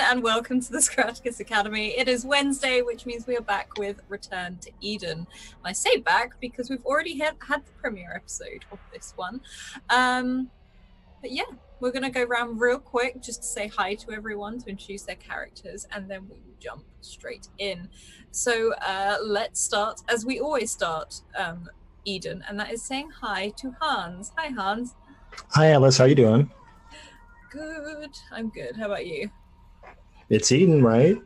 and welcome to the Scratticus Academy. It is Wednesday, which means we are back with Return to Eden. And I say back because we've already had the premiere episode of this one. But yeah, we're going to go around real quick just to say hi to everyone, to introduce their characters, and then we will jump straight in. So let's start, as we always start, Eden, and that is saying hi to Hans. Hi, Hans. Hi, Alice. How you doing? Good. I'm good. How about you? It's Eden, right?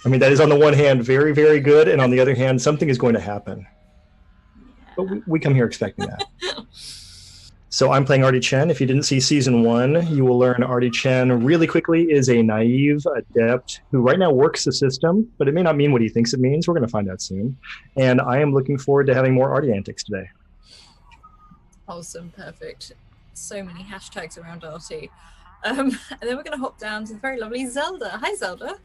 I mean, that is on the one hand very, very good, and on the other hand, something is going to happen. Yeah. But we come here expecting that. So I'm playing Artie Chen. If you didn't see season 1, you will learn Artie Chen really quickly is a naive adept who right now works the system, but it may not mean what he thinks it means. We're going to find out soon. And I am looking forward to having more Artie antics today. Awesome. Perfect. So many hashtags around Artie. And then we're going to hop down to the very lovely Zelda. Hi, Zelda.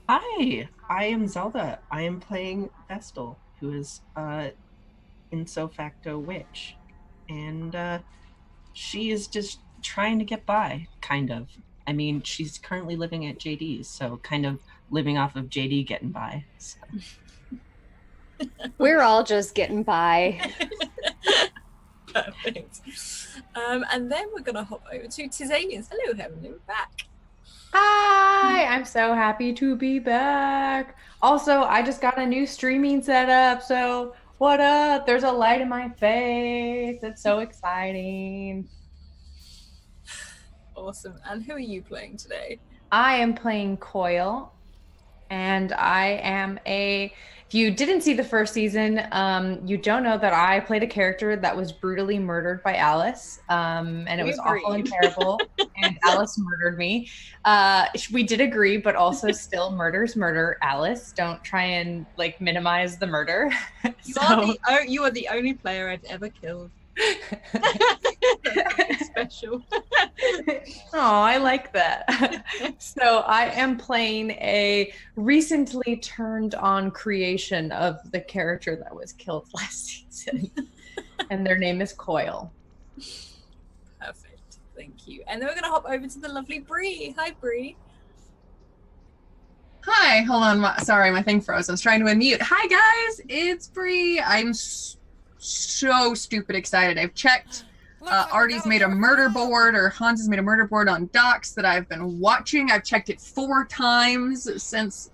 Hi, I am Zelda. I am playing Vestal, who is ipso facto witch. And she is just trying to get by, kind of. I mean, she's currently living at JD's, so kind of living off of JD getting by. So. We're all just getting by. Perfect. And then we're going to hop over to Tisalians. Hello, Heavenly. We're back. Hi, I'm so happy to be back. Also, I just got a new streaming setup, so what up? There's a light in my face. It's so exciting. Awesome. And who are you playing today? I am playing Coil, and I am if you didn't see the first season, you don't know that I played a character that was brutally murdered by Alice, and it was awful and terrible, and Alice murdered me. We did agree, but also still murder's murder. Alice, don't try and minimize the murder. You are the only player I've ever killed. Special. Oh, I like that. So I am playing a recently turned on creation of the character that was killed last season, and their name is Coil. Perfect, thank you. And then we're gonna hop over to the lovely Bree. Hi, Bree. Hi, hold on. Sorry, my thing froze. I was trying to unmute. Hi, guys. It's Bree. I'm so stupid excited. I've checked. Artie's made a murder board, or Hans has made a murder board on Docs that I've been watching. I've checked it 4 times since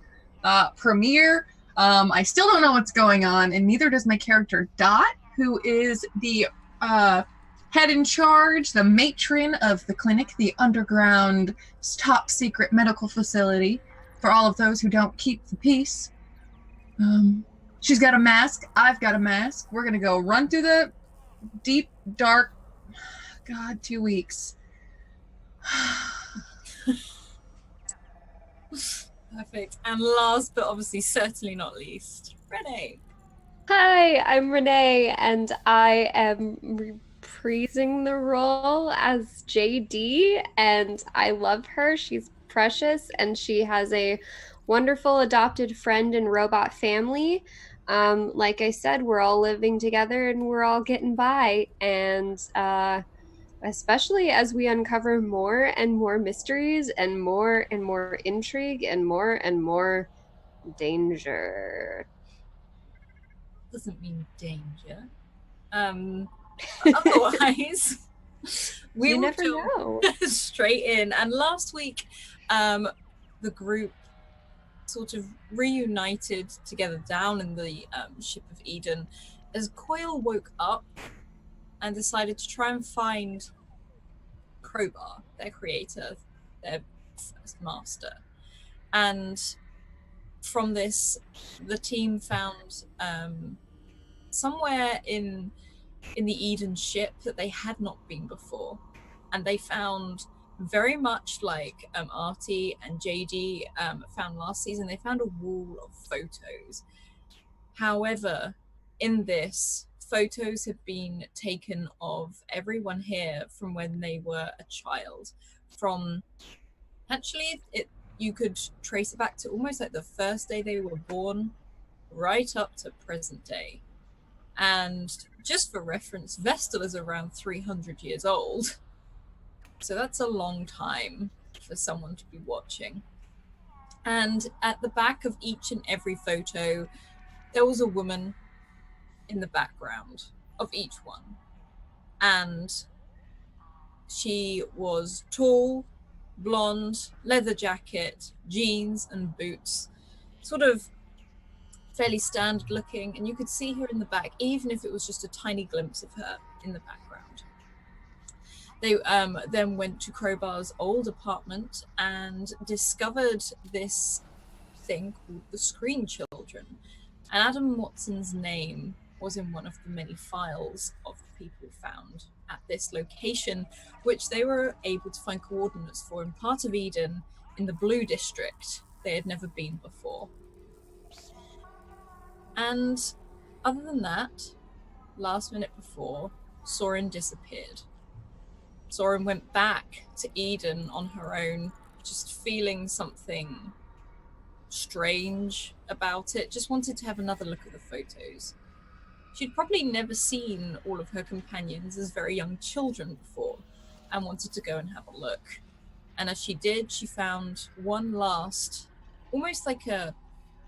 premiere. I still don't know what's going on, and neither does my character Dot, who is the head in charge, the matron of the clinic, the underground top secret medical facility for all of those who don't keep the peace. She's got a mask. I've got a mask. We're going to go run through the deep, dark, 2 weeks. Perfect. And last, but obviously certainly not least, Renee. Hi, I'm Renee, and I am reprising the role as JD, and I love her. She's precious, and she has a wonderful adopted friend and robot family. Like I said, we're all living together and we're all getting by, and especially as we uncover more and more mysteries and more intrigue and more danger. Doesn't mean danger. Otherwise, we will never know. Straight in. And last week, the group sort of reunited together down in the ship of Eden as Coil woke up and decided to try and find Crowbar, their creator, their first master. And from this, the team found somewhere in the Eden ship that they had not been before, and they found, very much like Artie and JD found last season, they found a wall of photos. However, in this, photos have been taken of everyone here from when they were a child. From, actually, you could trace it back to almost like the first day they were born, right up to present day. And just for reference, Vestal is around 300 years old. So that's a long time for someone to be watching. And at the back of each and every photo, there was a woman in the background of each one. And she was tall, blonde, leather jacket, jeans and boots, sort of fairly standard looking, and you could see her in the back, even if it was just a tiny glimpse of her in the background. They then went to Crowbar's old apartment and discovered this thing called the Screen Children. And Adam Watson's name was in one of the many files of the people found at this location, which they were able to find coordinates for in part of Eden in the Blue District. They had never been before. And other than that, last minute before, Soren disappeared. Soren went back to Eden on her own, just feeling something strange about it, just wanted to have another look at the photos. She'd probably never seen all of her companions as very young children before and wanted to go and have a look. And as she did, she found one last, almost like a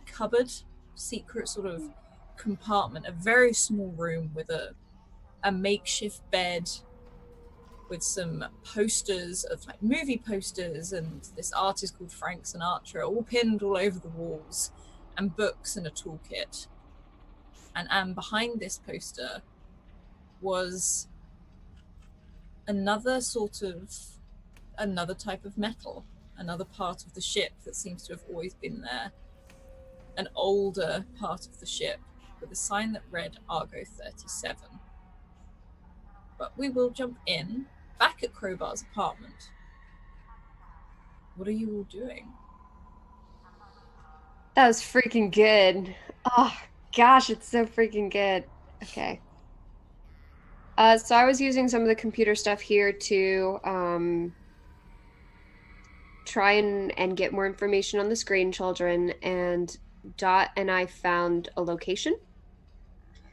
cupboard, secret sort of compartment, a very small room with a makeshift bed with some posters of like movie posters and this artist called Frank Sinatra all pinned all over the walls, and books and a toolkit. And behind this poster was another type of metal, another part of the ship that seems to have always been there, an older part of the ship with a sign that read Argo 37. But we will jump in back at Crowbar's apartment. What are you all doing? That was freaking good. Oh, gosh, it's so freaking good. Okay. So I was using some of the computer stuff here to try and get more information on the Screen Children, and Dot and I found a location.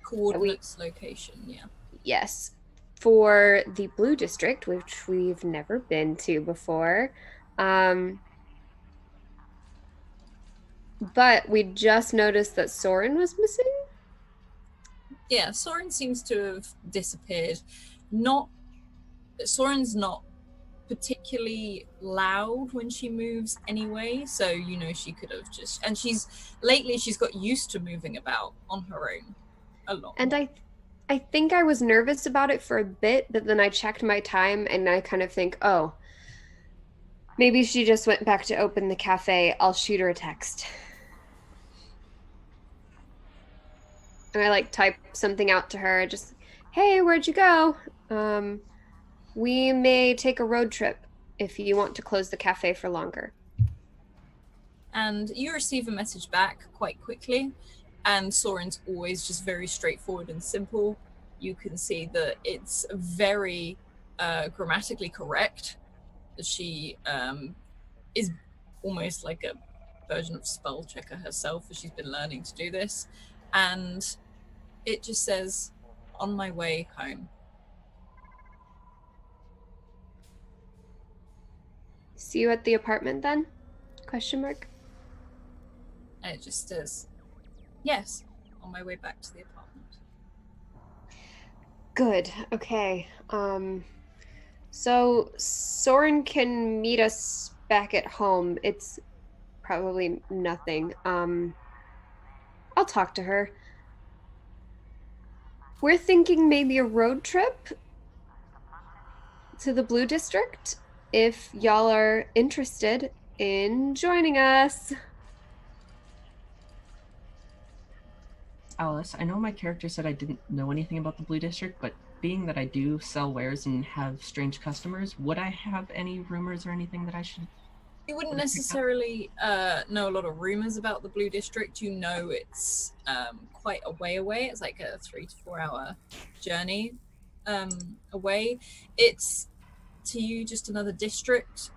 Coordinates location, yeah. Yes. For the Blue District, which we've never been to before. But we just noticed that Soren was missing. Yeah, Soren seems to have disappeared. Soren's not particularly loud when she moves anyway, so you know she could have just, and she's got used to moving about on her own a lot. And I think I was nervous about it for a bit, but then I checked my time and I kind of think, oh, maybe she just went back to open the cafe. I'll shoot her a text. And I like type something out to her, just, hey, where'd you go? We may take a road trip if you want to close the cafe for longer. And you receive a message back quite quickly, and Soren's always just very straightforward and simple. You can see that it's very grammatically correct. She is almost like a version of spell checker herself, as she's been learning to do this. And it just says, on my way home. See you at the apartment then? Question mark. And it just says, yes, on my way back to the apartment. Good. Okay. So Soren can meet us back at home. It's probably nothing. I'll talk to her. We're thinking maybe a road trip to the Blue District, if y'all are interested in joining us. Alice, I know my character said I didn't know anything about the Blue District, but being that I do sell wares and have strange customers, would I have any rumors or anything that I should... You wouldn't necessarily know a lot of rumors about the Blue District. You know it's quite a way away. It's like a 3 to 4 hour journey away. It's, to you, just another district.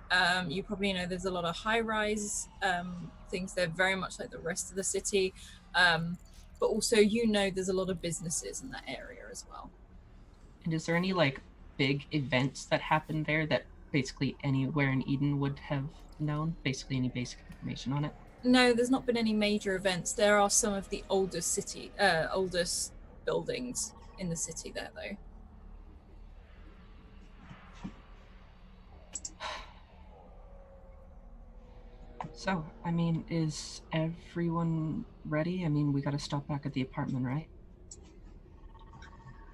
You probably know there's a lot of high-rise things. They're very much like the rest of the city. But also, you know, there's a lot of businesses in that area as well. And is there any, like, big events that happen there that basically anywhere in Eden would have known? Basically any basic information on it? No, there's not been any major events. There are some of the oldest buildings in the city there, though. So, I mean, is everyone ready? I mean, we gotta stop back at the apartment, right?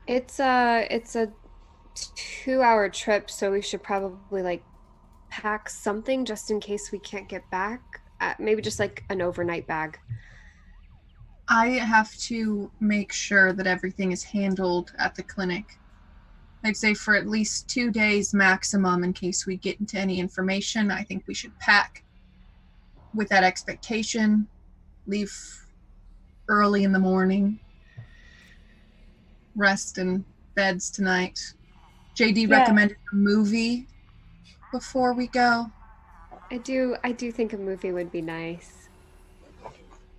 It's a 2-hour trip, so we should probably like pack something just in case we can't get back. Maybe just like an overnight bag. I have to make sure that everything is handled at the clinic. I'd say for at least 2 days maximum in case we get into any information. I think we should pack with that expectation, leave early in the morning, rest in beds tonight. JD recommended a movie before we go. I do think a movie would be nice.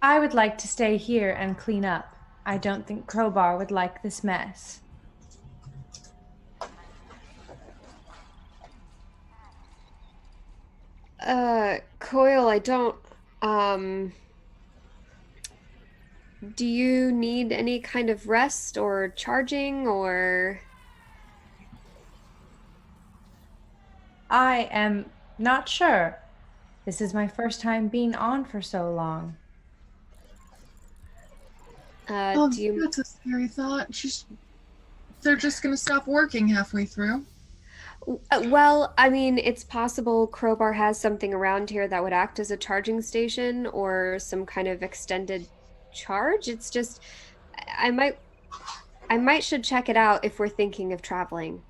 I would like to stay here and clean up. I don't think Crowbar would like this mess. Coil, I don't, do you need any kind of rest or charging or? I am not sure. This is my first time being on for so long. Oh, Do you? that's a scary thought. They're just gonna stop working halfway through. Well, I mean, it's possible Crowbar has something around here that would act as a charging station or some kind of extended charge. It's just, I might should check it out if we're thinking of traveling.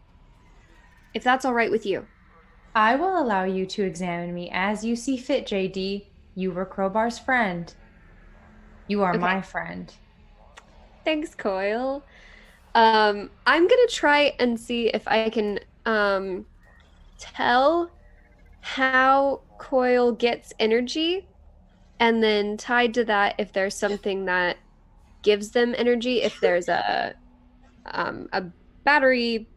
If that's all right with you. I will allow you to examine me as you see fit, JD. You were Crowbar's friend. You are my friend. Thanks, Coil. I'm gonna try and see if I can tell how Coil gets energy, and then tied to that, if there's something that gives them energy, if there's a battery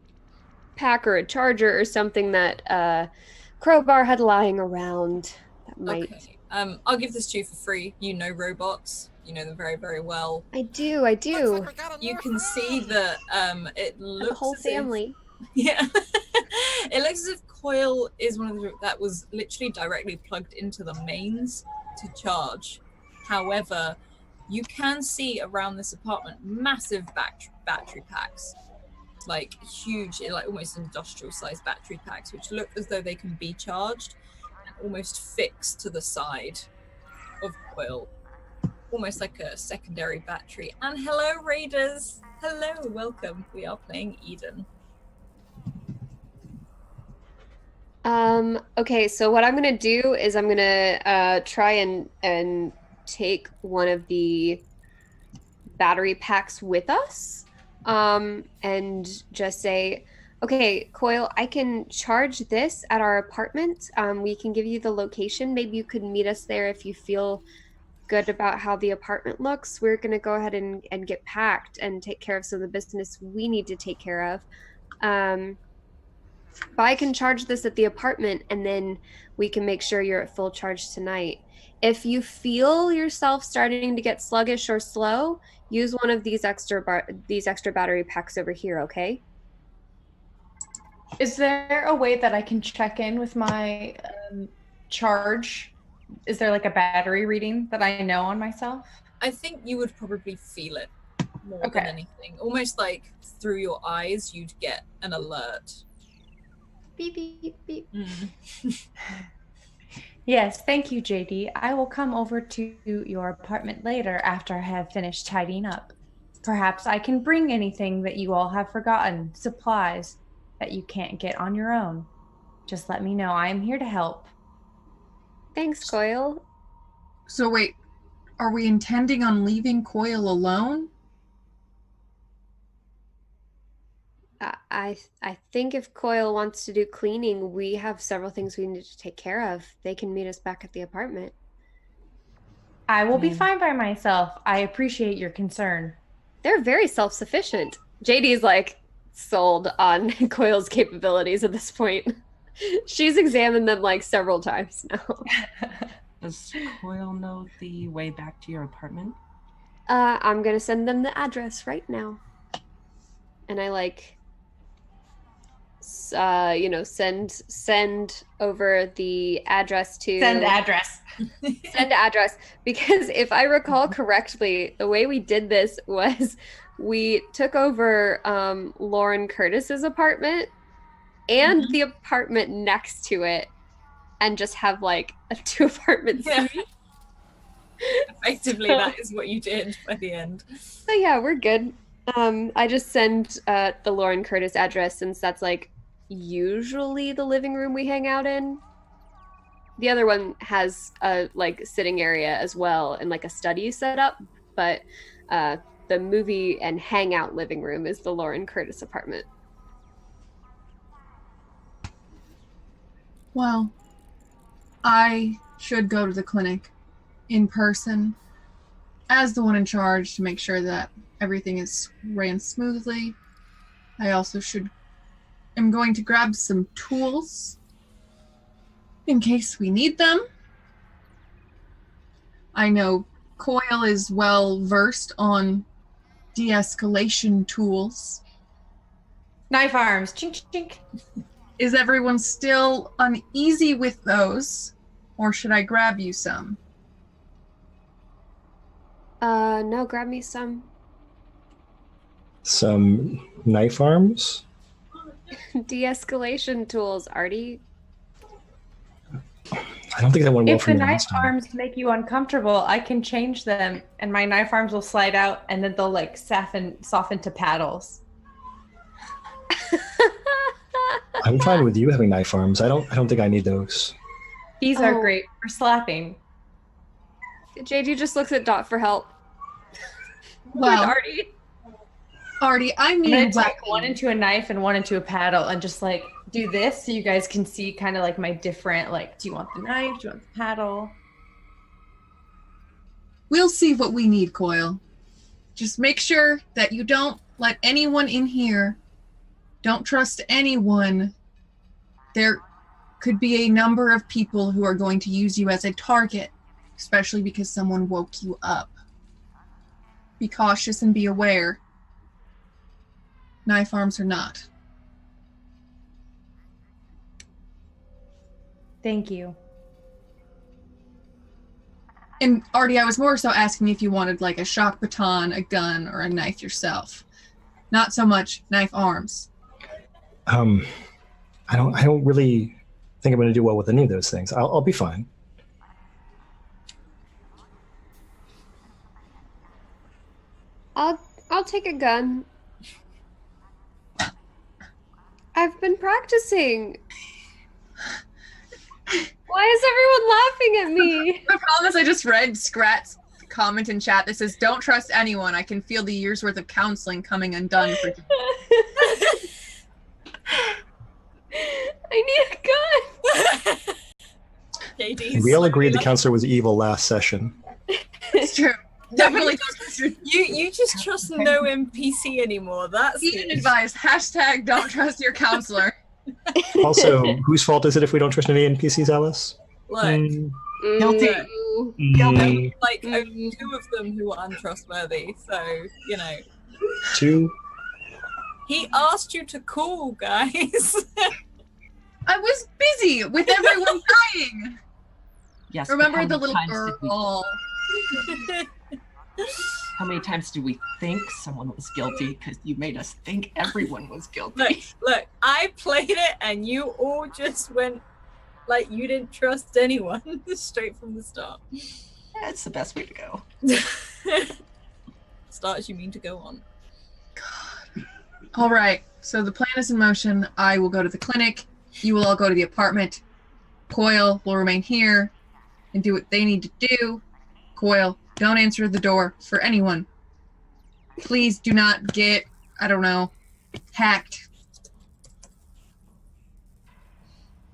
pack or a charger or something that Crowbar had lying around that might. Okay. I'll give this to you for free. You know robots. You know them very, very well. I do. You can see that it looks The whole as if- family. Yeah. It looks as if Coil is one of the that was literally directly plugged into the mains to charge. However, you can see around this apartment massive battery packs, like huge, like almost industrial sized battery packs, which look as though they can be charged and almost fixed to the side of Coil, almost like a secondary battery. And hello, Raiders! Hello, welcome. We are playing Eden. Okay, so what I'm gonna do is I'm gonna try and take one of the battery packs with us, and just say, okay, Coil, I can charge this at our apartment. We can give you the location. Maybe you could meet us there if you feel good about how the apartment looks. We're gonna go ahead and get packed and take care of some of the business we need to take care of. But I can charge this at the apartment, and then we can make sure you're at full charge tonight. If you feel yourself starting to get sluggish or slow, use one of these extra battery packs over here, okay? Is there a way that I can check in with my charge? Is there like a battery reading that I know on myself? I think you would probably feel it more than anything. Almost like through your eyes, you'd get an alert. Beep, beep, beep. Yes, thank you, JD. I will come over to your apartment later after I have finished tidying up. Perhaps I can bring anything that you all have forgotten, supplies that you can't get on your own. Just let me know. I am here to help. Thanks, Coil. So wait, are we intending on leaving Coil alone? I think if Coil wants to do cleaning, we have several things we need to take care of. They can meet us back at the apartment. I will be fine by myself. I appreciate your concern. They're very self-sufficient. JD's like sold on Coil's capabilities at this point. She's examined them like several times now. Does Coil know the way back to your apartment? I'm gonna send them the address right now. And I like send over the address to Send address. send address, because if I recall correctly, the way we did this was we took over Lauren Curtis's apartment and the apartment next to it and just have like a 2 apartment suite. Effectively, that is what you did by the end. So yeah, we're good. I just send the Lauren Curtis address, since that's like usually the living room we hang out in. The other one has a like sitting area as well and like a study set up, but the movie and hangout living room is the Lauren Curtis apartment. Well, I should go to the clinic in person as the one in charge to make sure that everything is ran smoothly. I also am going to grab some tools in case we need them. I know Coil is well versed on de-escalation tools. Knife arms. Chink, chink. Is everyone still uneasy with those? Or should I grab you some? No, grab me some. Some knife arms? De-escalation tools, Artie. I don't think that went well If for the me knife last time. arms make you uncomfortable, I can change them, and my knife arms will slide out, and then they'll like soften to paddles. I'm fine with you having knife arms. I don't think I need those. These are great for slapping. JD just looks at Dot for help. Well, Artie. Artie, I I'm need gonna a take weapon. one into a knife and one into a paddle, and just like do this so you guys can see kind of like my different, like, do you want the knife? Do you want the paddle? We'll see what we need, Coil. Just make sure that you don't let anyone in here. Don't trust anyone. There could be a number of people who are going to use you as a target, especially because someone woke you up. Be cautious and be aware. Knife arms or not. Thank you. And Artie, I was more so asking if you wanted like a shock baton, a gun, or a knife yourself. Not so much knife arms. I don't really think I'm going to do well with any of those things. I'll be fine. I'll take a gun. I've been practicing. Why is everyone laughing at me? I promise I just read Scrat's comment in chat that says, "Don't trust anyone. I can feel the year's worth of counseling coming undone for I need a gun. JD's We all so agreed the like- counselor was evil last session. It's true. Definitely. You just trust no NPC anymore. That's Even the advised. Hashtag don't trust your counselor. Also, whose fault is it if we don't trust any NPCs, Alice? Look, Guilty. Mm, like only 2 of them who are untrustworthy. So you know, 2. He asked you to call, guys. I was busy with everyone dying. Yes. but Remember how the many little times did we- girl. How many times did we think someone was guilty? Because you made us think everyone was guilty. Look, I played it and you all just went like you didn't trust anyone straight from the start. That's the best way to go. Start as you mean to go on. All right. So the plan is in motion. I will go to the clinic. You will all go to the apartment. Coil will remain here and do what they need to do. Coil, don't answer the door for anyone. Please do not get, I don't know, hacked.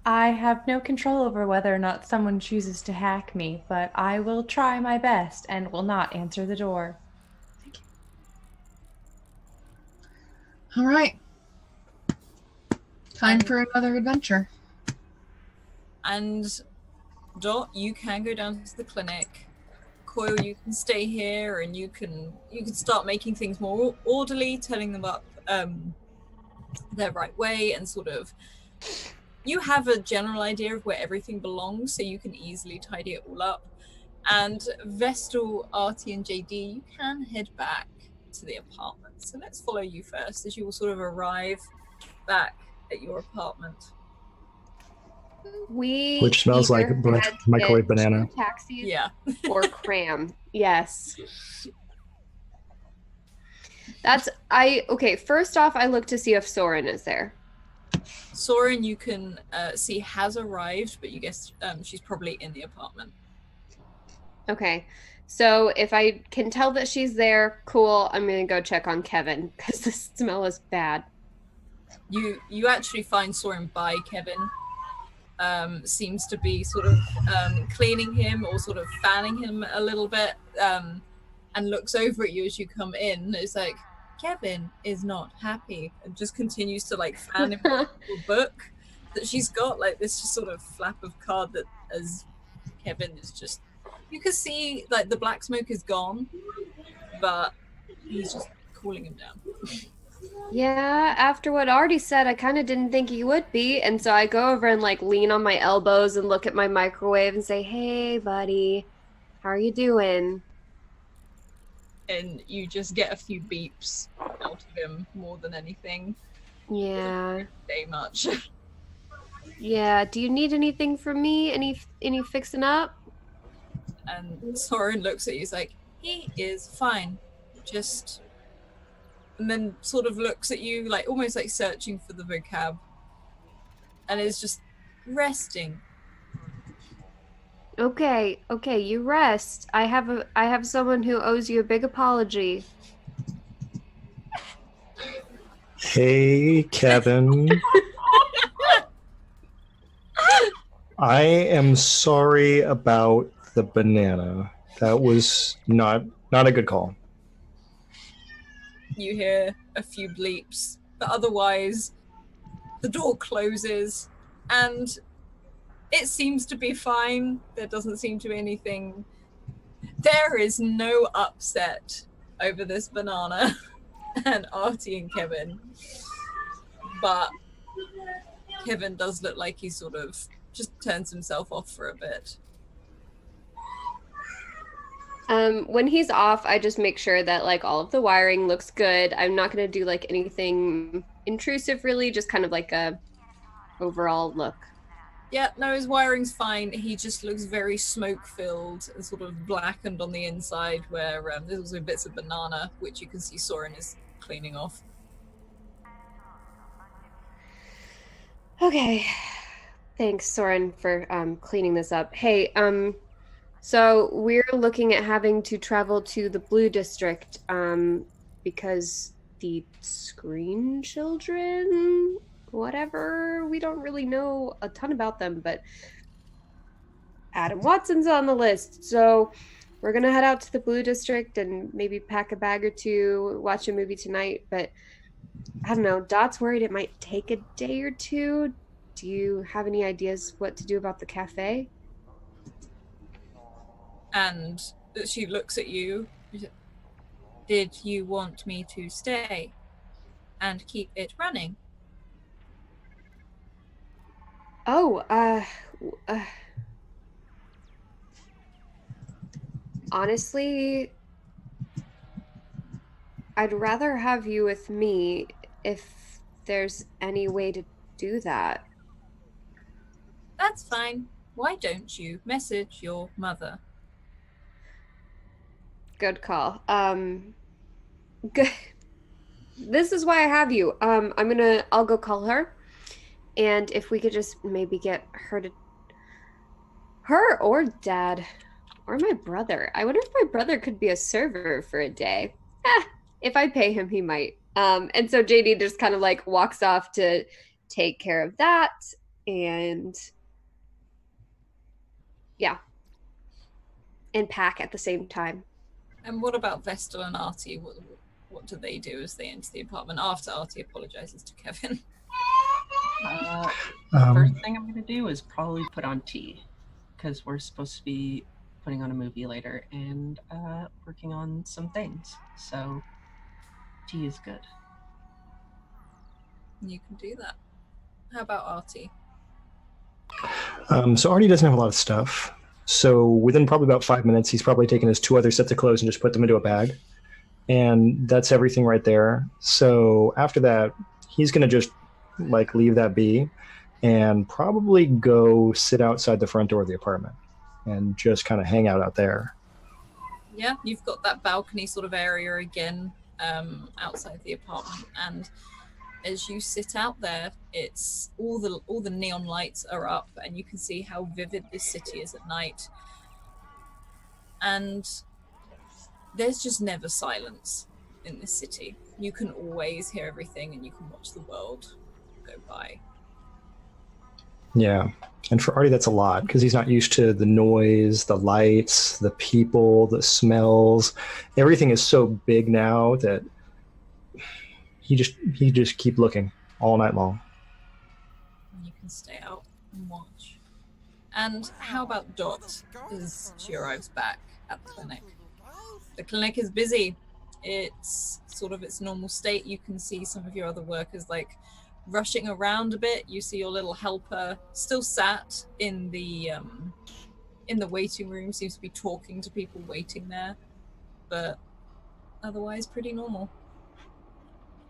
I have no control over whether or not someone chooses to hack me, but I will try my best and will not answer the door. All right. Time for another adventure. And Dot, you can go down to the clinic. Coil, you can stay here, and you can start making things more orderly, telling them up their right way, and sort of you have a general idea of where everything belongs, so you can easily tidy it all up. And Vestal, Artie, and JD, you can head back to the apartment. So let's follow you first, as you will sort of arrive back at your apartment. We Which smells like either burnt had to microwave get banana. 2 taxis Yeah. or cram. Yes. Okay, first off, I look to see if Soren is there. Soren, you can see, has arrived, but you guess she's probably in the apartment. Okay. So if I can tell that she's there, cool. I'm going to go check on Kevin because the smell is bad. You actually find Soren by Kevin. Seems to be sort of cleaning him or sort of fanning him a little bit, and looks over at you as you come in. It's like, Kevin is not happy, and just continues to like fan him with a little book that she's got, like this just sort of flap of card that as Kevin is just, you can see like the black smoke is gone, but he's just cooling him down. Yeah, after what Artie said, I kind of didn't think he would be. And so I go over and like lean on my elbows and look at my microwave and say, hey, buddy, how are you doing? And you just get a few beeps out of him more than anything. Yeah. Doesn't say much. Yeah. Do you need anything from me? Any fixing up? And Soren looks at you, he's like, he is fine. Just... And then sort of looks at you, like almost like searching for the vocab. And is just resting. Okay, you rest. I have someone who owes you a big apology. Hey, Kevin. I am sorry about the banana. That was not a good call. You hear a few bleeps, but otherwise the door closes and it seems to be fine. There doesn't seem to be anything. There is no upset over this banana and Artie and Kevin, but Kevin does look like he sort of just turns himself off for a bit. When he's off, I just make sure that like all of the wiring looks good. I'm not going to do like anything intrusive really, just kind of like a overall look. Yeah, no, his wiring's fine. He just looks very smoke-filled and sort of blackened on the inside where there's also bits of banana, which you can see Soren is cleaning off. Okay. Thanks, Soren, for cleaning this up. Hey, so we're looking at having to travel to the Blue District because the Screen Children, whatever, we don't really know a ton about them, but Adam Watson's on the list. So we're going to head out to the Blue District and maybe pack a bag or two, watch a movie tonight. But I don't know, Dot's worried it might take a day or two. Do you have any ideas what to do about the cafe? And she looks at you. Did you want me to stay and keep it running? Oh, honestly, I'd rather have you with me if there's any way to do that. That's fine. Why don't you message your mother? Good call. Good. This is why I have you. I'll go call her. And if we could just maybe get her or Dad or my brother. I wonder if my brother could be a server for a day. If I pay him, he might. And so JD just kind of like walks off to take care of that. And yeah. And pack at the same time. And what about Vestal and Artie? What do they do as they enter the apartment after Artie apologizes to Kevin? First thing I'm going to do is probably put on tea, because we're supposed to be putting on a movie later and working on some things. So tea is good. You can do that. How about Artie? So Artie doesn't have a lot of stuff. So within probably about 5 minutes, he's probably taken his 2 other sets of clothes and just put them into a bag. And that's everything right there. So after that, he's going to just like leave that be and probably go sit outside the front door of the apartment and just kind of hang out there. Yeah, you've got that balcony sort of area again outside the apartment, and as you sit out there, it's all the neon lights are up, and you can see how vivid this city is at night. And there's just never silence in this city. You can always hear everything, and you can watch the world go by. Yeah. And for Artie, that's a lot because he's not used to the noise, the lights, the people, the smells. Everything is so big now that he just keep looking all night long. You can stay out and watch. And how about Dot as she arrives back at the clinic? The clinic is busy. It's sort of its normal state. You can see some of your other workers like rushing around a bit. You see your little helper still sat in the waiting room, seems to be talking to people waiting there, but otherwise pretty normal.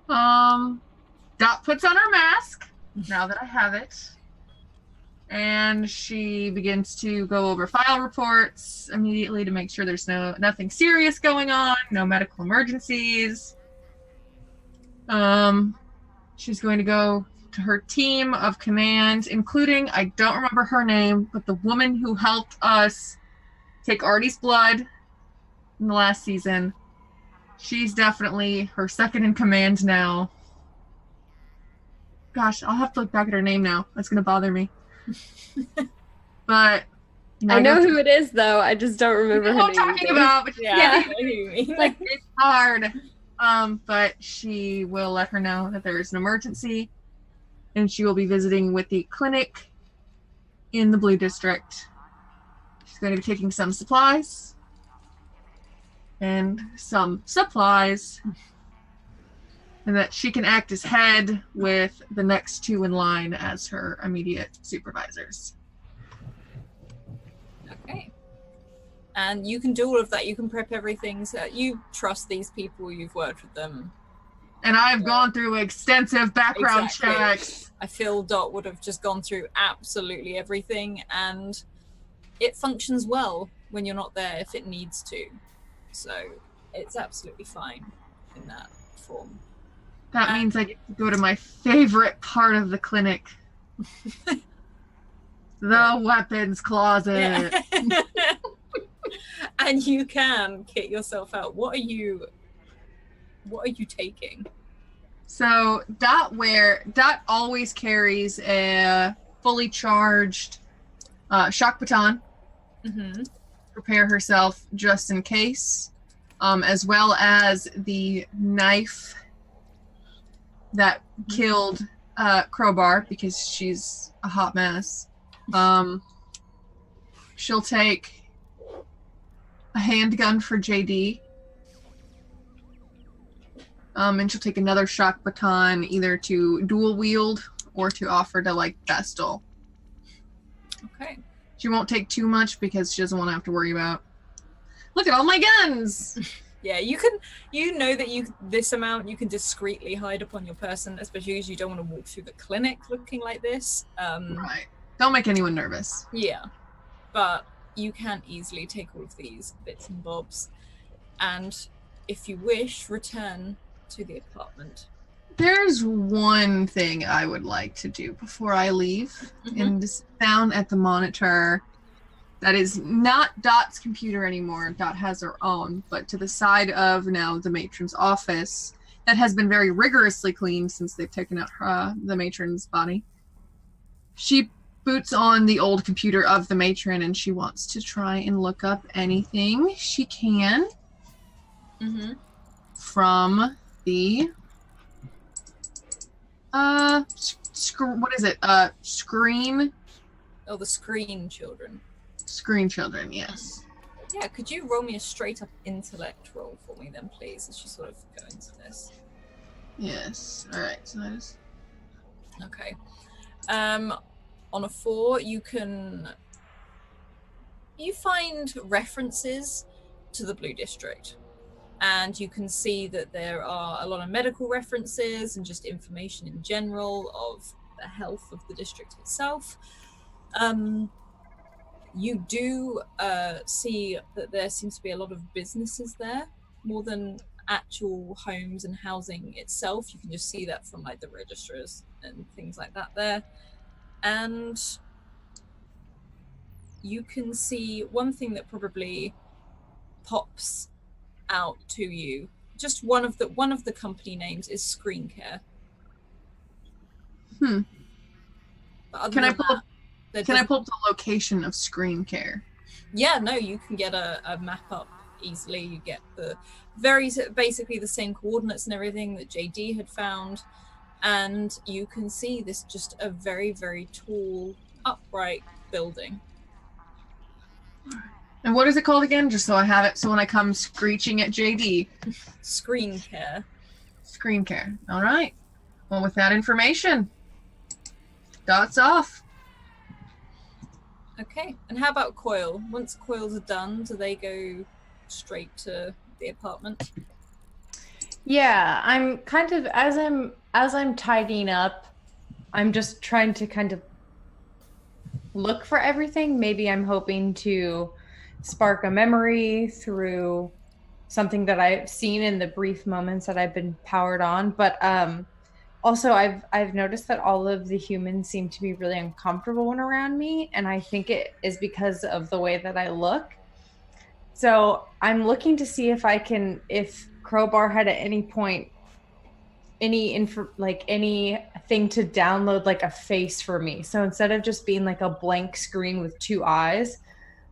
Dot puts on her mask now that I have it, and she begins to go over file reports immediately to make sure there's nothing serious going on, no medical emergencies. She's going to go to her team of command, including, I don't remember her name, but the woman who helped us take Artie's blood in the last season. She's definitely her second in command now. Gosh, I'll have to look back at her name now. That's going to bother me. But I know who it is, though. I just don't remember her name. I'm talking about. But Yeah. Like, it's hard. But she will let her know that there is an emergency, and she will be visiting with the clinic in the Blue District. She's going to be taking some supplies. And that she can act as head with the next 2 in line as her immediate supervisors. Okay. And you can do all of that. You can prep everything. So you trust these people. You've worked with them. And I've gone through extensive background checks. I feel Dot would have just gone through absolutely everything, and it functions well when you're not there if it needs to. So it's absolutely fine in that form. That means I get to go to my favorite part of the clinic. The weapons closet. Yeah. And you can kit yourself out. What are you taking? So Dot always carries a fully charged shock baton. Mm-hmm. Prepare herself just in case, as well as the knife that killed Crowbar because she's a hot mess. She'll take a handgun for JD. And she'll take another shock baton either to dual wield or to offer to like Vestal. Okay. She won't take too much because she doesn't want to have to worry about, look at all my guns. Yeah, this amount you can discreetly hide upon your person, especially because you don't want to walk through the clinic looking like this. Right. Don't make anyone nervous. Yeah. But you can easily take all of these bits and bobs. And if you wish, return to the apartment. There's one thing I would like to do before I leave, and just down at the monitor that is not Dot's computer anymore. Dot has her own, but to the side of now the matron's office that has been very rigorously cleaned since they've taken out the matron's body. She boots on the old computer of the matron, and she wants to try and look up anything she can from the what is it? Screen. Oh, the screen children. Screen children. Yes. Yeah, could you roll me a straight up intellect roll for me then, please, as you sort of go into this? Yes. All right. So that is. Okay. On a 4, you find references to the Blue District, and you can see that there are a lot of medical references and just information in general of the health of the district itself. You do see that there seems to be a lot of businesses there, more than actual homes and housing itself. You can just see that from like the registers and things like that there. And you can see one thing that probably pops out to you. Just one of the company names is Screen Care. Can I pull up the location of Screen Care? Yeah, no, you can get a map up easily. You get basically the same coordinates and everything that JD had found, and you can see this just a very, very tall, upright building. And what is it called again? Just so I have it, so when I come screeching at JD. Screen Care. Screen Care. All right. Well, with that information, dots off. Okay. And how about Coil? Once coils are done, do they go straight to the apartment? Yeah, I'm kind of as I'm tidying up, I'm just trying to kind of look for everything. Maybe I'm hoping to spark a memory through something that I've seen in the brief moments that I've been powered on. But also I've noticed that all of the humans seem to be really uncomfortable when around me, and I think it is because of the way that I look. So I'm looking to see if Crowbar had at any point anything to download like a face for me. So instead of just being like a blank screen with 2 eyes,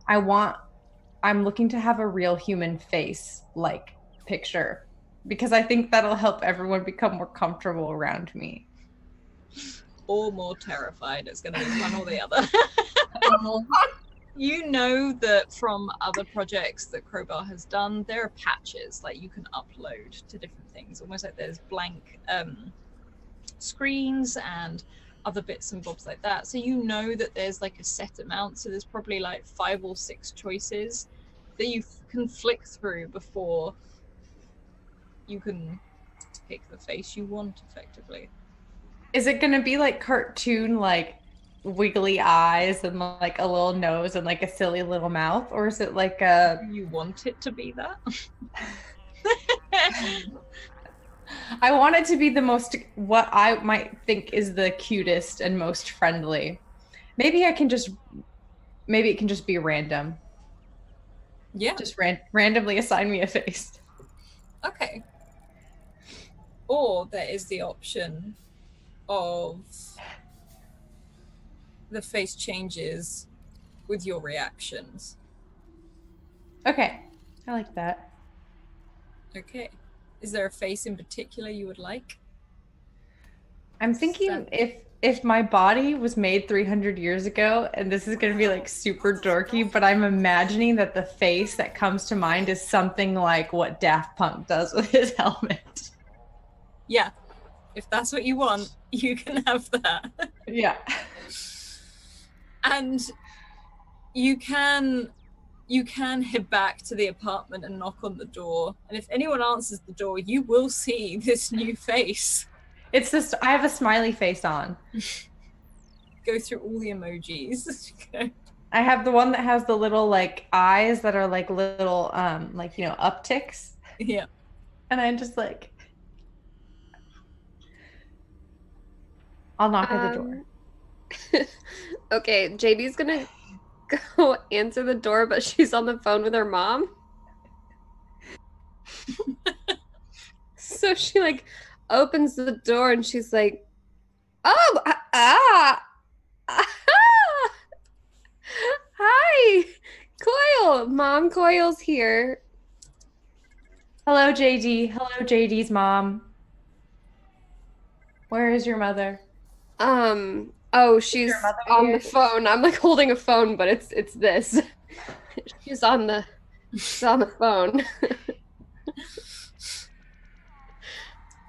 I'm looking to have a real human face like picture, because I think that'll help everyone become more comfortable around me. Or more terrified. It's going to be one or the other. You know that from other projects that Crowbar has done, there are patches like you can upload to different things, almost like there's blank screens and other bits and bobs like that. So you know that there's like a set amount, so there's probably like 5 or 6 choices that you can flick through before you can pick the face you want effectively. Is it going to be like cartoon, like wiggly eyes and like a little nose and like a silly little mouth, or is it like you want it to be that? I want it to be the most, what I might think is the cutest and most friendly. Maybe it can just be random. Yeah, just randomly assign me a face. Okay. Or there is the option of the face changes with your reactions. Okay, I like that. Okay. Is there a face in particular you would like? I'm thinking if my body was made 300 years ago, and this is going to be like super dorky, but I'm imagining that the face that comes to mind is something like what Daft Punk does with his helmet. Yeah. If that's what you want, you can have that. Yeah. And you can head back to the apartment and knock on the door. And if anyone answers the door, you will see this new face. It's this, I have a smiley face on. Go through all the emojis. I have the one that has the little like eyes that are like little like, you know, upticks. Yeah. And I'm just like, I'll knock at the door. Okay, JD's gonna go answer the door, but she's on the phone with her mom. So she like opens the door and she's like, "Oh, hi, Coil. Mom, Coil's here." Hello, JD. Hello, JD's mom. Where is your mother? Oh, she's your mother on here? the phone. I'm like holding a phone, but it's this. She's on the phone.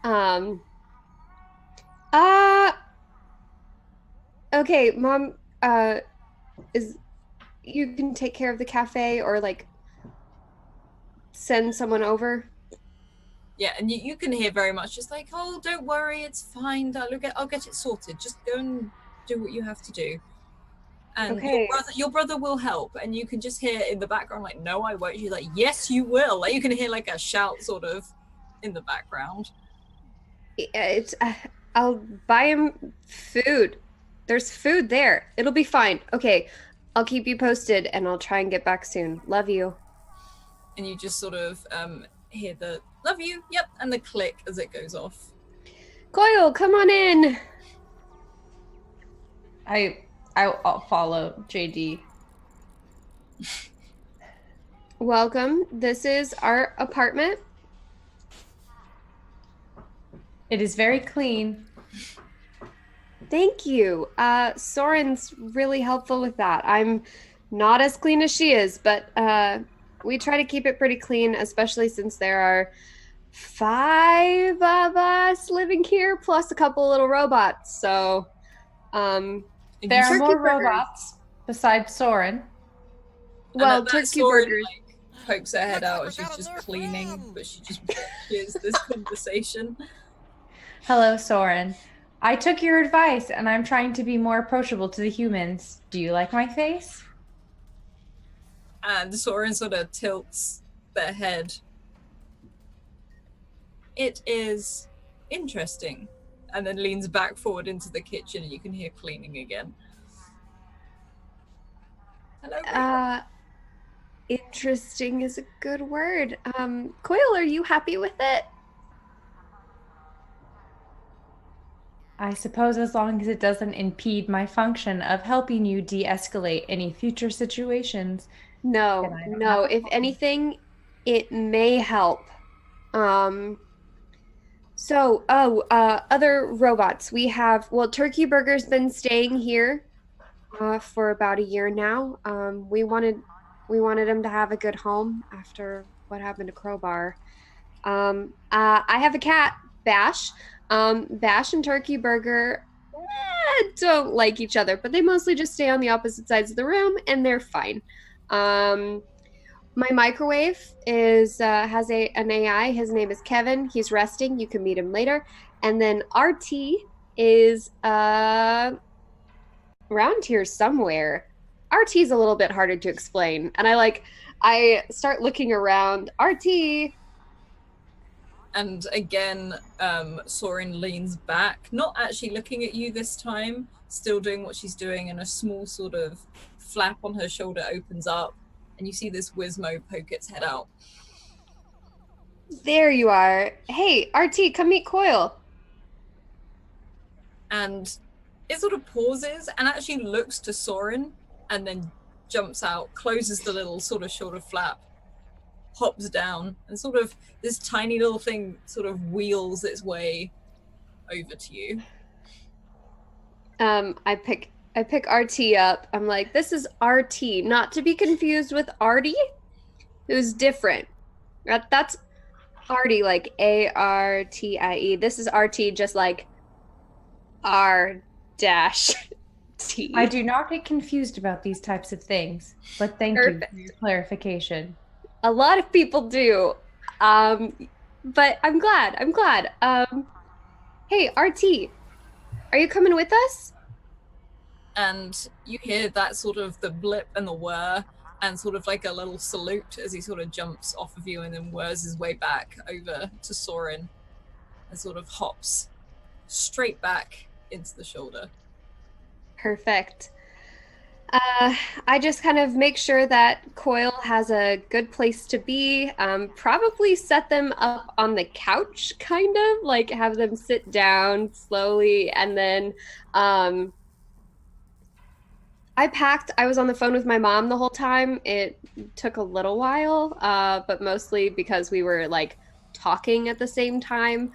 Um. Uh. Okay, Mom. Is you can take care of the cafe or like send someone over. Yeah, and you can hear very much just like, oh, don't worry, it's fine, darling. I'll get it sorted. Just go and do what you have to do. And Okay. your brother will help. And you can just hear in the background, like, no, I won't. She's like, yes, you will. Like, you can hear like a shout sort of in the background. It's. I'll buy him food. There's food there. It'll be fine. Okay. I'll keep you posted, and I'll try and get back soon. Love you. And you just sort of hear the love you, yep, and the click as it goes off. Coyle, come on in. I'll follow JD. Welcome. This is our apartment. It is very clean. Thank you. Soren's really helpful with that. I'm not as clean as she is, but we try to keep it pretty clean, especially since there are 5 of us living here, plus a couple little robots. So, there are more robots besides Soren. Well, that turkey Soren, burgers. like, pokes her head out and she's just cleaning, but she just hears this conversation. Hello, Soren. I took your advice and I'm trying to be more approachable to the humans. Do you like my face? And Soren sort of tilts their head. It is interesting. And then leans back forward into the kitchen and you can hear cleaning again. Hello. Interesting is a good word. Coyle, are you happy with it? I suppose as long as it doesn't impede my function of helping you de-escalate any future situations. No. If anything, it may help. Other robots. We have, Turkey Burger's been staying here for about a year now. We wanted him to have a good home after what happened to Crowbar. I have a cat, Bash. Bash and Turkey Burger don't like each other, but they mostly just stay on the opposite sides of the room, and they're fine. My microwave has an AI. His name is Kevin. He's resting. You can meet him later. And then RT is around here somewhere. RT is a little bit harder to explain, and I start looking around. RT. And again, Soren leans back, not actually looking at you this time, still doing what she's doing, and a small sort of flap on her shoulder opens up, and you see this Wizmo poke its head out. There you are. Hey, RT, come meet Coyle. And it sort of pauses and actually looks to Soren, and then jumps out, closes the little sort of shoulder flap, hops down, and sort of this tiny little thing sort of wheels its way over to you. I pick RT up. I'm like, this is RT, not to be confused with Artie, who's different. That's Artie, like ARTIE. This is RT, just like R-T. I do not get confused about these types of things, but thank you for your clarification. A lot of people do, but I'm glad. Hey, RT, are you coming with us? And you hear that sort of the blip and the whir, and sort of like a little salute as he sort of jumps off of you and then whirs his way back over to Soren and sort of hops straight back into the shoulder. Perfect. I just kind of make sure that Coyle has a good place to be. Probably set them up on the couch, kind of like have them sit down slowly, and then I was on the phone with my mom the whole time. It took a little while, but mostly because we were like talking at the same time.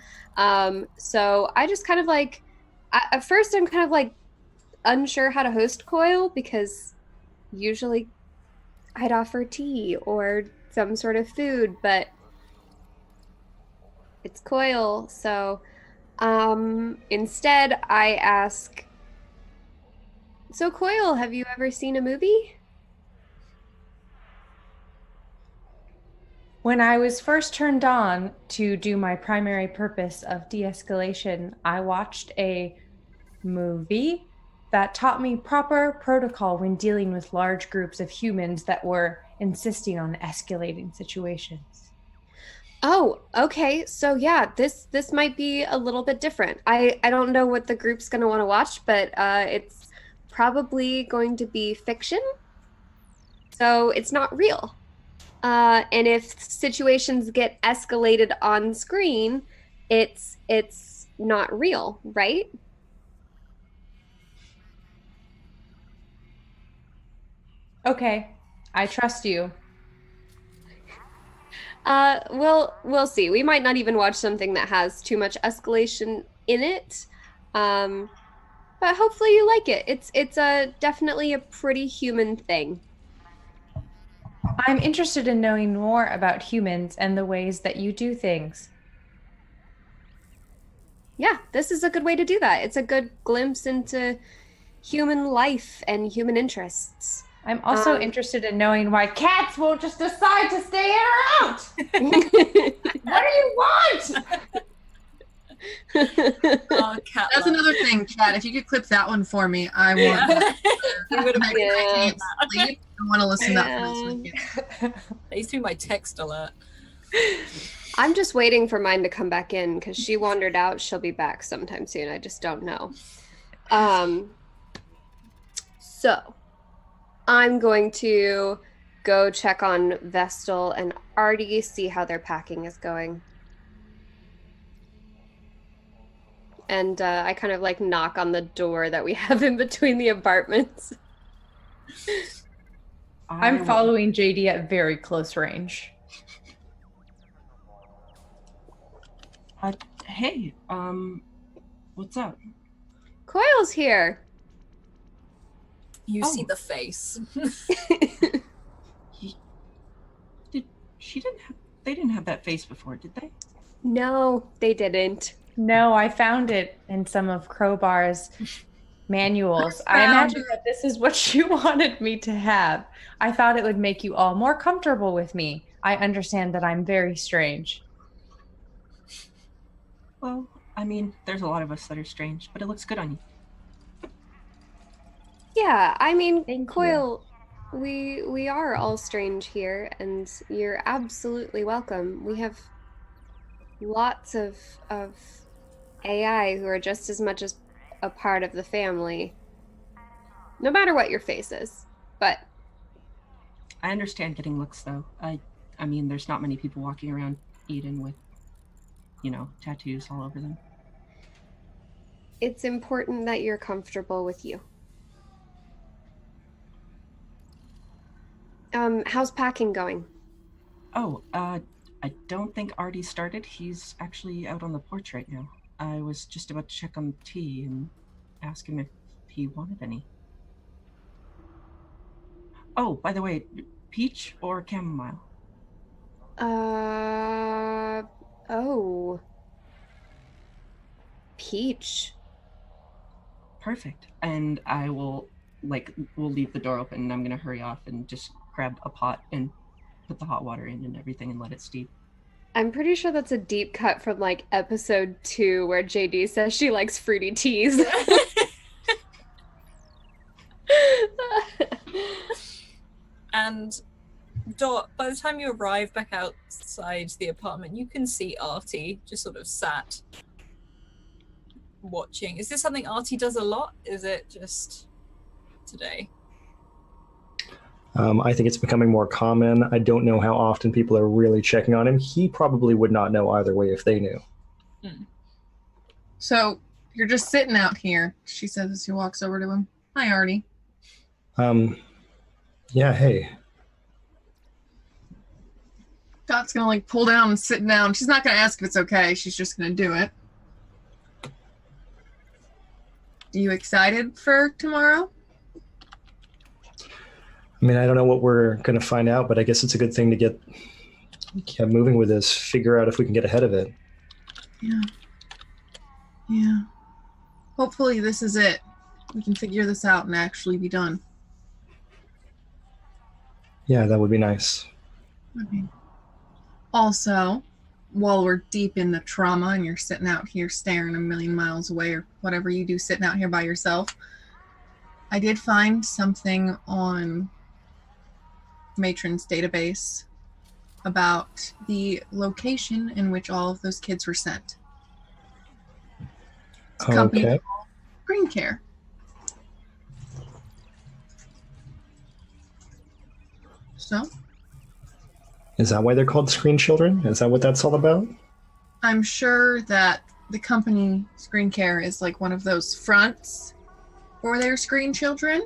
So I just kind of like At first, I'm kind of like unsure how to host Coil because usually I'd offer tea or some sort of food, but it's Coil, so instead I ask, so Coil, have you ever seen a movie? When I was first turned on to do my primary purpose of de-escalation, I watched a movie that taught me proper protocol when dealing with large groups of humans that were insisting on escalating situations. Oh, okay. So yeah, this might be a little bit different. I don't know what the group's going to want to watch, but it's probably going to be fiction. So it's not real. And if situations get escalated on screen, it's not real, right? Okay, I trust you. We'll see. We might not even watch something that has too much escalation in it. Um, but hopefully you like it. It's a definitely a pretty human thing. I'm interested in knowing more about humans and the ways that you do things. Yeah, this is a good way to do that. It's a good glimpse into human life and human interests. I'm also interested in knowing why cats won't just decide to stay in or out. What do you want? Oh, cat That's love. another thing, Chad. If you could clip that one for me, I want. You would have I can't sleep. I want to listen to that for this weekend. They threw my text alert. I'm just waiting for mine to come back in because she wandered out. She'll be back sometime soon. I just don't know. So I'm going to go check on Vestal and Artie, see how their packing is going. And I kind of like knock on the door that we have in between the apartments. I'm following JD at very close range. Hey, what's up? Coil's here. You see Oh. the face. They didn't have that face before, did they? No, they didn't. No, I found it in some of Crowbar's manuals. I imagine that this is what you wanted me to have. I thought it would make you all more comfortable with me. I understand that I'm very strange. Well, I mean, there's a lot of us that are strange, but it looks good on you. Yeah, I mean, Thank Coil, we are all strange here, and you're absolutely welcome. We have lots of AI who are just as much as a part of the family, no matter what your face is. But I understand getting looks, though. I mean, there's not many people walking around Eden with, tattoos all over them. it's important that you're comfortable with you. How's packing going? Oh, I don't think Artie started. He's actually out on the porch right now. I was just about to check on tea and ask him if he wanted any. Oh, by the way, peach or chamomile? Oh. Peach. Perfect. And I will, we'll leave the door open and I'm going to hurry off and just grab a pot and put the hot water in and everything and let it steep. I'm pretty sure that's a deep cut from like episode 2 where JD says she likes fruity teas. And Dot, by the time you arrive back outside the apartment, you can see Artie just sort of sat watching. Is this something Artie does a lot? Is it just today? I think it's becoming more common. I don't know how often people are really checking on him. He probably would not know either way if they knew. So you're just sitting out here, she says as she walks over to him. Hi, Artie. Yeah, hey. Dot's gonna pull down and sit down. She's not gonna ask if it's okay. She's just gonna do it. You excited for tomorrow? I mean, I don't know what we're going to find out, but I guess it's a good thing to get moving with this, figure out if we can get ahead of it. Yeah. Yeah. Hopefully this is it. We can figure this out and actually be done. Yeah, that would be nice. Okay. Also, while we're deep in the trauma and you're sitting out here staring a million miles away or whatever you do sitting out here by yourself, I did find something on Matron's database about the location in which all of those kids were sent. It's a company Okay. called Green Care. So, Is that why they're called screen children? Is that what that's all about? I'm sure that the company Screen Care is like one of those fronts for their screen children.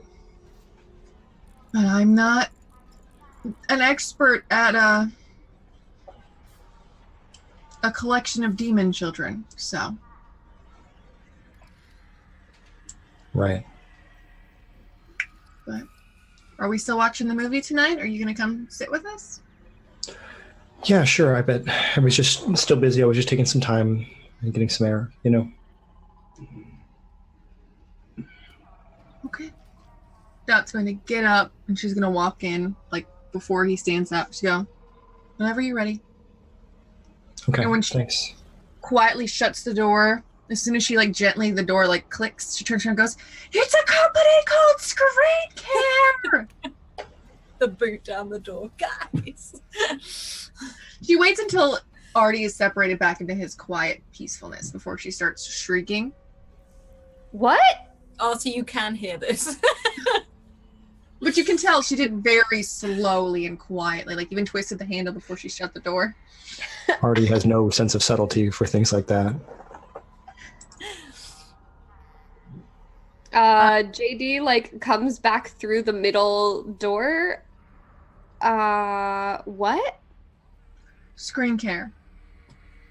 But I'm not an expert at a collection of demon children, so. Right. But are we still watching the movie tonight? Are you going to come sit with us? Yeah, sure. I bet. I was just still busy. I was just taking some time and getting some air, you know. Okay. Dot's going to get up and she's going to walk in, like before he stands up. She'll go, whenever you're ready. Okay, And when she thanks. quietly shuts the door, as soon as she like gently, the door like clicks, she turns around and goes, it's a company called Screen Care! The boot down the door, guys. She waits until Artie is separated back into his quiet peacefulness before she starts shrieking. What? Artie, you can hear this. But you can tell she did very slowly and quietly, like even twisted the handle before she shut the door. Artie has no sense of subtlety for things like that. JD like comes back through the middle door. What? Screen Care.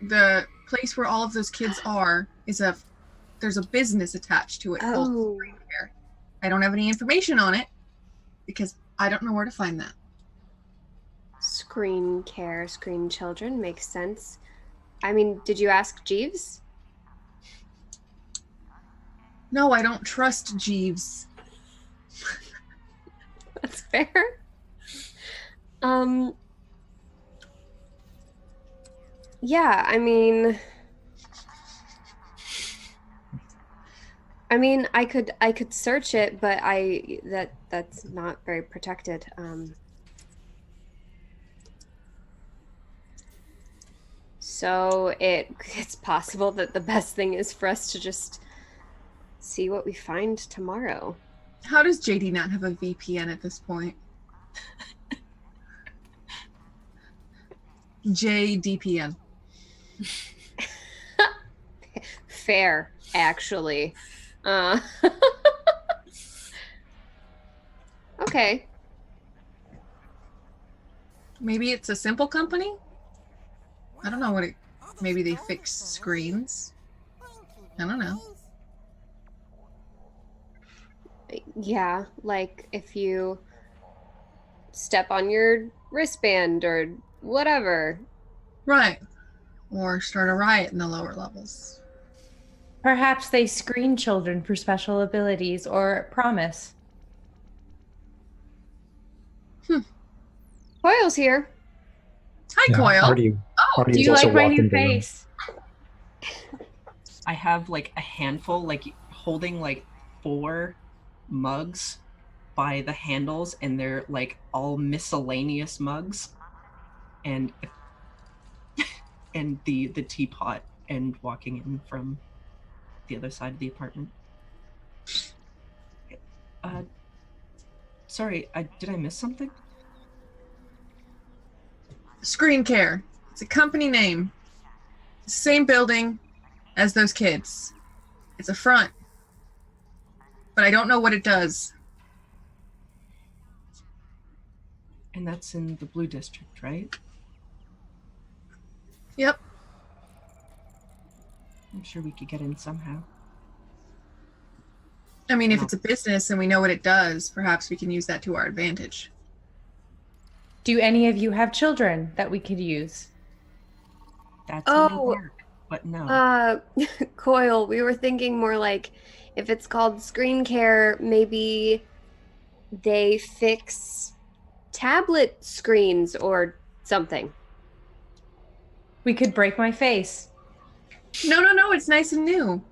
The place where all of those kids are is there's a business attached to it called Oh. Screen Care. I don't have any information on it because I don't know where to find that. Screen care, screen children makes sense. I mean, did you ask Jeeves? No, I don't trust Jeeves. That's fair. Yeah, I mean, I could search it, but that's not very protected. So it's possible that the best thing is for us to just see what we find tomorrow. How does JD not have a VPN at this point? JDPN. Fair, actually. Okay. Maybe it's a simple company? I don't know what it... Maybe they fix screens? I don't know. Yeah, like if you step on your wristband or whatever. Right. Or start a riot in the lower levels. Perhaps they screen children for special abilities or promise. Coil's here. Hi, Yeah, Coil. Artie Do is you also like my walked new into the room. face? I have like a handful, like holding like 4 mugs by the handles, and they're like all miscellaneous mugs, and and the teapot, and walking in from the other side of the apartment. Sorry, did I miss something? Screen Care. It's a company name. Same building as those kids. It's a front. But I don't know what it does. And that's in the Blue District, right? Yep. I'm sure we could get in somehow. I mean, if it's a business and we know what it does, perhaps we can use that to our advantage. Do any of you have children that we could use? That's in the work, but no. Coil, we were thinking more like if it's called screen care, maybe they fix tablet screens or something. We could break my face. No, it's nice and new.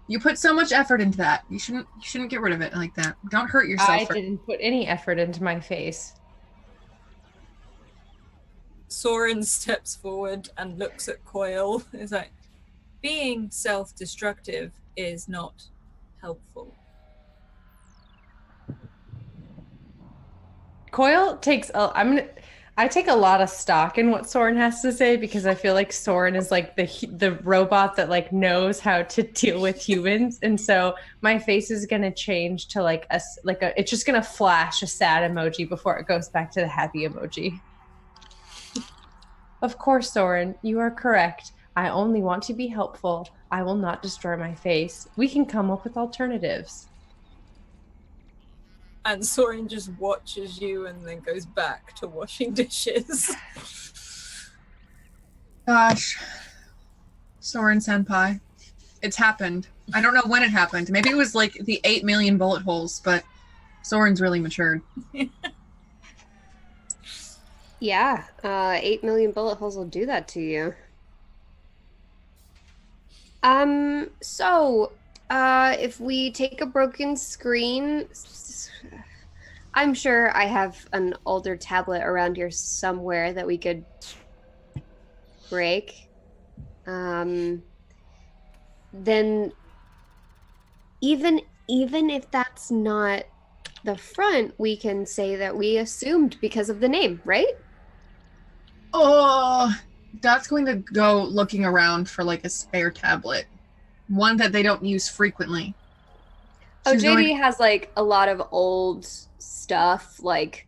You put so much effort into that. You shouldn't get rid of it like that. Don't hurt yourself. I didn't put any effort into my face. Soren steps forward and looks at Coil. It's like, being self-destructive is not helpful. Coil takes I take a lot of stock in what Soren has to say because I feel like Soren is like the robot that like knows how to deal with humans, and so my face is gonna change to it's just gonna flash a sad emoji before it goes back to the happy emoji. Of course, Soren, you are correct. I only want to be helpful. I will not destroy my face. We can come up with alternatives. And Soren just watches you and then goes back to washing dishes. Gosh. Soren senpai. It's happened. I don't know when it happened. Maybe it was like the 8 million bullet holes, but Soren's really matured. Yeah, 8 million bullet holes will do that to you. So, if we take a broken screen, I'm sure I have an older tablet around here somewhere that we could break. Then even if that's not the front, we can say that we assumed because of the name, right? Oh, Dot's going to go looking around for like a spare tablet. One that they don't use frequently. JD has like a lot of old stuff. Like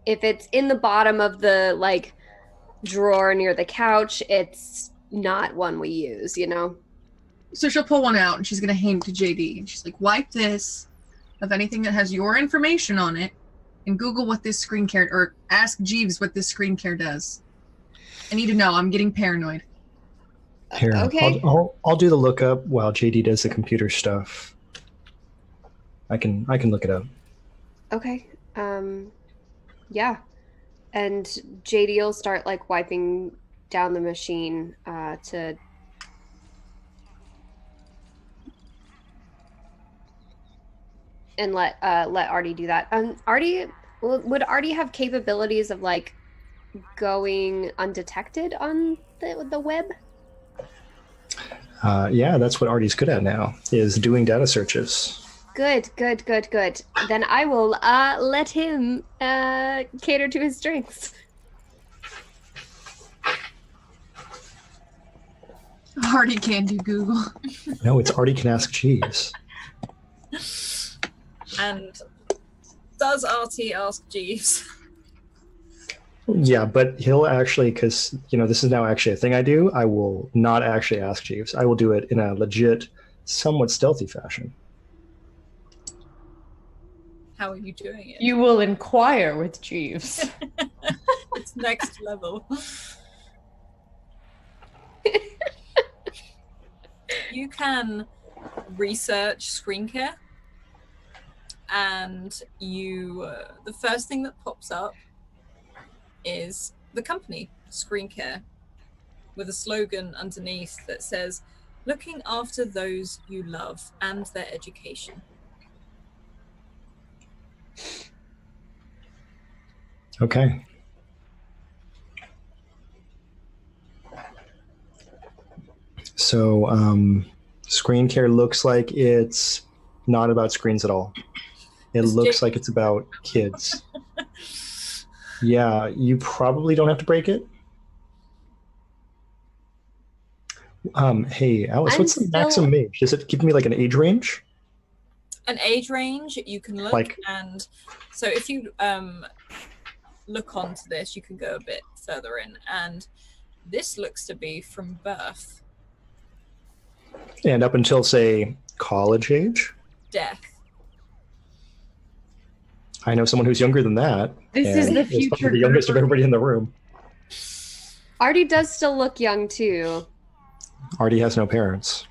if it's in the bottom of the like drawer near the couch, it's not one we use, you know? So she'll pull one out and she's going to hand it to JD. And she's like, wipe this of anything that has your information on it and Google what this screen care, or ask Jeeves what this screen care does. I need to know. I'm getting paranoid. Here, Okay. I'll do the lookup while JD does the computer stuff. I can look it up. Okay. Yeah. And JD will start like wiping down the machine to and let Artie do that. Artie, would Artie have capabilities of like going undetected on the web? Yeah, that's what Artie's good at now, is doing data searches. Good. Then I will let him cater to his strengths. Artie can do Google. No, it's Artie can ask Jeeves. And does Artie ask Jeeves? Yeah, but he'll actually, because, this is now actually a thing I do, I will not actually ask Jeeves. I will do it in a legit, somewhat stealthy fashion. How are you doing it? You will inquire with Jeeves. It's next level. You can research screen care, and the first thing that pops up is the company Screen Care, with a slogan underneath that says, "Looking after those you love and their education." Okay. So Screen Care looks like it's not about screens at all. It looks like it's about kids. Yeah, you probably don't have to break it. Hey, Alice, what's the maximum age? Does it give me like an age range? An age range, you can look, and so if you look onto this, you can go a bit further in, and this looks to be from birth. And up until, say, college age? Death. I know someone who's younger than that. This is and the is probably future the youngest of group. everybody in the room. Artie does still look young too. Artie has no parents.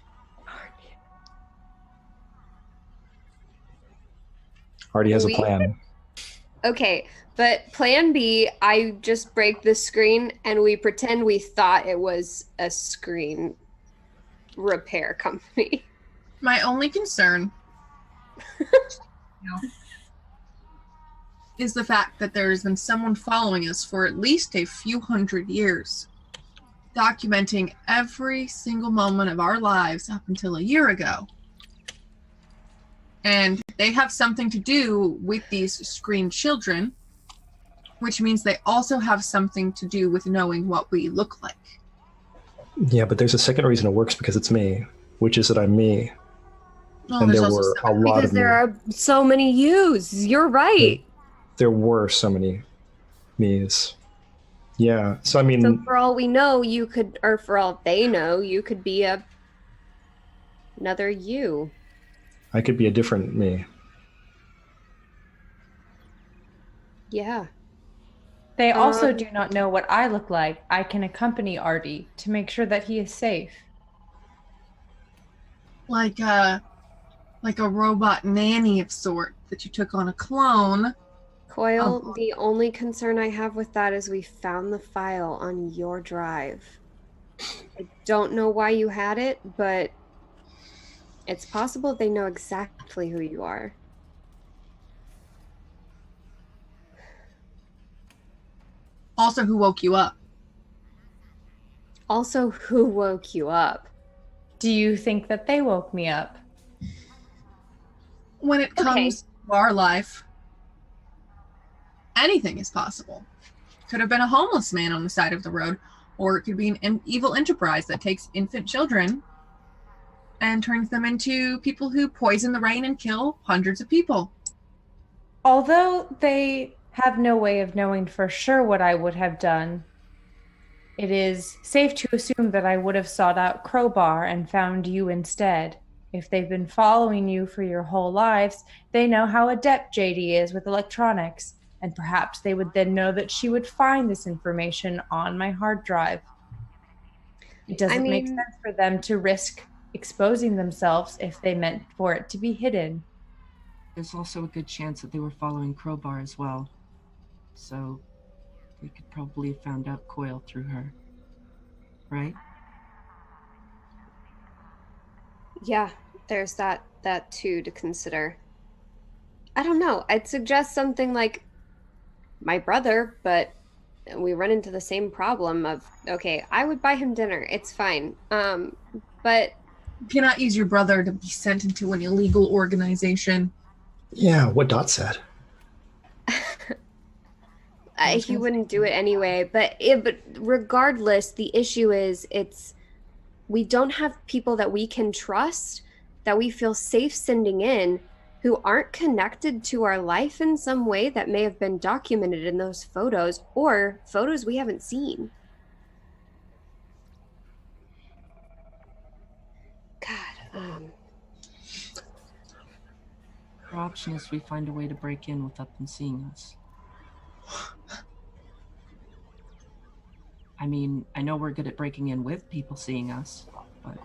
Artie has a plan. Okay, but plan B, I just break the screen and we pretend we thought it was a screen repair company. My only concern is the fact that there has been someone following us for at least a few hundred years, documenting every single moment of our lives up until a year ago. And they have something to do with these screen children, which means they also have something to do with knowing what we look like. Yeah, but there's a second reason it works, because it's me, which is that I'm me. Well, And there's there also were a seven. lot Because of me. there are so many yous. You're right. There were so many me's. Yeah, so I So mean, for all we know, you could, or for all they know, you could be another you. I could be a different me. Yeah. They also do not know what I look like. I can accompany Artie to make sure that he is safe. Like a robot nanny of sort that you took on a clone. Coil, the only concern I have with that is we found the file on your drive. I don't know why you had it, but it's possible they know exactly who you are. Also, who woke you up? Also, who woke you up? Do you think that they woke me up? When it comes to our life, anything is possible. Could have been a homeless man on the side of the road, or it could be an evil enterprise that takes infant children and turns them into people who poison the rain and kill hundreds of people. Although they have no way of knowing for sure what I would have done, it is safe to assume that I would have sought out Crowbar and found you instead. If they've been following you for your whole lives, they know how adept JD is with electronics, and perhaps they would then know that she would find this information on my hard drive. It doesn't make sense for them to risk exposing themselves if they meant for it to be hidden. There's also a good chance that they were following Crowbar as well. So they could probably have found out Coil through her. Right? Yeah, there's that too to consider. I don't know. I'd suggest something like my brother, but we run into the same problem of, okay, I would buy him dinner. It's fine. But You cannot use your brother to be sent into an illegal organization. Yeah, what Dot said. he wouldn't do it anyway. But regardless, the issue is we don't have people that we can trust, that we feel safe sending in, who aren't connected to our life in some way that may have been documented in those photos or photos we haven't seen. God. Our option is we find a way to break in without them seeing us. I mean, I know we're good at breaking in with people seeing us, but...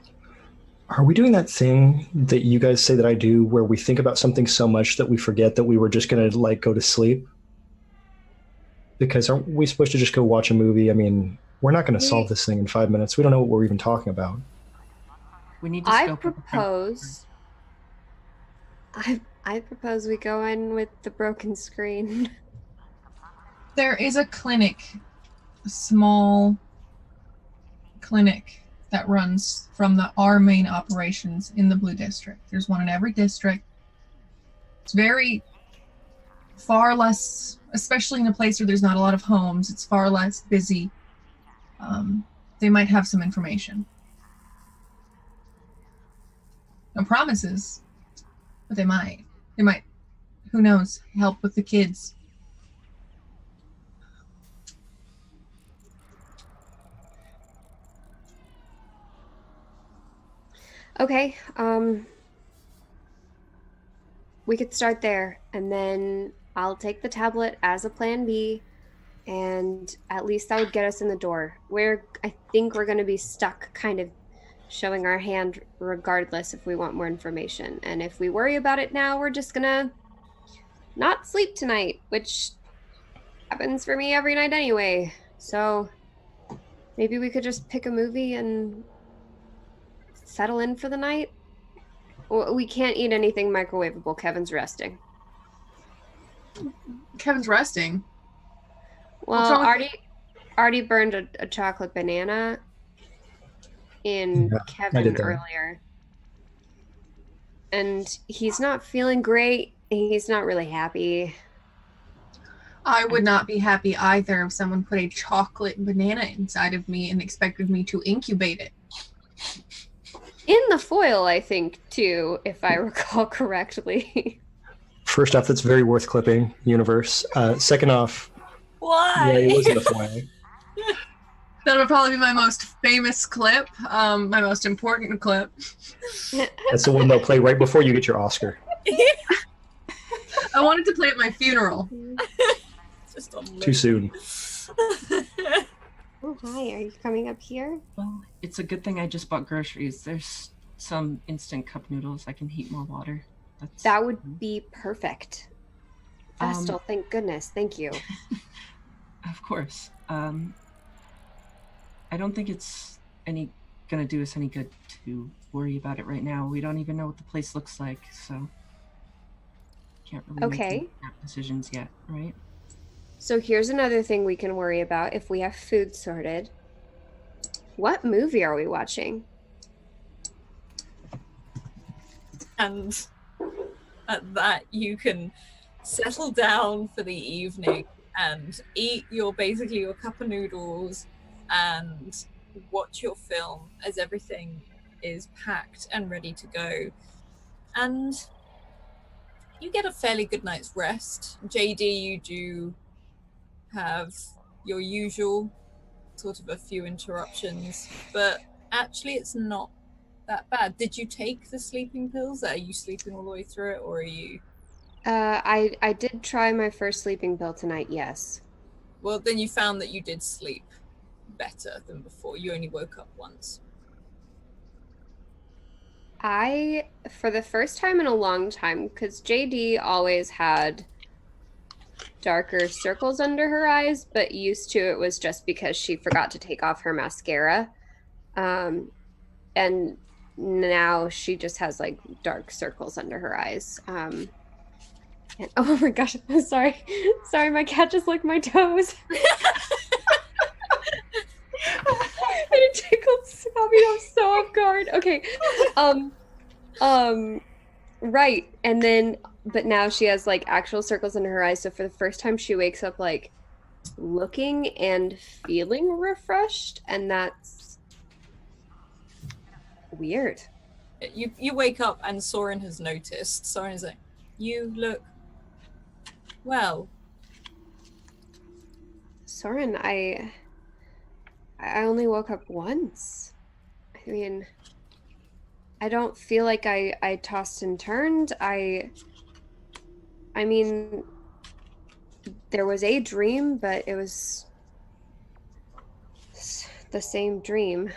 Are we doing that thing that you guys say that I do, where we think about something so much that we forget that we were just going to, like, go to sleep? Because aren't we supposed to just go watch a movie? I mean, we're not going to solve this thing in 5 minutes. We don't know what we're even talking about. We need to I propose we go in with the broken screen. There is a clinic, a small clinic that runs from our main operations in the Blue District. There's one in every district. It's very far less, especially in a place where there's not a lot of homes, it's far less busy. They might have some information. No promises, but they might. They might, who knows, help with the kids. Okay, we could start there, and then I'll take the tablet as a plan B, and at least that would get us in the door. I think we're going to be stuck kind of showing our hand regardless if we want more information. And if we worry about it now, we're just going to not sleep tonight, which happens for me every night anyway. So maybe we could just pick a movie and settle in for the night. We can't eat anything microwavable. Kevin's resting. Kevin's resting. Well, Artie burned a chocolate banana in Yeah, I did Kevin that. earlier. And he's not feeling great. He's not really happy. I would not be happy either if someone put a chocolate banana inside of me and expected me to incubate it. In the foil, I think, too, if I recall correctly. First off, that's very worth clipping, universe. Second off, Why? yeah, it was in the foil. That would probably be my most famous clip, my most important clip. That's the one they'll play right before you get your Oscar. I wanted to play at my funeral. Just on Too soon. Oh, hi. Are you coming up here? Well, it's a good thing I just bought groceries. There's some instant cup noodles. I can heat more water. That would be perfect. Vestal, thank goodness. Thank you. Of course. I don't think it's gonna do us any good to worry about it right now. We don't even know what the place looks like, so can't really make any decisions yet, right? So here's another thing we can worry about if we have food sorted. What movie are we watching? And at that, you can settle down for the evening and eat basically your cup of noodles and watch your film as everything is packed and ready to go. And you get a fairly good night's rest. JD, you do have your usual sort of a few interruptions, but actually it's not that bad. Did you take the sleeping pills? Are you sleeping all the way through it, or are you? I did try my first sleeping pill tonight, yes. Well, then you found that you did sleep better than before. You only woke up once. For the first time in a long time, because JD always had darker circles under her eyes, but used to it was just because she forgot to take off her mascara. And now she just has like dark circles under her eyes. And oh my gosh, I'm sorry. Sorry, my cat just licked my toes. And it tickled Scobby. I'm so off guard. Okay. Right. And then, but now she has like actual circles under her eyes. So for the first time, she wakes up like looking and feeling refreshed. And that's weird. You wake up and Soren has noticed. Soren is like, you look well. Soren, I only woke up once. I mean, I don't feel like I tossed and turned. I mean, there was a dream, but it was the same dream.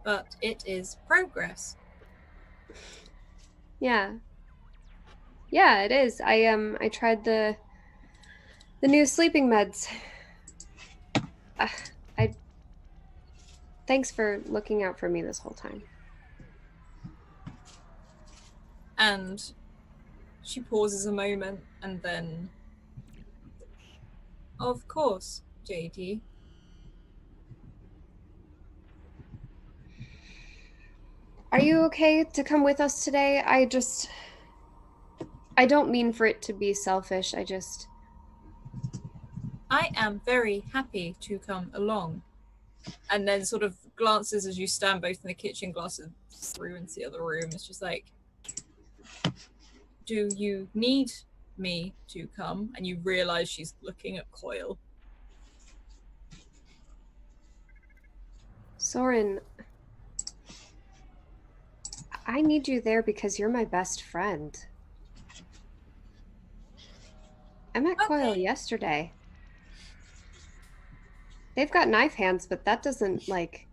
But it is progress. Yeah. Yeah, it is. I tried the new sleeping meds. Thanks for looking out for me this whole time. And she pauses a moment and then, of course, JD. Are you okay to come with us today? I don't mean for it to be selfish. I am very happy to come along. And then sort of glances as you stand both in the kitchen, glances through into the other room. It's just like, do you need me to come? And you realize she's looking at Coil. Soren, I need you there because you're my best friend. I met Coil yesterday. They've got knife hands, but that doesn't, like,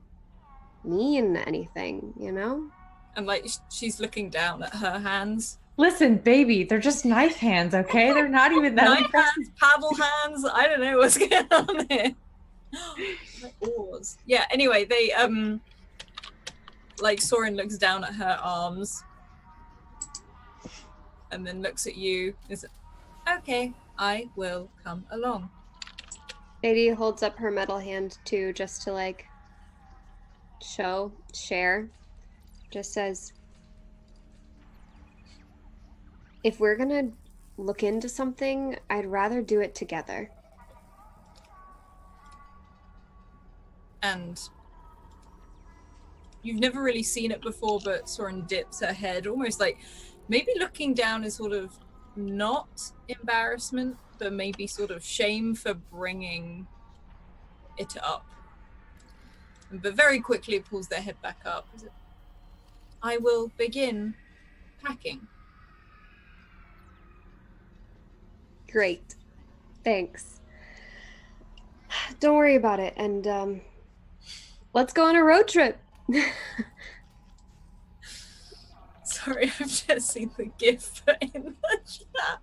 mean anything, you know? And like she's looking down at her hands. Listen, baby, they're just knife hands, okay? They're not even that Knife impressive. hands, paddle hands. I don't know what's going on here. Like oars. Yeah. Anyway, they like Soren looks down at her arms, and then looks at you. Is okay? I will come along. Lady holds up her metal hand too, just to like share. Just says, if we're gonna look into something, I'd rather do it together. And you've never really seen it before, but Soren dips her head, almost like maybe looking down is sort of not embarrassment, but maybe sort of shame for bringing it up. But very quickly it pulls their head back up. I will begin packing. Great. Thanks. Don't worry about it, and let's go on a road trip. Sorry, I've just seen the GIF in the chat.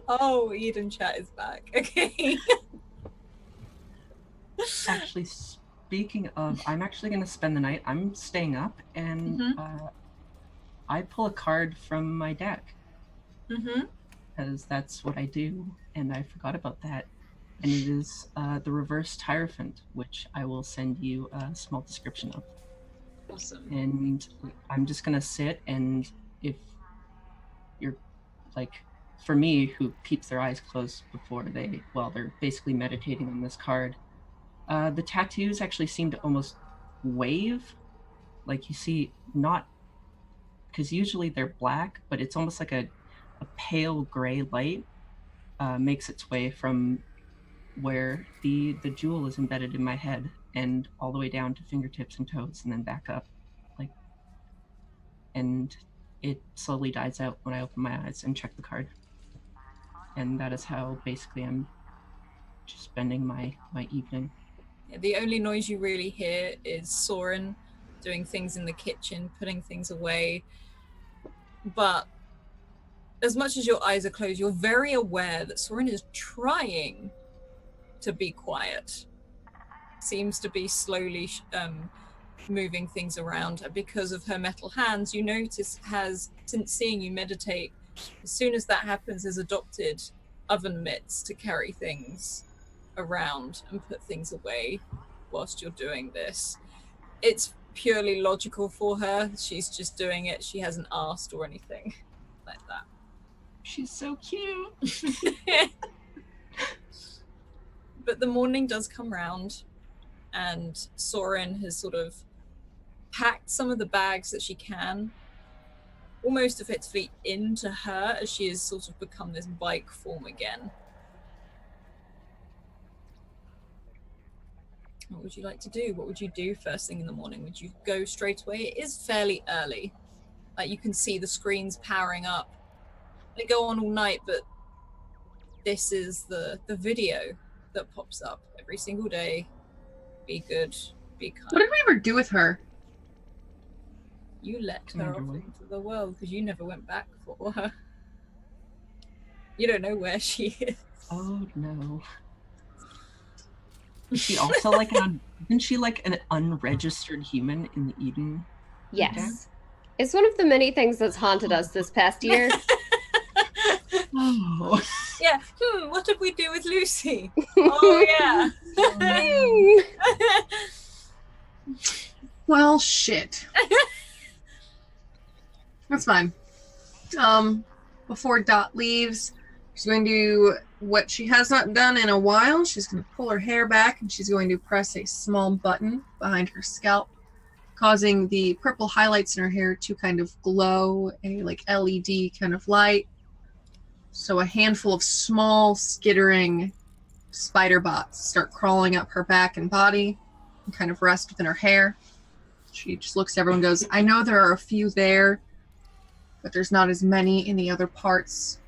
Oh, Eden chat is back. Okay. Actually, speaking of, I'm actually going to spend the night. I'm staying up, and I pull a card from my deck. Because that's what I do, and I forgot about that. And it is the Reverse Hierophant, which I will send you a small description of. Awesome. And I'm just going to sit, and if you're, like, for me, who keeps their eyes closed before they're basically meditating on this card, the tattoos actually seem to almost wave. Like, you see, not, because usually they're black, but it's almost like a pale gray light makes its way from where the jewel is embedded in my head and all the way down to fingertips and toes and then back up, like, and it slowly dies out when I open my eyes and check the card. And that is how basically I'm just spending my evening. Yeah, the only noise you really hear is Soren doing things in the kitchen, putting things away. But as much as your eyes are closed, you're very aware that Soren is trying to be quiet. Seems to be slowly moving things around. And because of her metal hands, you notice since seeing you meditate, as soon as that happens, has adopted oven mitts to carry things around and put things away whilst you're doing this. It's purely logical for her. She's just doing it. She hasn't asked or anything like that. She's so cute. But the morning does come round, and Soren has sort of packed some of the bags that she can, almost effectively into her, as she has sort of become this bike form again. What would you like to do? What would you do first thing in the morning? Would you go straight away? It is fairly early. Like, you can see the screens powering up. They go on all night, but this is the video that pops up every single day. Be good, be kind. What did we ever do with her? You let her off into the world because you never went back for her. You don't know where she is. Oh no. Is she also like isn't she like an unregistered human in the Eden? Yes. Okay? It's one of the many things that's haunted us this past year. Oh. Yeah. What did we do with Lucy? Oh yeah. Well, shit. That's fine. Before Dot leaves, she's going to do what she has not done in a while. She's going to pull her hair back, and she's going to press a small button behind her scalp, causing the purple highlights in her hair to kind of glow, a like LED kind of light. So a handful of small, skittering spider bots start crawling up her back and body and kind of rest within her hair. She just looks at everyone and goes, I know there are a few there, but there's not as many in the other parts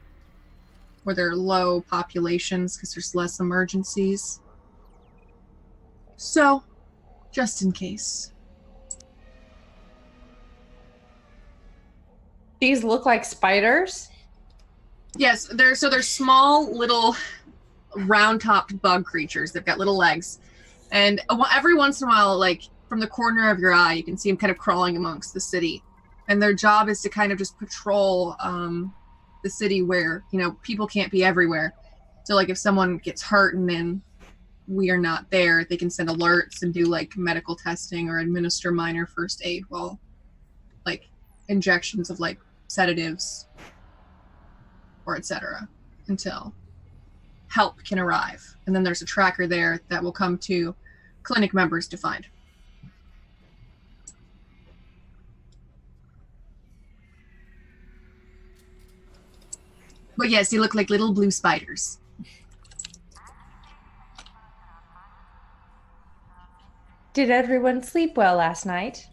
where there are low populations because there's less emergencies. So, just in case. These look like spiders? Yes, they're small little round-topped bug creatures. They've got little legs. And every once in a while, like from the corner of your eye, you can see them kind of crawling amongst the city. And their job is to kind of just patrol the city where, people can't be everywhere. So like if someone gets hurt and then we are not there, they can send alerts and do like medical testing or administer minor first aid while like injections of like sedatives or etc. until help can arrive. And then there's a tracker there that will come to clinic members to find. But yes, they look like little blue spiders. Did everyone sleep well last night?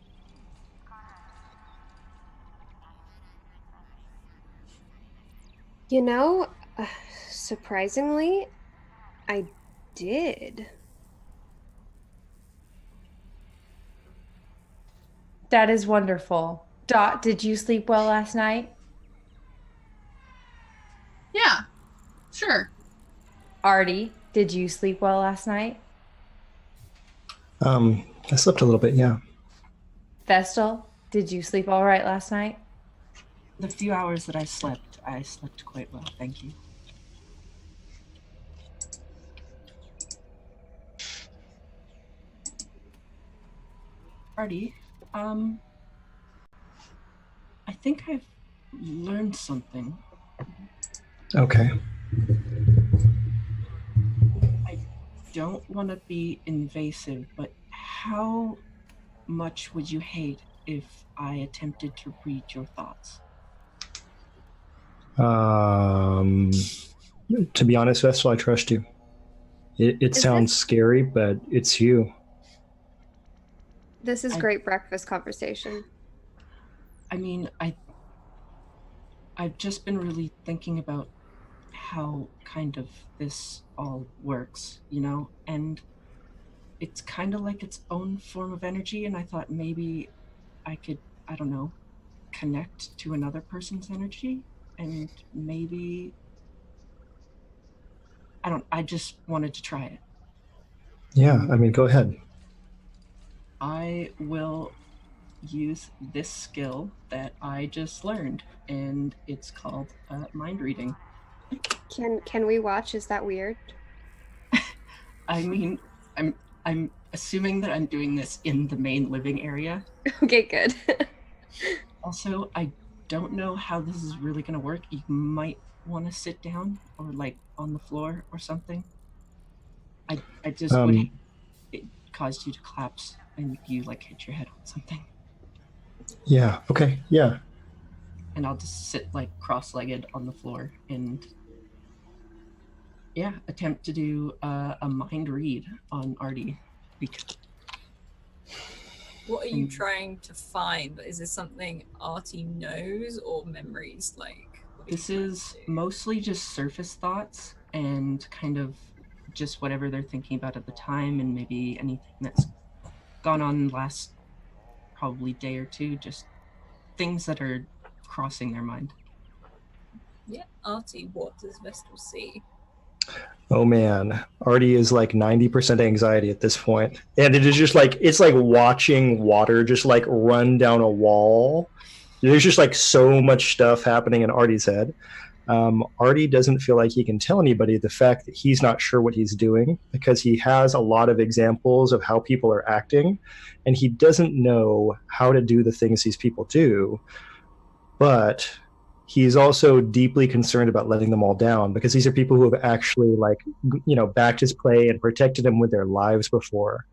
Surprisingly, I did. That is wonderful. Dot, did you sleep well last night? Yeah, sure. Artie, did you sleep well last night? I slept a little bit, yeah. Vestal, did you sleep all right last night? The few hours that I slept quite well, thank you. Artie, I think I've learned something. Okay. I don't want to be invasive, but how much would you hate if I attempted to read your thoughts? To be honest, Vestal, I trust you. It sounds scary, but it's you. This is great breakfast conversation. I mean, I've just been really thinking about how kind of this all works, and it's kind of like its own form of energy, and I thought maybe I could, I don't know, connect to another person's energy, and maybe I just wanted to try it. Yeah, I mean, go ahead. I will use this skill that I just learned, and it's called mind reading. Can we watch? Is that weird? I mean, I'm assuming that I'm doing this in the main living area. Okay, good. Also, I don't know how this is really going to work. You might want to sit down or like on the floor or something. I just would it caused you to collapse and you like hit your head on something. Yeah, okay, yeah. And I'll just sit like cross-legged on the floor and attempt to do a mind read on Artie. What are you trying to find? Is this something Artie knows or memories? This is mostly just surface thoughts and kind of just whatever they're thinking about at the time, and maybe anything that's gone on last probably day or two, just things that are crossing their mind. Yeah, Artie, what does Vestal see? Oh man, Artie is like 90% anxiety at this point. And it is just like, it's like watching water just like run down a wall. There's just like so much stuff happening in Artie's head. Artie doesn't feel like he can tell anybody the fact that he's not sure what he's doing, because he has a lot of examples of how people are acting, and he doesn't know how to do the things these people do. But he's also deeply concerned about letting them all down, because these are people who have actually backed his play and protected him with their lives before.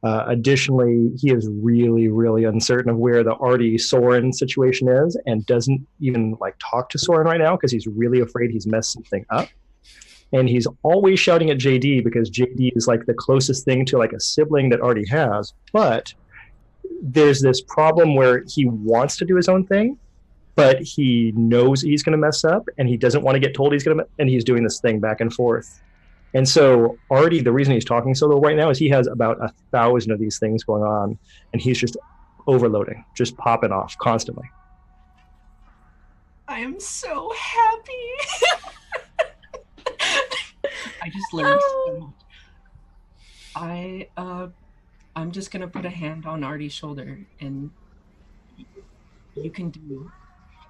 Additionally, he is really, really uncertain of where the Artie Soren situation is, and doesn't even talk to Soren right now because he's really afraid he's messed something up. And he's always shouting at JD because JD is the closest thing to a sibling that Artie has. But there's this problem where he wants to do his own thing, but he knows he's going to mess up, and he doesn't want to get told he's going to, and he's doing this thing back and forth. And so Artie, the reason he's talking so low right now is he has about 1,000 of these things going on, and he's just overloading, just popping off constantly. I am so happy. I just learned so much. I'm just gonna put a hand on Artie's shoulder, and you can do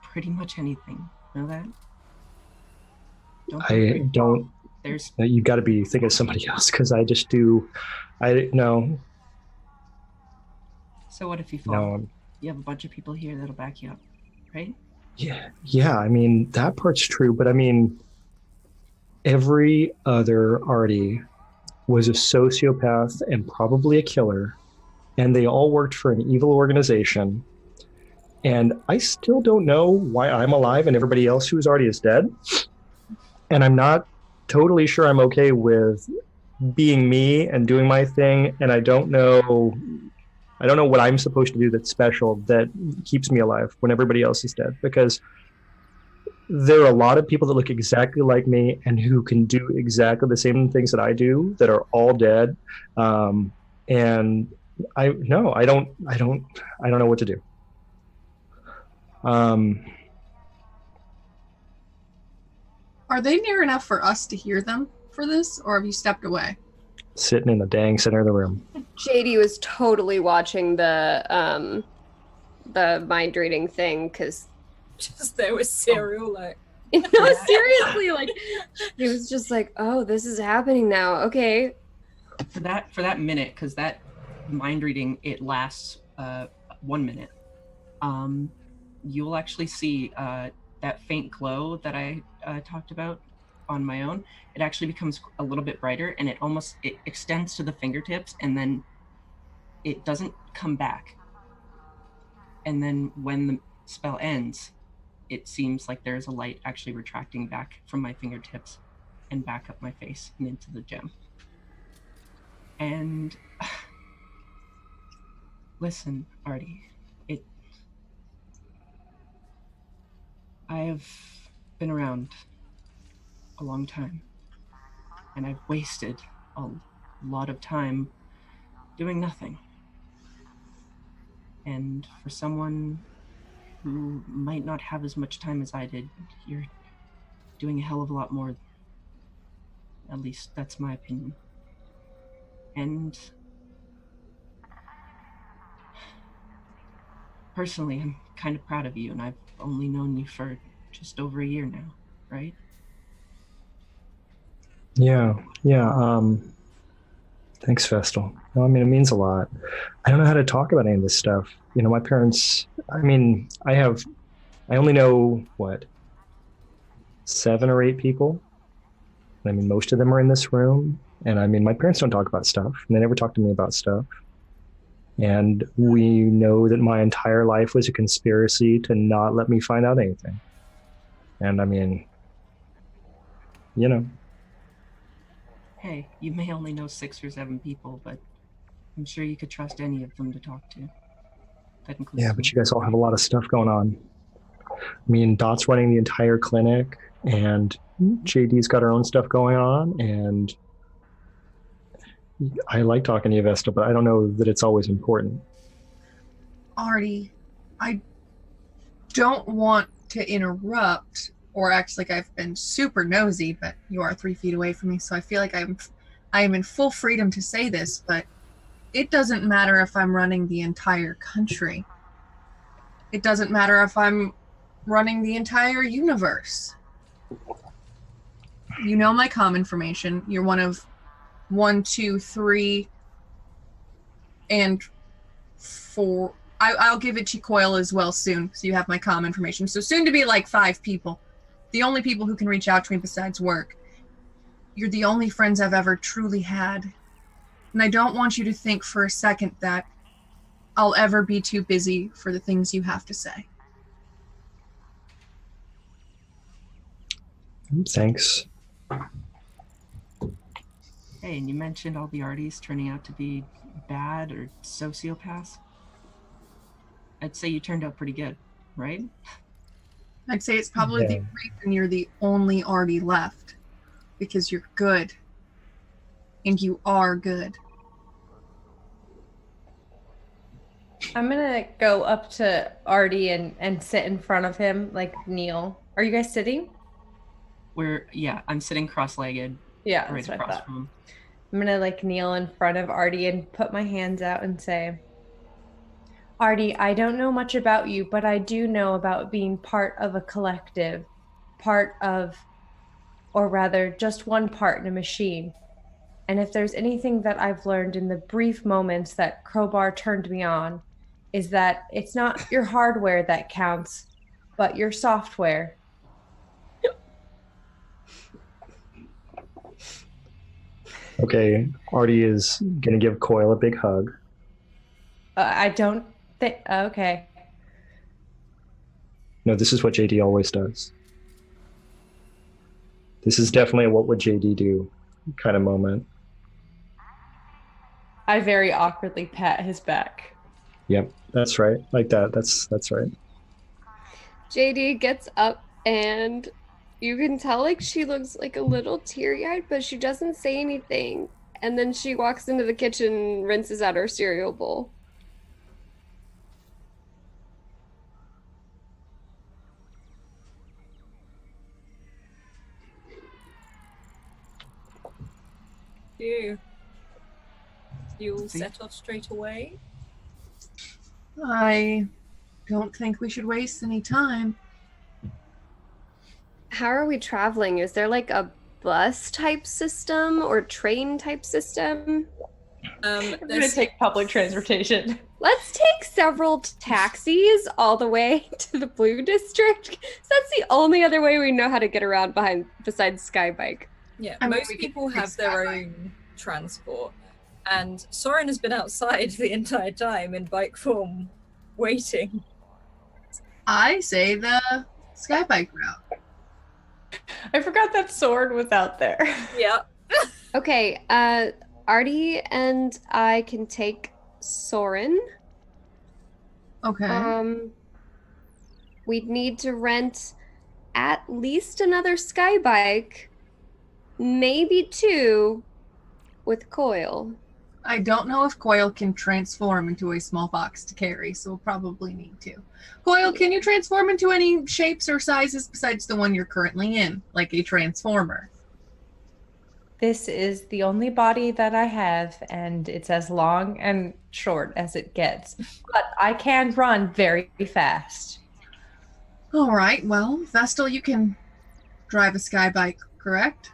pretty much anything. Know that? I don't. There's. You got to be thinking of somebody else, because I just do. I know. So what if you fall? No. You have a bunch of people here that'll back you up, right? Yeah. I mean, that part's true, but I mean, every other Artie was a sociopath and probably a killer, and they all worked for an evil organization. And I still don't know why I'm alive and everybody else who's already is dead. And I'm not totally sure I'm okay with being me and doing my thing. And I don't know what I'm supposed to do that's special that keeps me alive when everybody else is dead. Because there are a lot of people that look exactly like me and who can do exactly the same things that I do that are all dead. And I don't know what to do. Are they near enough for us to hear them for this, or have you stepped away? Sitting in the dang center of the room. JD was totally watching the mind reading thing, because Just there was cereal, like. no, seriously, like he was just like, oh, this is happening now. Okay. For that minute, because that mind reading, it lasts 1 minute. You'll actually see that faint glow that I talked about on my own. It actually becomes a little bit brighter, and it extends to the fingertips, and then it doesn't come back. And then when the spell ends, it seems like there's a light actually retracting back from my fingertips and back up my face and into the gem. And listen, Artie, I have been around a long time, and I've wasted a lot of time doing nothing. And for someone who might not have as much time as I did, you're doing a hell of a lot more. At least that's my opinion. And personally, I'm kind of proud of you, and I've only known you for just over a year now, right? Yeah. Thanks, Vestal. No, I mean, it means a lot. I don't know how to talk about any of this stuff. You know, my parents, I mean, I only know, 7 or 8 people. I mean, most of them are in this room. And I mean, my parents don't talk about stuff, and they never talk to me about stuff. And we know that my entire life was a conspiracy to not let me find out anything. And I mean, you know. Hey, you may only know 6 or 7 people, but I'm sure you could trust any of them to talk to. That includes Yeah, me. but you guys all have a lot of stuff going on. I mean, Dot's running the entire clinic, and JD's got her own stuff going on, and I like talking to you, Vesta, but I don't know that it's always important. Artie, I don't want to interrupt or act like I've been super nosy, but you are 3 feet away from me, so I feel like I am in full freedom to say this, but it doesn't matter if I'm running the entire country. It doesn't matter if I'm running the entire universe. You know my comm information. You're one of 1, 2, 3, and 4. I'll give it to Coil as well soon, so you have my comm information. So soon to be like 5 people. The only people who can reach out to me besides work. You're the only friends I've ever truly had. And I don't want you to think for a second that I'll ever be too busy for the things you have to say. Thanks. Hey, and you mentioned all the Arties turning out to be bad or sociopaths. I'd say you turned out pretty good, right? I'd say it's probably the reason you're the only Artie left. Because you're good. And you are good. I'm gonna go up to Artie and sit in front of him, like kneel. Are you guys sitting? I'm sitting cross-legged. Yeah, Right that's what I across thought. from him. I'm gonna like kneel in front of Artie and put my hands out and say, Artie, I don't know much about you, but I do know about being part of a collective, part of, or rather, just one part in a machine. And if there's anything that I've learned in the brief moments that Crowbar turned me on, is that it's not your hardware that counts, but your software. Okay, Artie is going to give Coil a big hug. I don't think. Okay. No, this is what JD always does. This is definitely a what would JD do kind of moment. I very awkwardly pat his back. Yep, that's right. Like that. That's right. JD gets up and you can tell like she looks like a little teary-eyed, but she doesn't say anything. And then she walks into the kitchen and rinses out her cereal bowl. You'll set off straight away? I don't think we should waste any time. How are we traveling? Is there like a bus type system or train type system? I'm going to take public transportation. Let's take several taxis all the way to the Blue District. So that's the only other way we know how to get around besides Skybike. Yeah, I mean, most people have their own transport. And Soren has been outside the entire time in bike form, waiting. I say the Skybike route. I forgot that Soren was out there. Yeah. Okay, Artie and I can take Soren. Okay. We'd need to rent at least another Skybike, maybe two, with Coil. I don't know if Coil can transform into a small box to carry, so we'll probably need to. Coil, can you transform into any shapes or sizes besides the one you're currently in, like a transformer? This is the only body that I have, and it's as long and short as it gets. But I can run very fast. All right, well, Vestal, you can drive a Skybike, correct?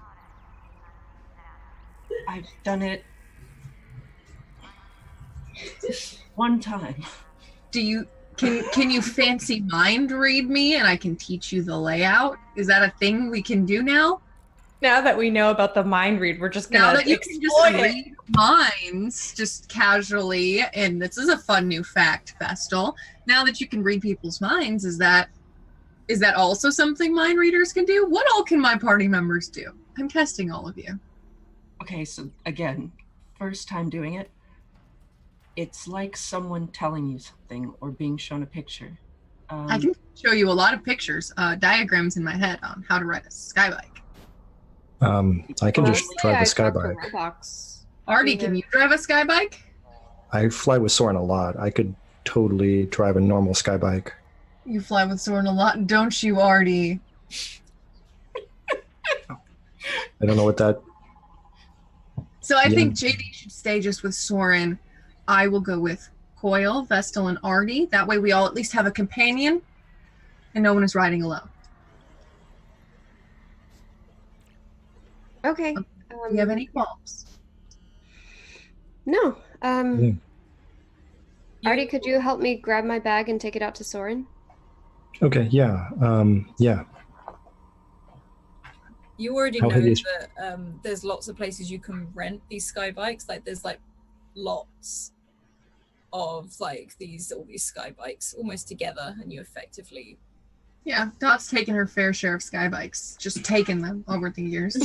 I've done it one time. Can you fancy mind read me and I can teach you the layout? Is that a thing we can do now? Now that we know about the mind read, we're just Now gonna that you can just read minds just casually, and this is a fun new fact, Vestal. Now that you can read people's minds, is that also something mind readers can do? What all can my party members do? I'm testing all of you. Okay, so again, first time doing it. It's like someone telling you something or being shown a picture. I can show you a lot of pictures, diagrams in my head on how to ride a Skybike. I can just drive a Skybike. Artie, can you drive a Skybike? I fly with Soren a lot. I could totally drive a normal Skybike. You fly with Soren a lot, don't you, Artie? I don't know what that... So I think JD should stay just with Soren. I will go with Coil, Vestal, and Artie. That way we all at least have a companion and no one is riding alone. Okay. Do you have any qualms? No. Artie, could you help me grab my bag and take it out to Soren? Okay, yeah. Yeah. You already How know heavy is- that there's lots of places you can rent these Skybikes. Like there's like lots of like all these Skybikes almost together, and you effectively... Yeah, Dot's taken her fair share of Skybikes, just taken them over the years.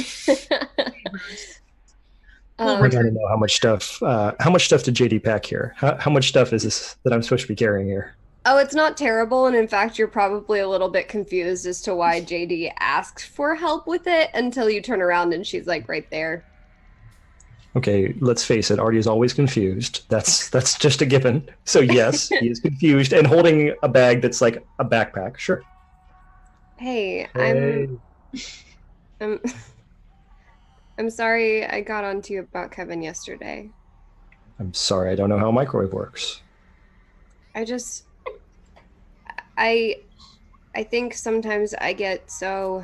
I want to know how much stuff did JD pack here? How much stuff is this that I'm supposed to be carrying here? Oh, it's not terrible, and in fact, you're probably a little bit confused as to why JD asked for help with it until you turn around and she's like right there. Okay, let's face it, Artie is always confused. That's just a given. So yes, he is confused and holding a bag that's like a backpack. Sure. Hey, Hey. I'm sorry I got on to you about Kevin yesterday. I'm sorry, I don't know how a microwave works. I think sometimes I get so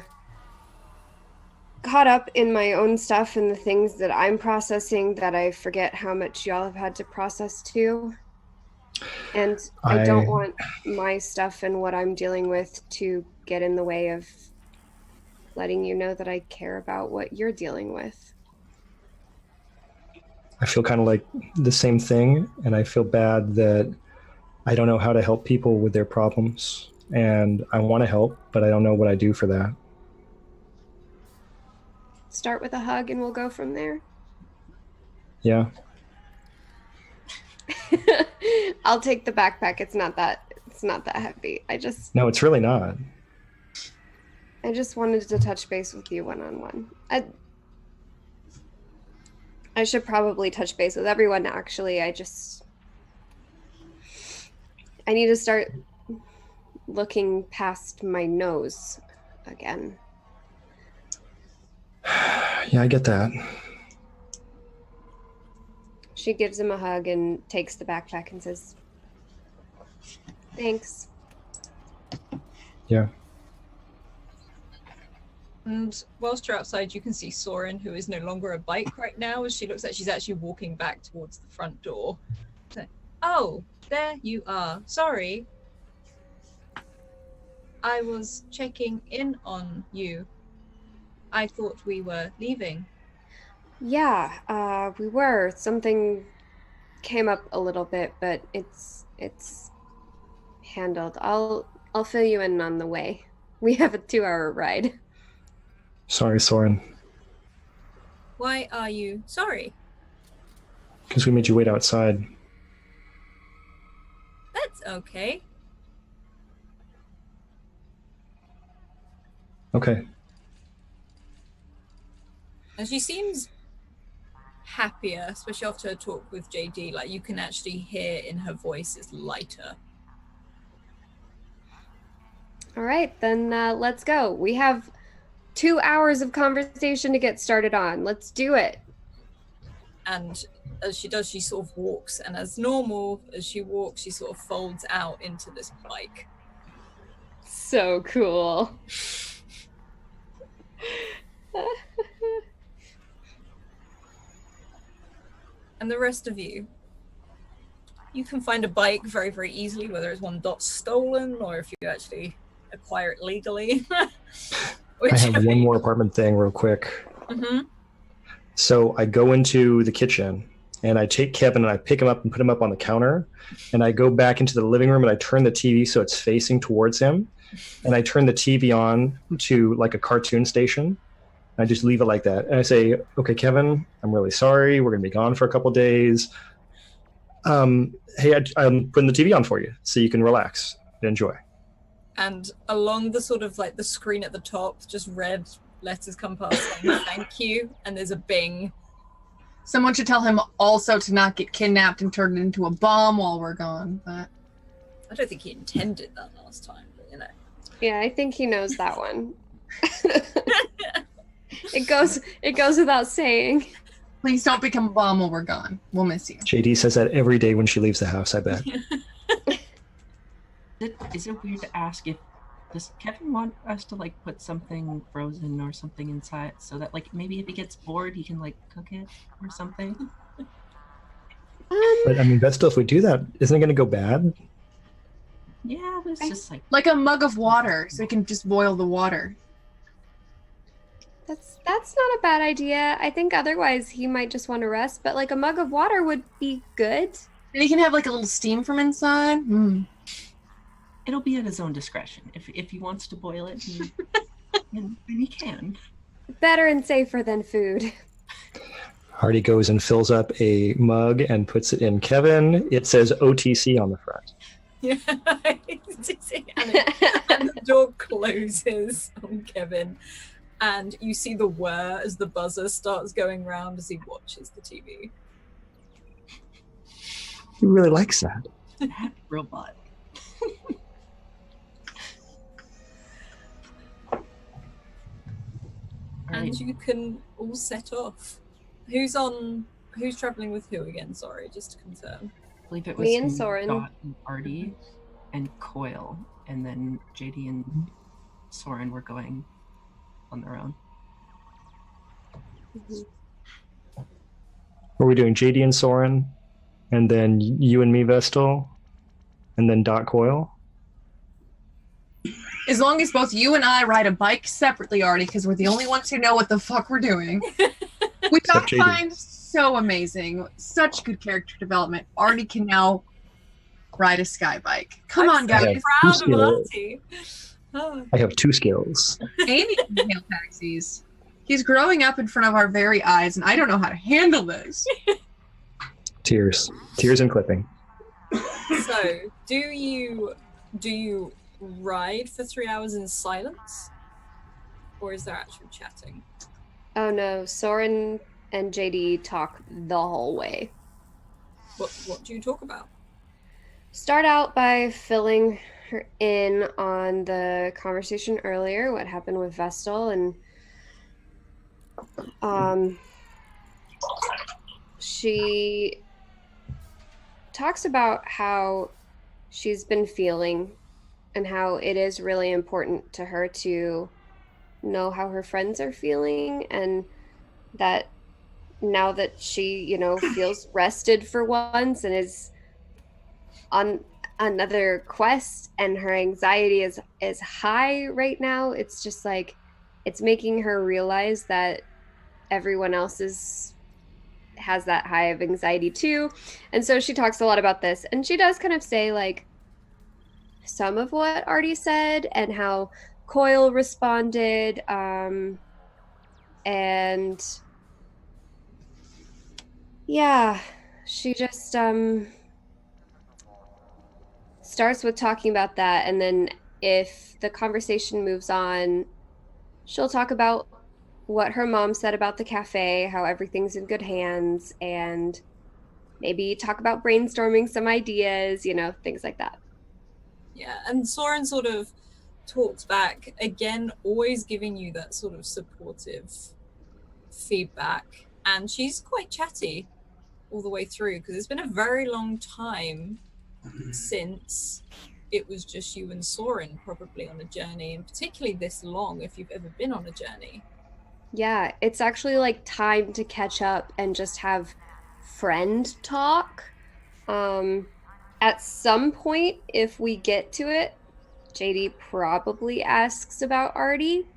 caught up in my own stuff and the things that I'm processing that I forget how much y'all have had to process too. And I don't want my stuff and what I'm dealing with to get in the way of letting you know that I care about what you're dealing with. I feel kind of like the same thing, and I feel bad that I don't know how to help people with their problems, and I want to help, but I don't know what I do for that. Start with a hug and we'll go from there. Yeah. I'll take the backpack. It's not that heavy. No, it's really not. I just wanted to touch base with you one-on-one. I should probably touch base with everyone, actually. I need to start looking past my nose again. Yeah, I get that. She gives him a hug and takes the backpack and says, "Thanks." Yeah. And whilst you're outside, you can see Soren, who is no longer a bike right now, as she looks like she's actually walking back towards the front door. So, oh, there you are. Sorry. I was checking in on you. I thought we were leaving. Yeah, we were. Something came up a little bit, but it's handled. I'll fill you in on the way. We have a 2-hour ride. Sorry, Soren. Why are you sorry? Because we made you wait outside. That's okay. Okay. And she seems happier, especially after her talk with JD. Like, you can actually hear in her voice is lighter. All right, then let's go. We have 2 hours of conversation to get started on. Let's do it. And as she does, she sort of walks, and as normal, as she walks, she sort of folds out into this bike. So cool. And the rest of you can find a bike very, very easily, whether it's one that's stolen or if you actually acquire it legally. I have one more apartment thing real quick. Mm-hmm. So I go into the kitchen and I take Kevin and I pick him up and put him up on the counter. And I go back into the living room and I turn the TV so it's facing towards him. And I turn the TV on to like a cartoon station. I just leave it like that. And I say, okay, Kevin, I'm really sorry. We're going to be gone for a couple days. Hey, I'm putting the TV on for you so you can relax and enjoy. And along the sort of like the screen at the top, just red letters come past saying thank you. And there's a bing. Someone should tell him also to not get kidnapped and turned into a bomb while we're gone. But I don't think he intended that last time, but you know. Yeah, I think he knows that one. It goes without saying. Please don't become a bomb while we're gone. We'll miss you. JD says that every day when she leaves the house, I bet. Is it weird to ask does Kevin want us to like put something frozen or something inside so that like maybe if he gets bored he can like cook it or something? But I mean, Vestal, if we do that, isn't it going to go bad? Yeah, but it's just like a mug of water so we can just boil the water. That's not a bad idea. I think otherwise he might just want to rest, but like a mug of water would be good. And he can have like a little steam from inside. It'll be at his own discretion. If he wants to boil it, then he can. Better and safer than food. Hardy goes and fills up a mug and puts it in Kevin. It says OTC on the front. Yeah. and the door closes on Kevin, and you see the whir as the buzzer starts going round as he watches the TV. He really likes that. Robot. And you can all set off. Who's traveling with who again? Sorry, just to confirm. I believe it was Me and Soren. Dot and Artie and Coil, and then JD and Soren were going on their own. Are we doing JD and Soren, and then you and me, Vestal, and then Dot Coil? As long as both you and I ride a bike separately, Artie, because we're the only ones who know what the fuck we're doing. We got JD. find so amazing. Such good character development. Artie can now ride a sky bike. Come on, I'm guys. so proud of skills. Artie. Oh. I have 2 skills. Amy can hail taxis. He's growing up in front of our very eyes, and I don't know how to handle this. Tears and clipping. So, do you ride for 3 hours in silence, or is there actual chatting? Oh no, Soren and JD talk the whole way. What do you talk about? Start out by filling her in on the conversation earlier, what happened with Vestal, and she talks about how she's been feeling and how it is really important to her to know how her friends are feeling, and that now that she, feels rested for once and is on another quest and her anxiety is high right now, it's just like it's making her realize that everyone else has that high of anxiety too. And so she talks a lot about this, and she does kind of say like some of what Artie said and how Coil responded, and yeah, she just starts with talking about that, and then if the conversation moves on, she'll talk about what her mom said about the cafe, how everything's in good hands, and maybe talk about brainstorming some ideas, things like that. Yeah, and Soren sort of talks back again, always giving you that sort of supportive feedback, and she's quite chatty all the way through because it's been a very long time since it was just you and Soren probably on a journey, and particularly this long if you've ever been on a journey. Yeah, it's actually like time to catch up and just have friend talk. At some point, if we get to it, JD probably asks about Artie.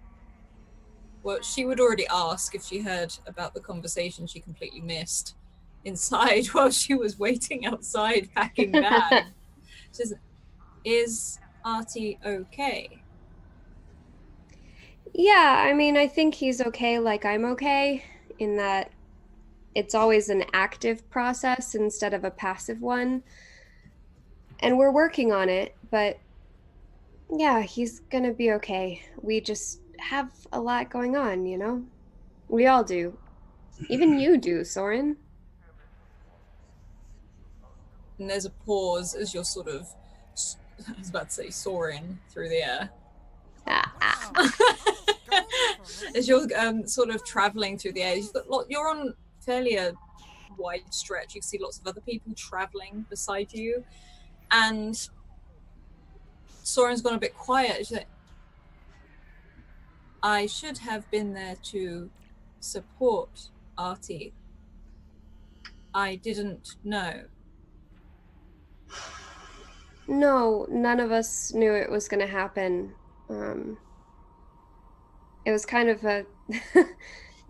Well, she would already ask if she heard about the conversation she completely missed inside while she was waiting outside packing bags. She says, is Artie okay? Yeah, I mean, I think he's okay like I'm okay, in that it's always an active process instead of a passive one. And we're working on it, but yeah, he's gonna be okay. We just have a lot going on, We all do. Even you do, Soren. And there's a pause as you're sort of, I was about to say soaring through the air. As you're sort of traveling through the air, you're on fairly a wide stretch. You can see lots of other people traveling beside you, and Soren's gone a bit quiet. She's like, I should have been there to support Artie. I didn't know. No, none of us knew it was going to happen. It was kind of it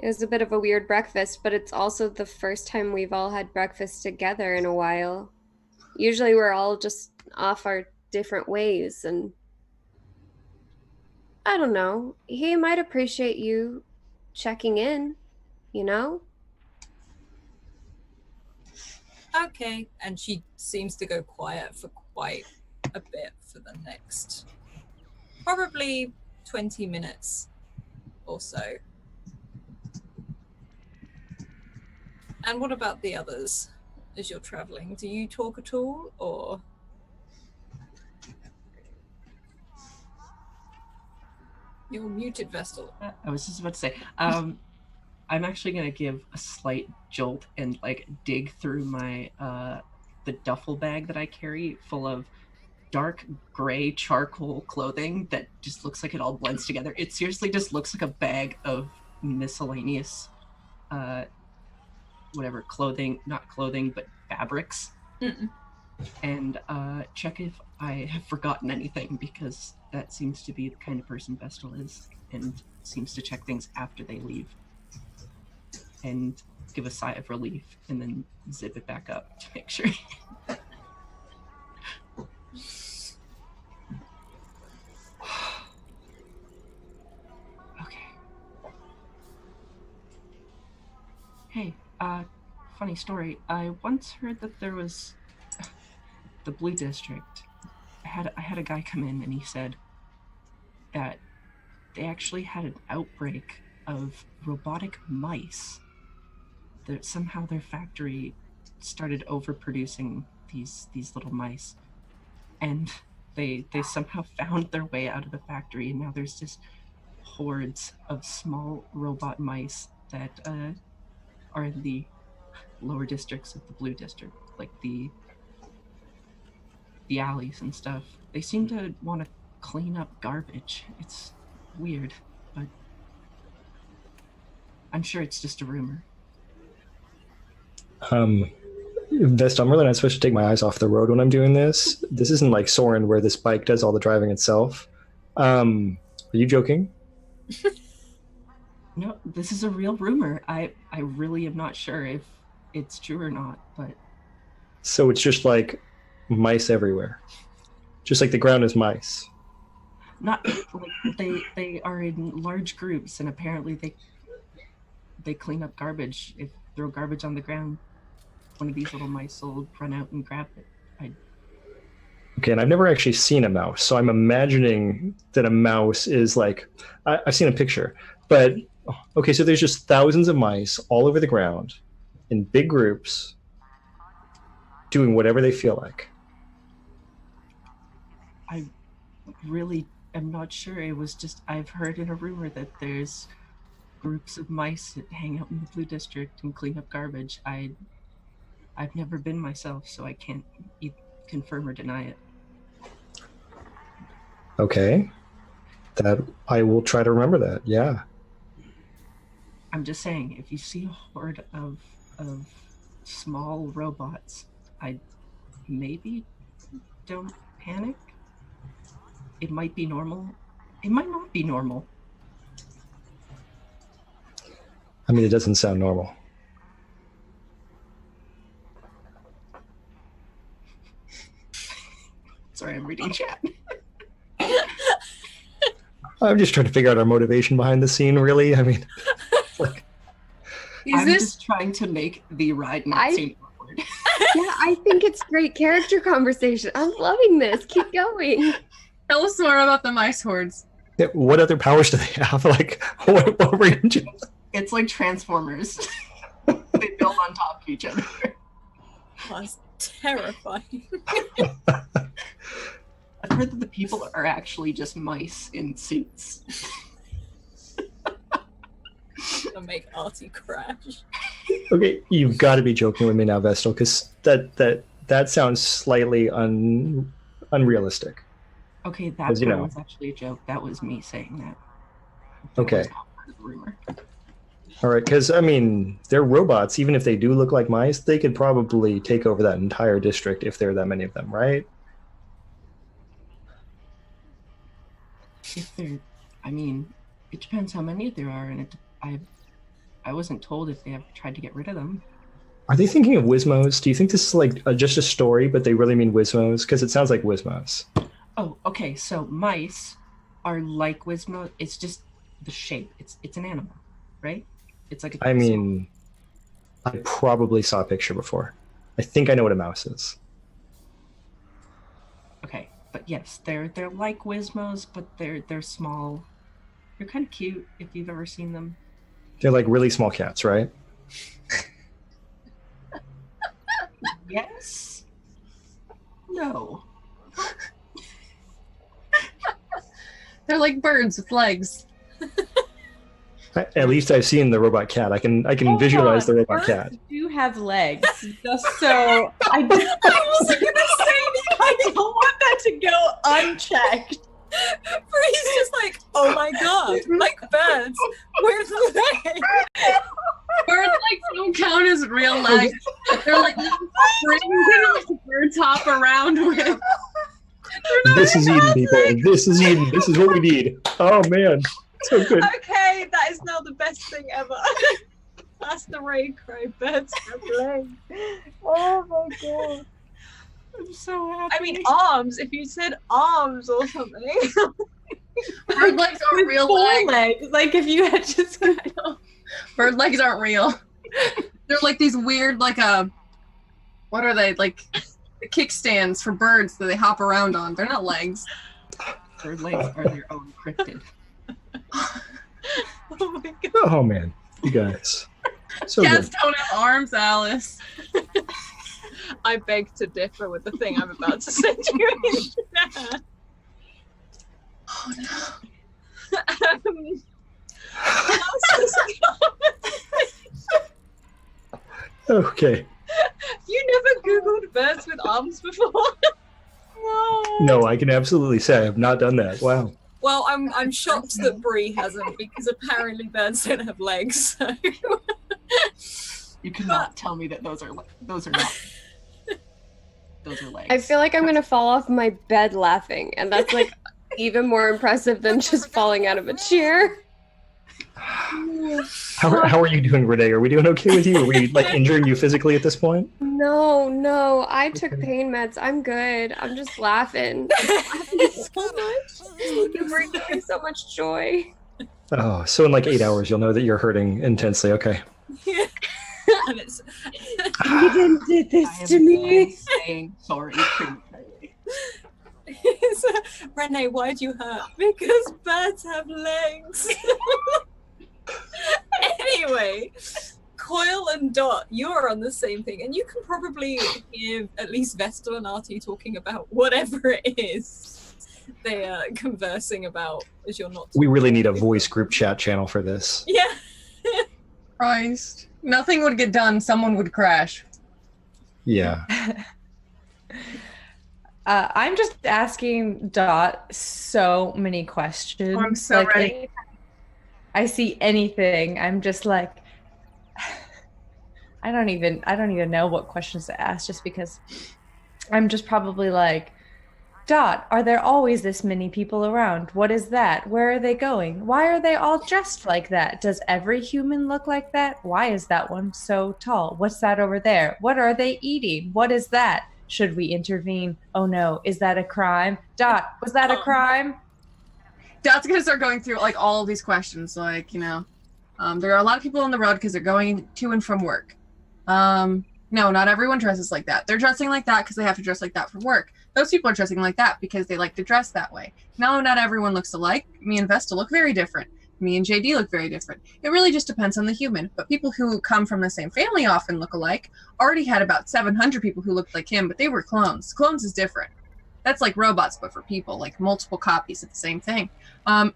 was a bit of a weird breakfast, but it's also the first time we've all had breakfast together in a while. Usually we're all just off our different ways, and I don't know. He might appreciate you checking in, Okay. And she seems to go quiet for quite a bit for the next probably 20 minutes or so. And what about the others as you're traveling? Do you talk at all, or? You're muted, Vestal. I was just about to say, I'm actually gonna give a slight jolt and like dig through my the duffel bag that I carry, full of dark gray charcoal clothing that just looks like it all blends together. It seriously just looks like a bag of miscellaneous, whatever not clothing, but fabrics. And check if I have forgotten anything, because that seems to be the kind of person Vestal is, and seems to check things after they leave. And give a sigh of relief, and then zip it back up to make sure. Okay. Hey, funny story. I once heard that there was the Blue District. I had a guy come in and he said that they actually had an outbreak of robotic mice. That somehow their factory started overproducing these little mice, and they somehow found their way out of the factory, and now there's just hordes of small robot mice that are in the lower districts of the Blue District, like the alleys and stuff. They seem to want to clean up garbage. It's weird, but I'm sure it's just a rumor. Vest, I'm really not supposed to take my eyes off the road when I'm doing this. This isn't like Soren where this bike does all the driving itself. Are you joking? No, this is a real rumor. I really am not sure if it's true or not, but... So it's just like mice everywhere. Just like the ground is mice. Not like they are in large groups, and apparently they clean up garbage. If throw garbage on the ground, one of these little mice will run out and grab it. Okay, and I've never actually seen a mouse, so I'm imagining that a mouse is like... I've seen a picture, but... Okay, so there's just thousands of mice all over the ground in big groups doing whatever they feel like. I really am not sure. It was just, I've heard in a rumor that there's groups of mice that hang out in the Blue District and clean up garbage. I've never been myself, so I can't confirm or deny it. Okay. That I will try to remember that, yeah. I'm just saying, if you see a horde of small robots, maybe don't panic. It might be normal. It might not be normal. I mean, it doesn't sound normal. Sorry, I'm reading chat. I'm just trying to figure out our motivation behind the scene, really. I mean, like... I'm just trying to make the ride not seem awkward. Yeah, I think it's great character conversation. I'm loving this. Keep going. Tell us more about the mice hordes. Yeah, what other powers do they have? Like, what range? It's like Transformers. They build on top of each other. That's terrifying. I've heard that the people are actually just mice in suits. Gonna make Artie crash. Okay, you've got to be joking with me now, Vestal, because that sounds slightly unrealistic. Okay, that was actually a joke. That was me saying that. Okay. Was not part of the rumor. All right, because, I mean, they're robots. Even if they do look like mice, they could probably take over that entire district if there are that many of them, right? If there, I mean, it depends how many there are, and I wasn't told if they have tried to get rid of them. Are they thinking of Wizmos? Do you think this is like just a story, but they really mean Wizmos? Because it sounds like Wizmos. Oh, okay. So mice are like Wizmos. It's just the shape. It's an animal, right? It's like a... I mean, I probably saw a picture before. I think I know what a mouse is. Okay. but yes, they're like Wizmos, but they're small. They're kind of cute if you've ever seen them. They're like really small cats, right? Yes. No. They're like birds with legs. At least I've seen the robot cat. I can visualize the robot cat. Birds do have legs, just so I was gonna say I don't want that to go unchecked. Bree's just like, oh my god, like birds with legs. Birds like don't count as real legs. They're like little springs that like the birds hop around with. This is Eden, people. This is Eden. This is what we need. Oh man, so good. Okay, that is now the best thing ever. That's the Ray cry. Birds have legs. Oh my god. I'm so happy. I mean, arms. If you said arms or something. Bird legs aren't real legs. Like if you had just kind of... Bird legs aren't real. They're like these weird, like what are they? Like kickstands for birds that they hop around on. They're not legs. Bird legs are their own cryptid. Oh my god. Oh man, you guys. So Cats good. don't have arms, Alice. I beg to differ with the thing I'm about to send you in chat. Oh no. What else is Okay. You never Googled birds with arms before? No, I can absolutely say I've not done that. Wow. Well, I'm shocked that Bree hasn't, because apparently birds don't have legs. So. You cannot tell me that those are not. Those are legs. I feel like I'm gonna fall off my bed laughing, and that's like even more impressive than just falling out of a chair. How are you doing, Renee? Are we doing okay with you? Are we like injuring you physically at this point? No, I took pain meds. I'm good. I'm just laughing. I'm laughing so much. You bring me so much joy. Oh, so in like 8 hours, you'll know that you're hurting intensely. Okay. And it's You didn't do I this am to me. saying sorry prematurely. Renee, why do you hurt? Because birds have legs. Anyway, Coil and Dot, you're on the same thing, and you can probably hear at least Vestal and Artie talking about whatever it is they are conversing about as you're not. We really need a voice group chat channel for this. Yeah. Christ. Nothing would get done. Someone would crash. Yeah. I'm just asking Dot so many questions. I'm so ready. anytime I see anything, I'm just like, I don't even know what questions to ask, just because I'm just probably like, Dot, are there always this many people around? What is that? Where are they going? Why are they all dressed like that? Does every human look like that? Why is that one so tall? What's that over there? What are they eating? What is that? Should we intervene? Oh no, is that a crime? Dot, was that a crime? Dot's gonna start going through like all of these questions, like, you know, there are a lot of people on the road because they're going to and from work. No, not everyone dresses like that. They're dressing like that because they have to dress like that for work. Those people are dressing like that because they like to dress that way. No, not everyone looks alike. Me and Vesta look very different. Me and JD look very different. It really just depends on the human. But people who come from the same family often look alike. Already had about 700 people who looked like him, but they were clones. Clones is different. That's like robots, but for people, like multiple copies of the same thing.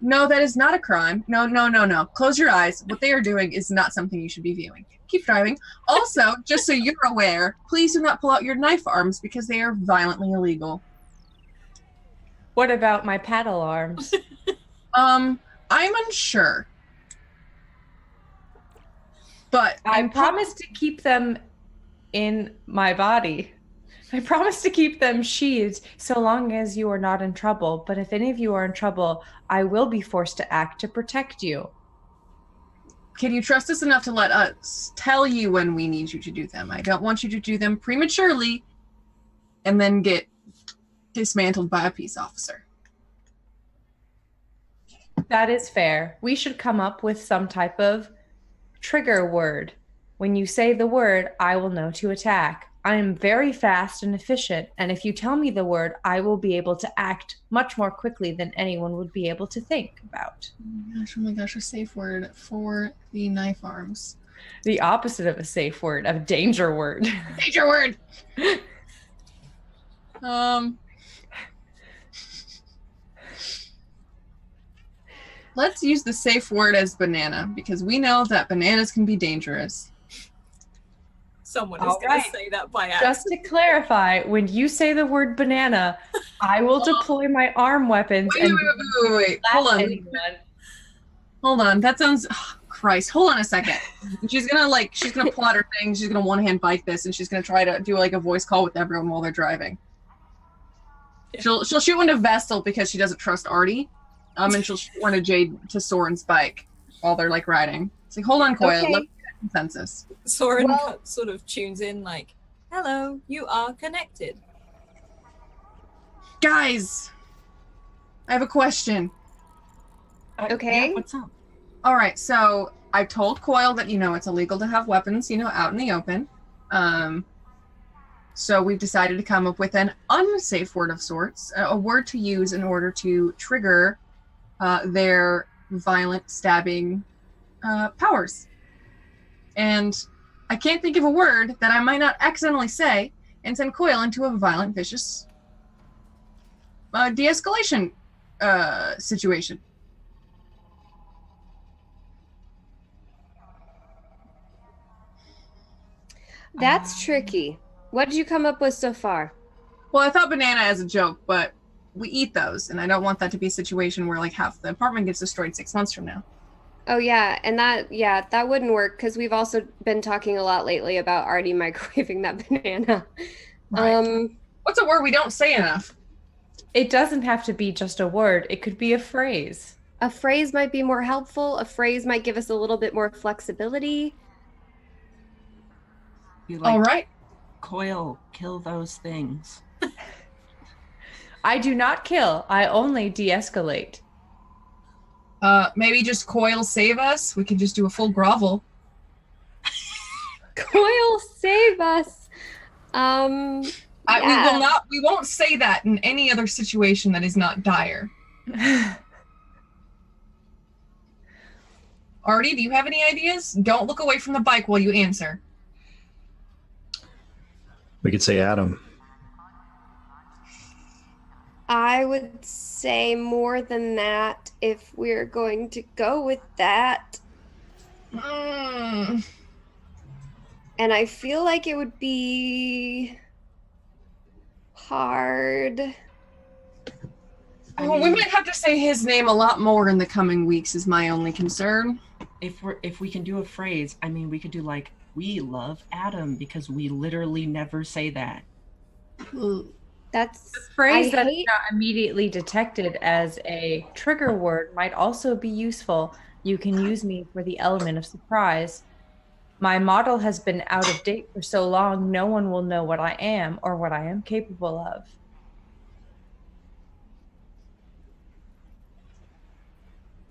No, that is not a crime. No. Close your eyes. What they are doing is not something you should be viewing. Keep driving. Also, just so you're aware, please do not pull out your knife arms because they are violently illegal. What about my paddle arms? I'm unsure. But I promise to keep them in my body. I promise to keep them sheathed so long as you are not in trouble. But if any of you are in trouble, I will be forced to act to protect you. Can you trust us enough to let us tell you when we need you to do them? I don't want you to do them prematurely and then get dismantled by a peace officer. That is fair. We should come up with some type of trigger word. When you say the word, I will know to attack. I am very fast and efficient, and if you tell me the word, I will be able to act much more quickly than anyone would be able to think about. Oh my gosh, a safe word for the knife arms. The opposite of a safe word, a danger word. Danger word! Let's use the safe word as banana, because we know that bananas can be dangerous. Someone is All going to right. say that by accident. Just to clarify, when you say the word banana, I will deploy my arm weapons Wait. Hold on. anyone. Hold on. That sounds... Oh, Christ. Hold on a second. She's gonna plot her thing. She's gonna one-hand bike this, and she's gonna try to do like a voice call with everyone while they're driving. Yeah. She'll shoot one to Vestal because she doesn't trust Artie. And she'll shoot one to Jade to Soren's bike while they're like riding. It's like, hold on, Koya. Okay. Let's get a consensus. Soren Well- sort of tunes in like, hello, you are connected. Guys, I have a question. Okay. Yeah, what's up? All right, so I told Coil that it's illegal to have weapons, out in the open. So we've decided to come up with an unsafe word of sorts, a word to use in order to trigger their violent stabbing powers. And I can't think of a word that I might not accidentally say and send Coil into a violent, vicious de-escalation situation. That's tricky. What did you come up with so far? Well, I thought banana as a joke, but we eat those, and I don't want that to be a situation where like half the apartment gets destroyed 6 months from now. Oh yeah, and that wouldn't work because we've also been talking a lot lately about Artie microwaving that banana. Right. What's a word we don't say enough? It doesn't have to be just a word. It could be a phrase. A phrase might be more helpful. A phrase might give us a little bit more flexibility. You like, All right. Coil, kill those things. I do not kill. I only de-escalate. Maybe just Coil save us. We could just do a full grovel. Coil, save us. Yeah. We won't say that in any other situation that is not dire. Artie, do you have any ideas? Don't look away from the bike while you answer. We could say Adam. I would say more than that if we're going to go with that. Mm. And I feel like it would be hard. I Well, we mean, might have to say his name a lot more in the coming weeks is my only concern. if we can do a phrase, I mean, we could do like, we love Adam, because we literally never say that. That's The phrase I that hate- is not immediately detected as a trigger word might also be useful. You can use me for the element of surprise. My model has been out of date for so long, no one will know what I am or what I am capable of.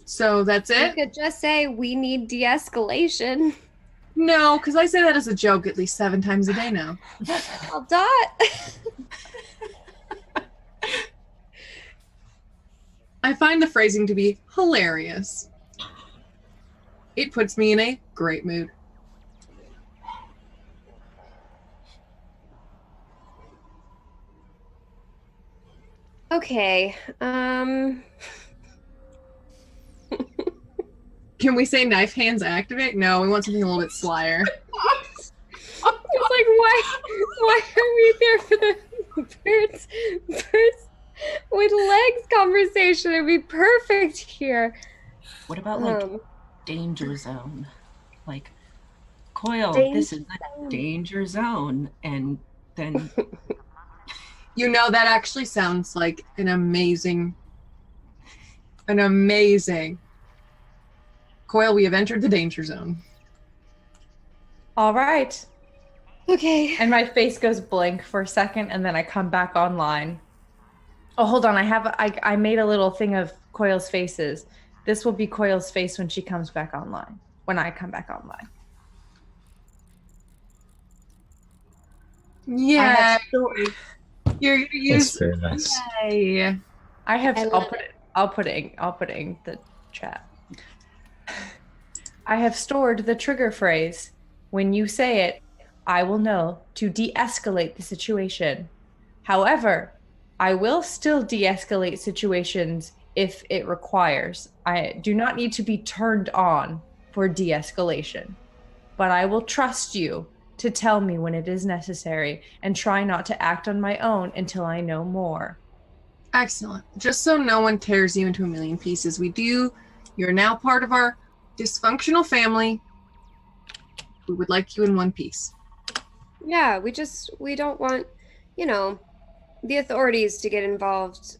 So that's You it? could just say we need de-escalation. No, because I say that as a joke at least 7 times a day now. Well, Dot. I find the phrasing to be hilarious. It puts me in a great mood. Okay. Can we say knife hands activate? No, we want something a little bit slyer. It's like why are we there for the birds with legs conversation? It'd be perfect here. What about like Um, danger zone? Like, Coil, Danger this is a danger zone. And then That actually sounds like an amazing. Coil, we have entered the danger zone. All right. okay. And my face goes blank for a second, and then I come back online. Oh, hold on. I made a little thing of Coil's faces. This will be Coil's face when she comes back online. When I come back online. Yeah, sto- you're gonna That's use. very nice. Yay. I have. I I'll love put it. I'll put it in the chat. I have stored the trigger phrase. When you say it, I will know to de-escalate the situation. However, I will still de-escalate situations if it requires. I do not need to be turned on for de-escalation, but I will trust you to tell me when it is necessary and try not to act on my own until I know more. Excellent. Just so no one tears you into a million pieces, you're now part of our dysfunctional family. We would like you in one piece. Yeah, we don't want, the authorities to get involved.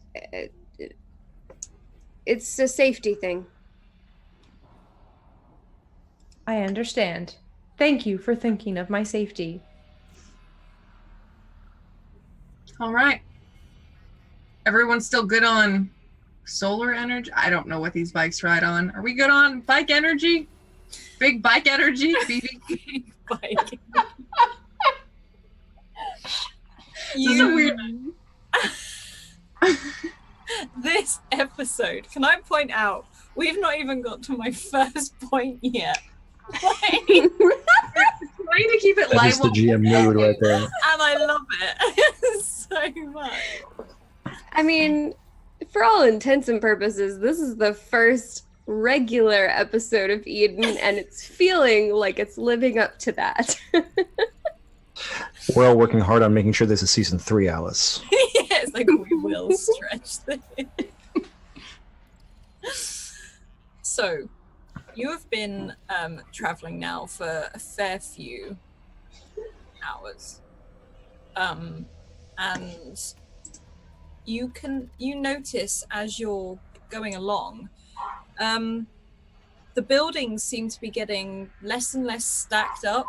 It's a safety thing. I understand. Thank you for thinking of my safety. All right. Everyone's still good on solar energy? I don't know what these bikes ride on. Are we good on bike energy? Big bike energy? Big bike. This is a weird. This episode, can I point out, we've not even got to my first point yet. Like, Trying to keep it That is the live. GM mood right there. and I love it so much. I mean, for all intents and purposes, this is the first regular episode of Eden, and it's feeling like it's living up to that. We're all working hard on making sure this is season 3, Alice. Yeah, it's like we will stretch this. So, you have been traveling now for a fair few hours, and you notice as you're going along, the buildings seem to be getting less and less stacked up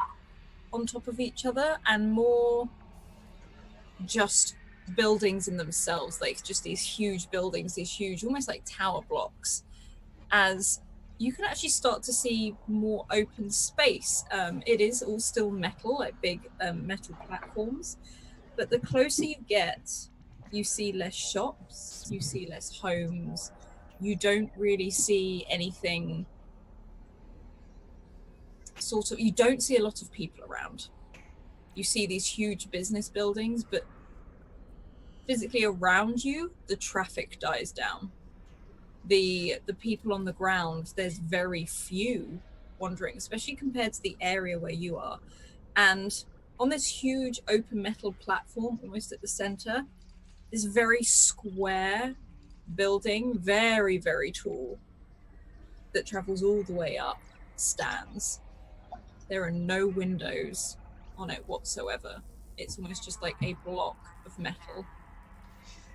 on top of each other and more just buildings in themselves, like just these huge buildings, these huge, almost like tower blocks, as you can actually start to see more open space. It is all still metal, like big metal platforms, but the closer you get, you see less shops, you see less homes, you don't really see anything you don't see a lot of people around. You see these huge business buildings, but physically around you, the traffic dies down. The people on the ground, there's very few wandering, especially compared to the area where you are. And on this huge open metal platform, almost at the center, this very square building, very, very tall, that travels all the way up, stands. There are no windows on it whatsoever. It's almost just like a block of metal.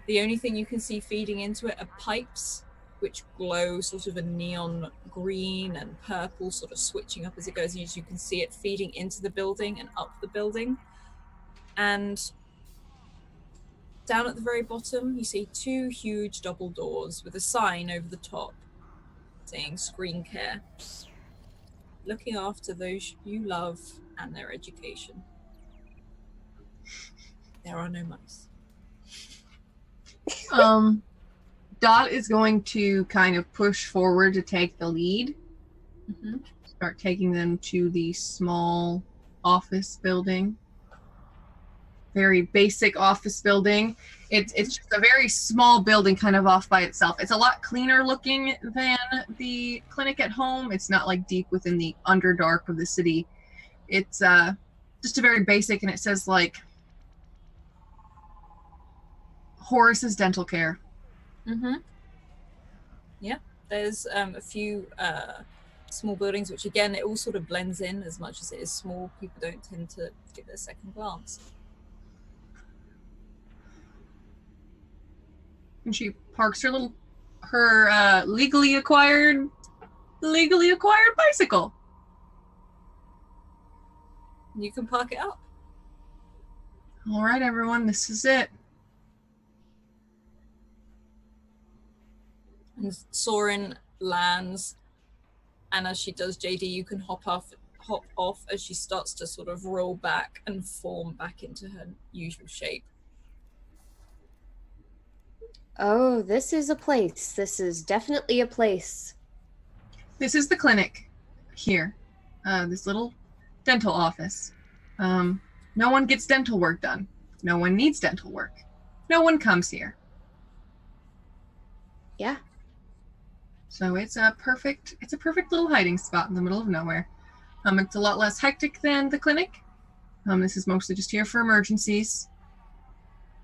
The only thing you can see feeding into it are pipes, which glow sort of a neon green and purple, sort of switching up as it goes, and you can see it feeding into the building and up the building. And down at the very bottom, you see 2 huge double doors with a sign over the top saying Screen Care, looking after those you love and their education. There are no mice. Dot is going to kind of push forward to take the lead. Mm-hmm. Start taking them to the small office building. Very basic office building. It's just a very small building kind of off by itself. It's a lot cleaner looking than the clinic at home. It's not like deep within the underdark of the city. It's just a very basic, and it says like Horace's Dental Care. Mm-hmm. Yeah, there's a few small buildings, which again, it all sort of blends in. As much as it is small, people don't tend to give it a second glance. And she parks her legally acquired bicycle. You can park it up. All right, everyone, this is it. And Soren lands, and as she does, JD, you can hop off hop off as she starts to sort of roll back and form back into her usual shape. Oh, this is a place. This is definitely a place. This is the clinic here. This little dental office. No one gets dental work done. No one needs dental work. No one comes here. Yeah. So it's a perfect little hiding spot in the middle of nowhere. It's a lot less hectic than the clinic. This is mostly just here for emergencies.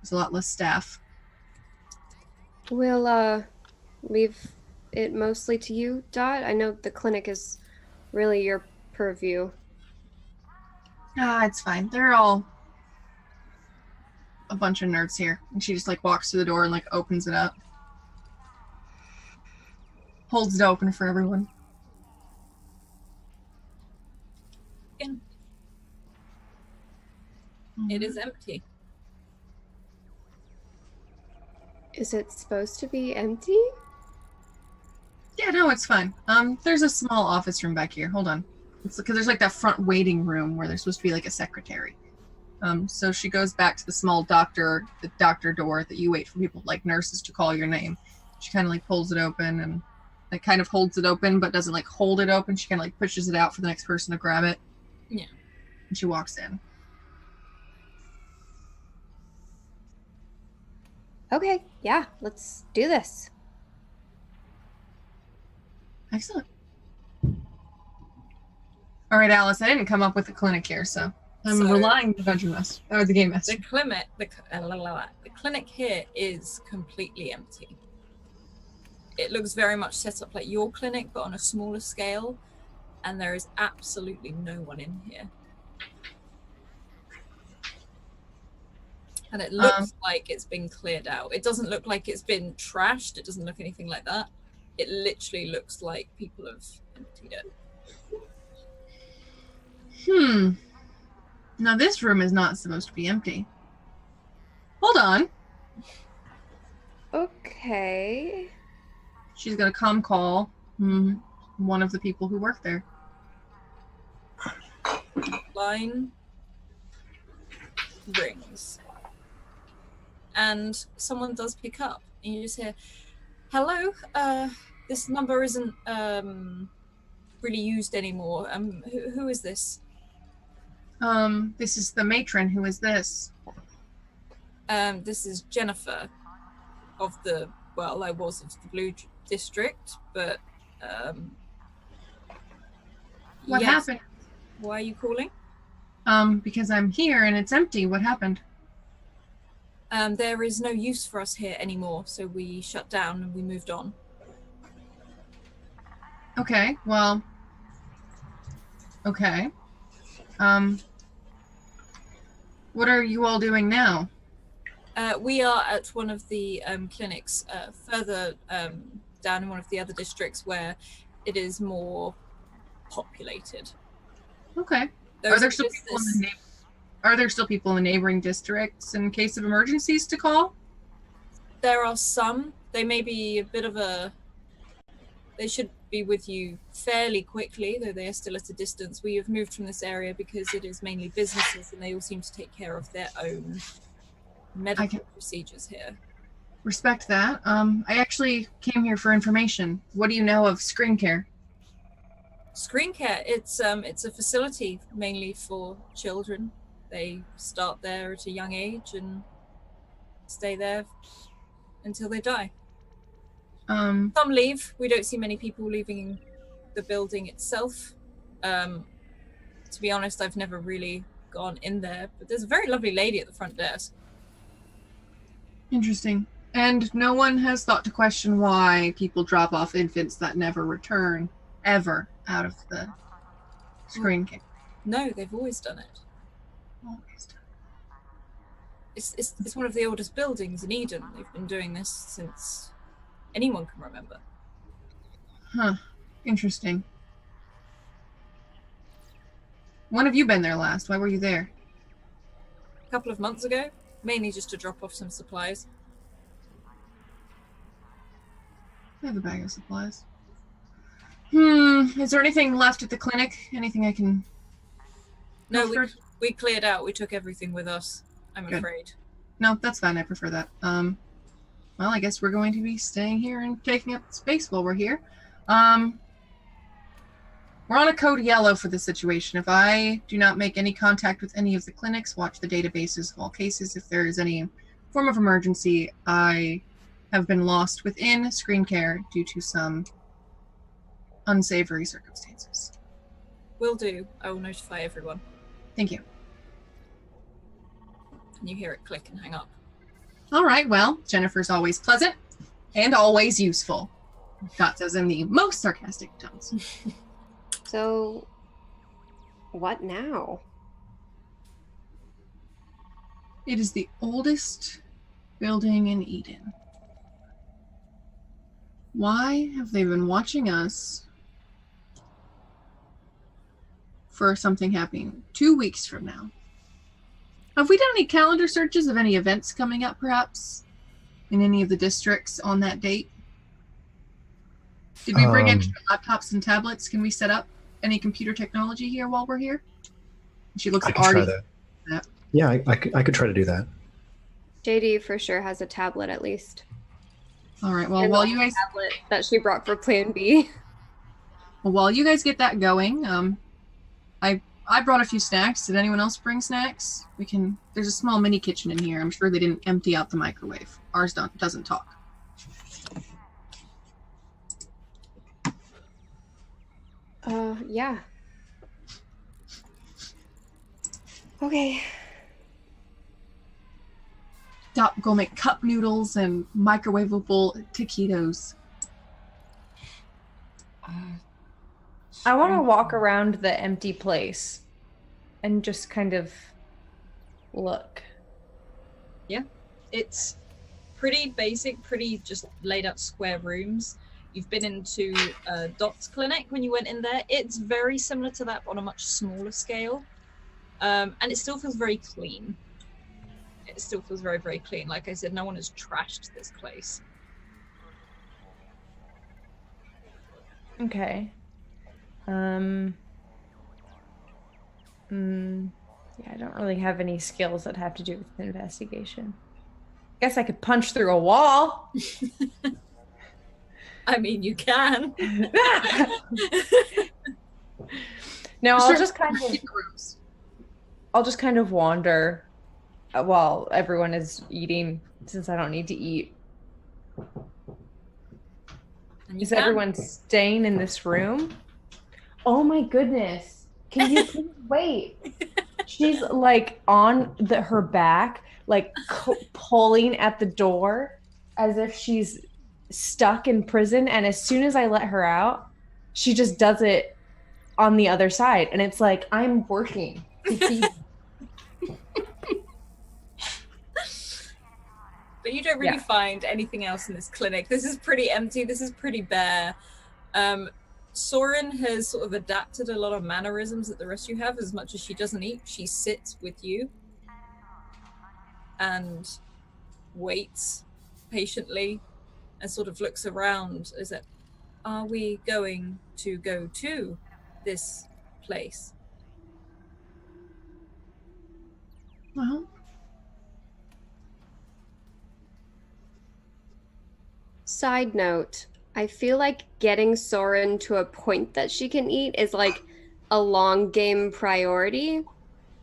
There's a lot less staff. We'll leave it mostly to you, Dot. I know the clinic is really your purview. It's fine. They're all a bunch of nerds here. And she just like walks to the door and like opens it up. Holds it open for everyone. In. It is empty. Is it supposed to be empty? Yeah, no, it's fine. There's a small office room back here. Hold on. It's because there's like that front waiting room where there's supposed to be like a secretary. So she goes back to the small the doctor door that you wait for people like nurses to call your name. She kind of like pulls it open and like kind of holds it open, but doesn't like hold it open. She kind of like pushes it out for the next person to grab it. Yeah. And she walks in. Okay, yeah, let's do this. Excellent. All right, Alice, I didn't come up with the clinic here, so I'm relying on the Dungeon Master, or the Game Master. The clinic here is completely empty. It looks very much set up like your clinic, but on a smaller scale, and there is absolutely no one in here. And it looks like it's been cleared out. It doesn't look like it's been trashed. It doesn't look anything like that. It literally looks like people have emptied it. Now this room is not supposed to be empty. Hold on. Okay. She's gonna come call one of the people who work there. Line rings. And someone does pick up. And you just hear, hello, this number isn't really used anymore. Who is this? This is the matron. Who is this? This is Jennifer of the, well, I was of the Blue District, but what happened? Why are you calling? Because I'm here and it's empty. What happened? There is no use for us here anymore, so we shut down and we moved on. Okay, well, okay. What are you all doing now? We are at one of the clinics further down in one of the other districts where it is more populated. Okay. Are there still people in the neighboring districts in case of emergencies to call? There are some. They may be a bit of a... They should be with you fairly quickly, though they are still at a distance. We have moved from this area because it is mainly businesses and they all seem to take care of their own medical procedures here. Respect that. I actually came here for information. What do you know of screen care? Screen care, it's a facility mainly for children. They start there at a young age and stay there until they die. Some leave. We don't see many people leaving the building itself. To be honest, I've never really gone in there, but there's a very lovely lady at the front desk. Interesting. And no one has thought to question why people drop off infants that never return, ever, out of the screen care. No, they've always done it. Always done it. It's one of the oldest buildings in Eden. They've been doing this since anyone can remember. Huh. Interesting. When have you been there last? Why were you there? A couple of months ago, mainly just to drop off some supplies. I have a bag of supplies. Is there anything left at the clinic? Anything I can... No, we cleared out. We took everything with us, I'm afraid. No, that's fine. I prefer that. Well, I guess we're going to be staying here and taking up space while we're here. We're on a code yellow for this situation. If I do not make any contact with any of the clinics, watch the databases of all cases. If there is any form of emergency, I have been lost within screen care due to some unsavory circumstances. Will do. I will notify everyone. Thank you. And you hear it click and hang up. All right, well, Jennifer's always pleasant and always useful. Dot says in the most sarcastic tones. So, what now? It is the oldest building in Eden. Why have they been watching us for something happening 2 weeks from now? Have we done any calendar searches of any events coming up, perhaps, in any of the districts on that date? Did we bring extra laptops and tablets? Can we set up any computer technology here while we're here? She looks at Artie. That. Yeah, I could try to do that. JD for sure has a tablet at least. All right. Well, And while the you guys tablet that she brought for Plan B. Well, while you guys get that going, I brought a few snacks. Did anyone else bring snacks? There's a small mini kitchen in here. I'm sure they didn't empty out the microwave. Ours doesn't talk. Yeah. Okay. Go make cup noodles and microwavable taquitos. I want to walk around the empty place and just kind of look. Yeah, it's pretty basic, pretty just laid out square rooms. You've been into Dot's clinic when you went in there. It's very similar to that, but on a much smaller scale. And it still feels very clean. It still feels very, very clean. Like I said, no one has trashed this place. Okay. Yeah, I don't really have any skills that have to do with investigation. Guess I could punch through a wall. I mean, you can. No, I'll just kind of wander while everyone is eating, since I don't need to eat. Is everyone staying in this room? Oh my goodness. Can you please wait? She's like on her back, like pulling at the door as if she's stuck in prison. And as soon as I let her out, she just does it on the other side. And it's like, I'm working. But you don't really find anything else in this clinic. This is pretty empty. This is pretty bare. Soren has sort of adapted a lot of mannerisms that the rest of you have. As much as she doesn't eat, she sits with you and waits patiently and sort of looks around. Is it, are we going to go to this place? Well, Side note, I feel like getting Soren to a point that she can eat is like a long game priority.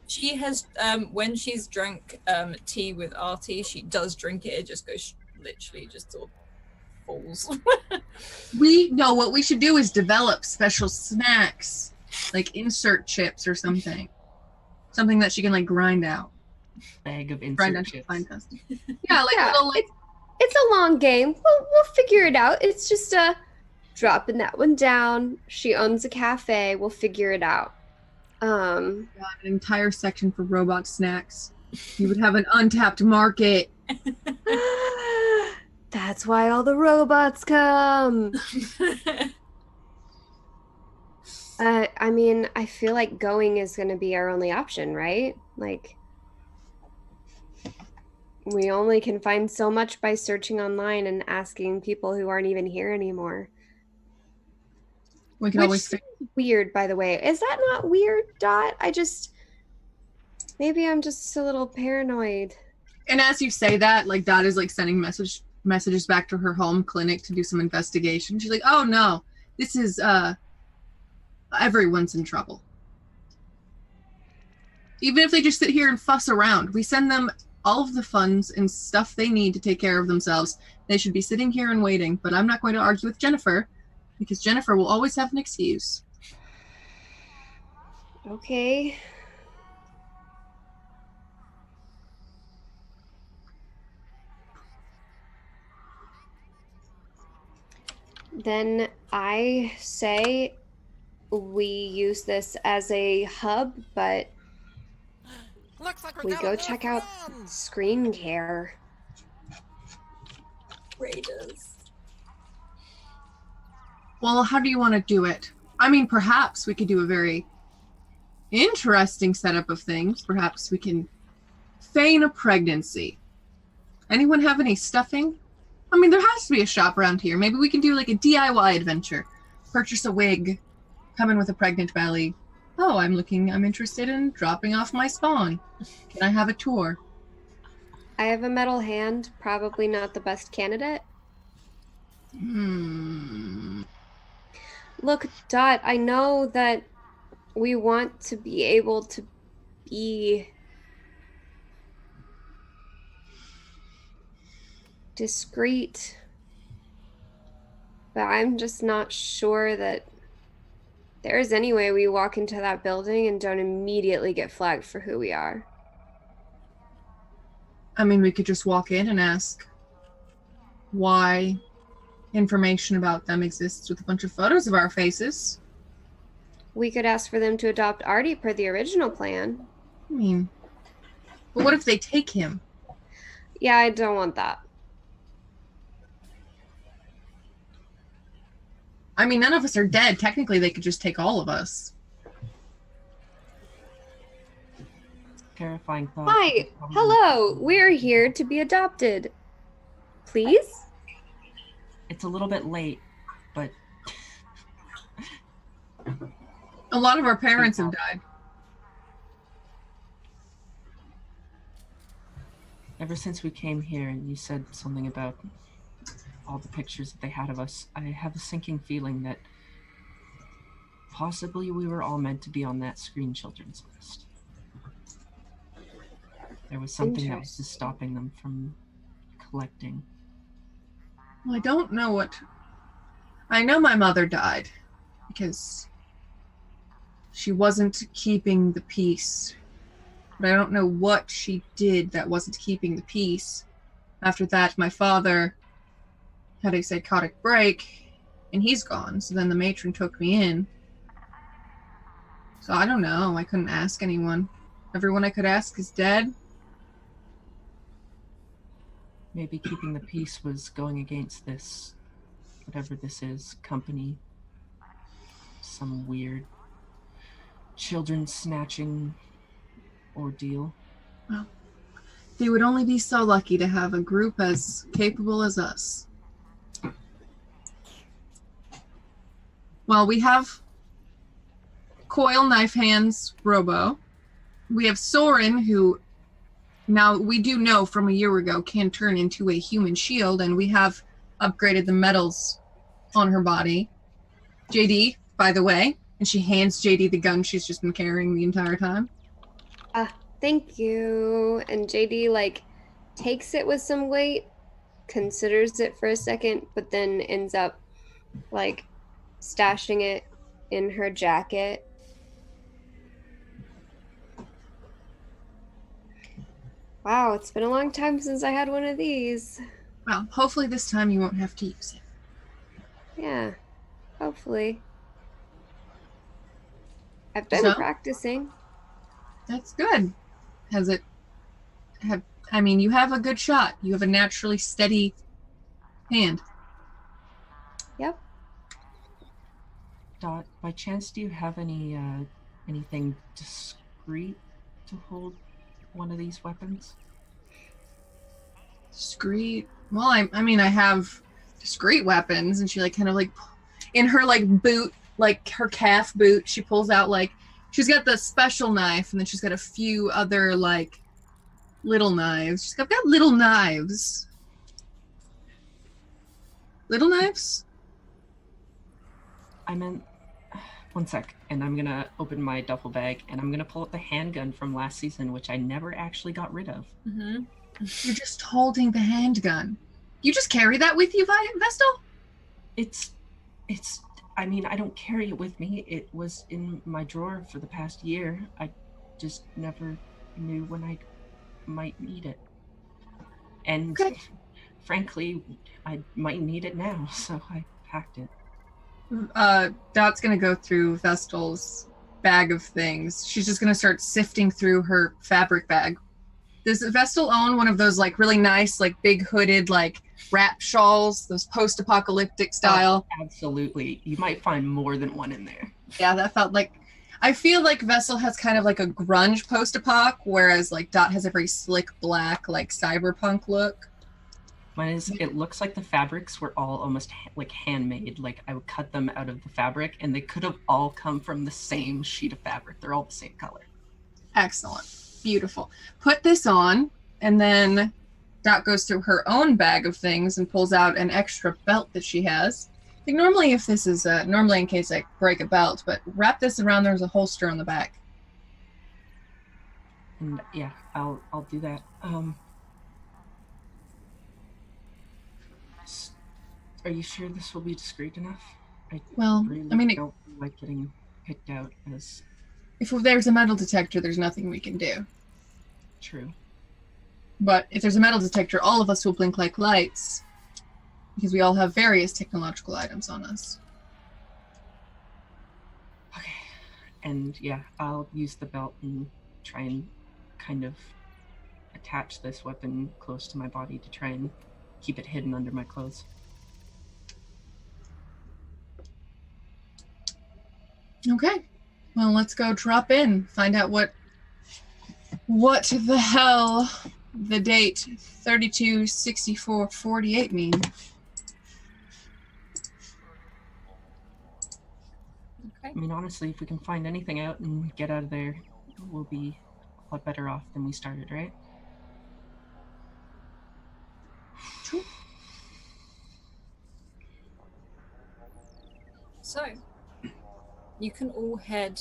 She has, when she's drunk tea with Artie, she does drink it. It just goes literally just sort of falls. we know what we should do is develop special snacks, like insert chips or something. Something that she can like grind out. Bag of insert chips. Yeah, like little like. It's a long game. We'll figure it out. It's just dropping that one down. She owns a cafe. We'll figure it out. Got an entire section for robot snacks. You would have an untapped market. That's why all the robots come. I mean, I feel like going is going to be our only option, right? Like, we only can find so much by searching online and asking people who aren't even here anymore. We can Which always say, seems weird, by the way. Is that not weird, Dot? Maybe I'm just a little paranoid. and as you say that, like Dot is like sending messages back to her home clinic to do some investigation. She's like, oh no, this is everyone's in trouble. Even if they just sit here and fuss around, we send them all of the funds and stuff they need to take care of themselves. They should be sitting here and waiting, but I'm not going to argue with Jennifer because Jennifer will always have an excuse. Okay. Then I say we use this as a hub, but Looks like we got go enough check out funds. screen care. Raiders. Well, how do you want to do it? I mean, perhaps we could do a very interesting setup of things. Perhaps we can feign a pregnancy. Anyone have any stuffing? I mean, there has to be a shop around here. Maybe we can do like a DIY adventure. Purchase a wig, come in with a pregnant belly. Oh, I'm interested in dropping off my spawn. Can I have a tour? I have a metal hand, probably not the best candidate. Look, Dot, I know that we want to be able to be discreet, but I'm just not sure that there's any way we walk into that building and don't immediately get flagged for who we are. I mean, we could just walk in and ask why information about them exists with a bunch of photos of our faces. We could ask for them to adopt Artie per the original plan. I mean, but what if they take him? Yeah, I don't want that. I mean, none of us are dead. Technically, they could just take all of us. Terrifying thought. Hi, hello, we're here to be adopted. Please? It's a little bit late, but A lot of our parents have died. ever since we came here and you said something about all the pictures that they had of us, I have a sinking feeling that possibly we were all meant to be on that screen children's list. There was something that was just stopping them from collecting. Well, I don't know what... I know my mother died because she wasn't keeping the peace. But I don't know what she did that wasn't keeping the peace. After that, my father had a psychotic break, and he's gone. So then the matron took me in. So I don't know. I couldn't ask anyone. Everyone I could ask is dead. Maybe keeping the peace was going against this, whatever this is, company. Some weird children snatching ordeal. Well, they would only be so lucky to have a group as capable as us. Well, we have Coil, Knife Hands, Robo. We have Soren, who now we do know from a year ago can turn into a human shield, and we have upgraded the metals on her body. JD, by the way, and she hands JD the gun she's just been carrying the entire time. Thank you. And JD, takes it with some weight, considers it for a second, but then ends up, stashing it in her jacket. Wow, it's been a long time since I had one of these. Well, hopefully this time you won't have to use it. Yeah, hopefully. I've been So? practicing. That's good. You have a good shot. You have a naturally steady hand. Yep. Dot, by chance, do you have anything discreet to hold one of these weapons? Discreet. Well, I have discreet weapons, and she in her boot like her calf boot. She pulls out like she's got the special knife, and then she's got a few other like little knives. I've got little knives. Little knives? I meant, one sec, and I'm gonna open my duffel bag, and I'm gonna pull up the handgun from last season, which I never actually got rid of. Mm-hmm. You're just holding the handgun. You just carry that with you, Vestal? I mean, I don't carry it with me. It was in my drawer for the past year. I just never knew when I might need it. And frankly, I might need it now, so I packed it. Dot's gonna go through Vestal's bag of things. She's just gonna start sifting through her fabric bag. Does Vestal own one of those like really nice, like big hooded, like wrap shawls, those post-apocalyptic style? Oh, absolutely. You might find more than one in there. Yeah, that felt like, I feel like Vestal has kind of like a grunge post-apoc, whereas like Dot has a very slick black, like cyberpunk look. Mine is, it looks like the fabrics were all almost like handmade. Like I would cut them out of the fabric and they could have all come from the same sheet of fabric. They're all the same color. Excellent. Beautiful. Put this on, and then Dot goes through her own bag of things and pulls out an extra belt that she has. I think normally if this is, normally in case I break a belt, but wrap this around, there's a holster on the back. And yeah, I'll do that. Are you sure this will be discreet enough? I don't like getting picked out as... If there's a metal detector, there's nothing we can do. True. But if there's a metal detector, all of us will blink like lights, because we all have various technological items on us. Okay. And yeah, I'll use the belt and try and kind of attach this weapon close to my body to try and keep it hidden under my clothes. Okay. Well, let's go drop in, find out what the hell the date 326448 means. Okay. I mean, honestly, if we can find anything out and get out of there, we'll be a lot better off than we started, right? True. So, you can all head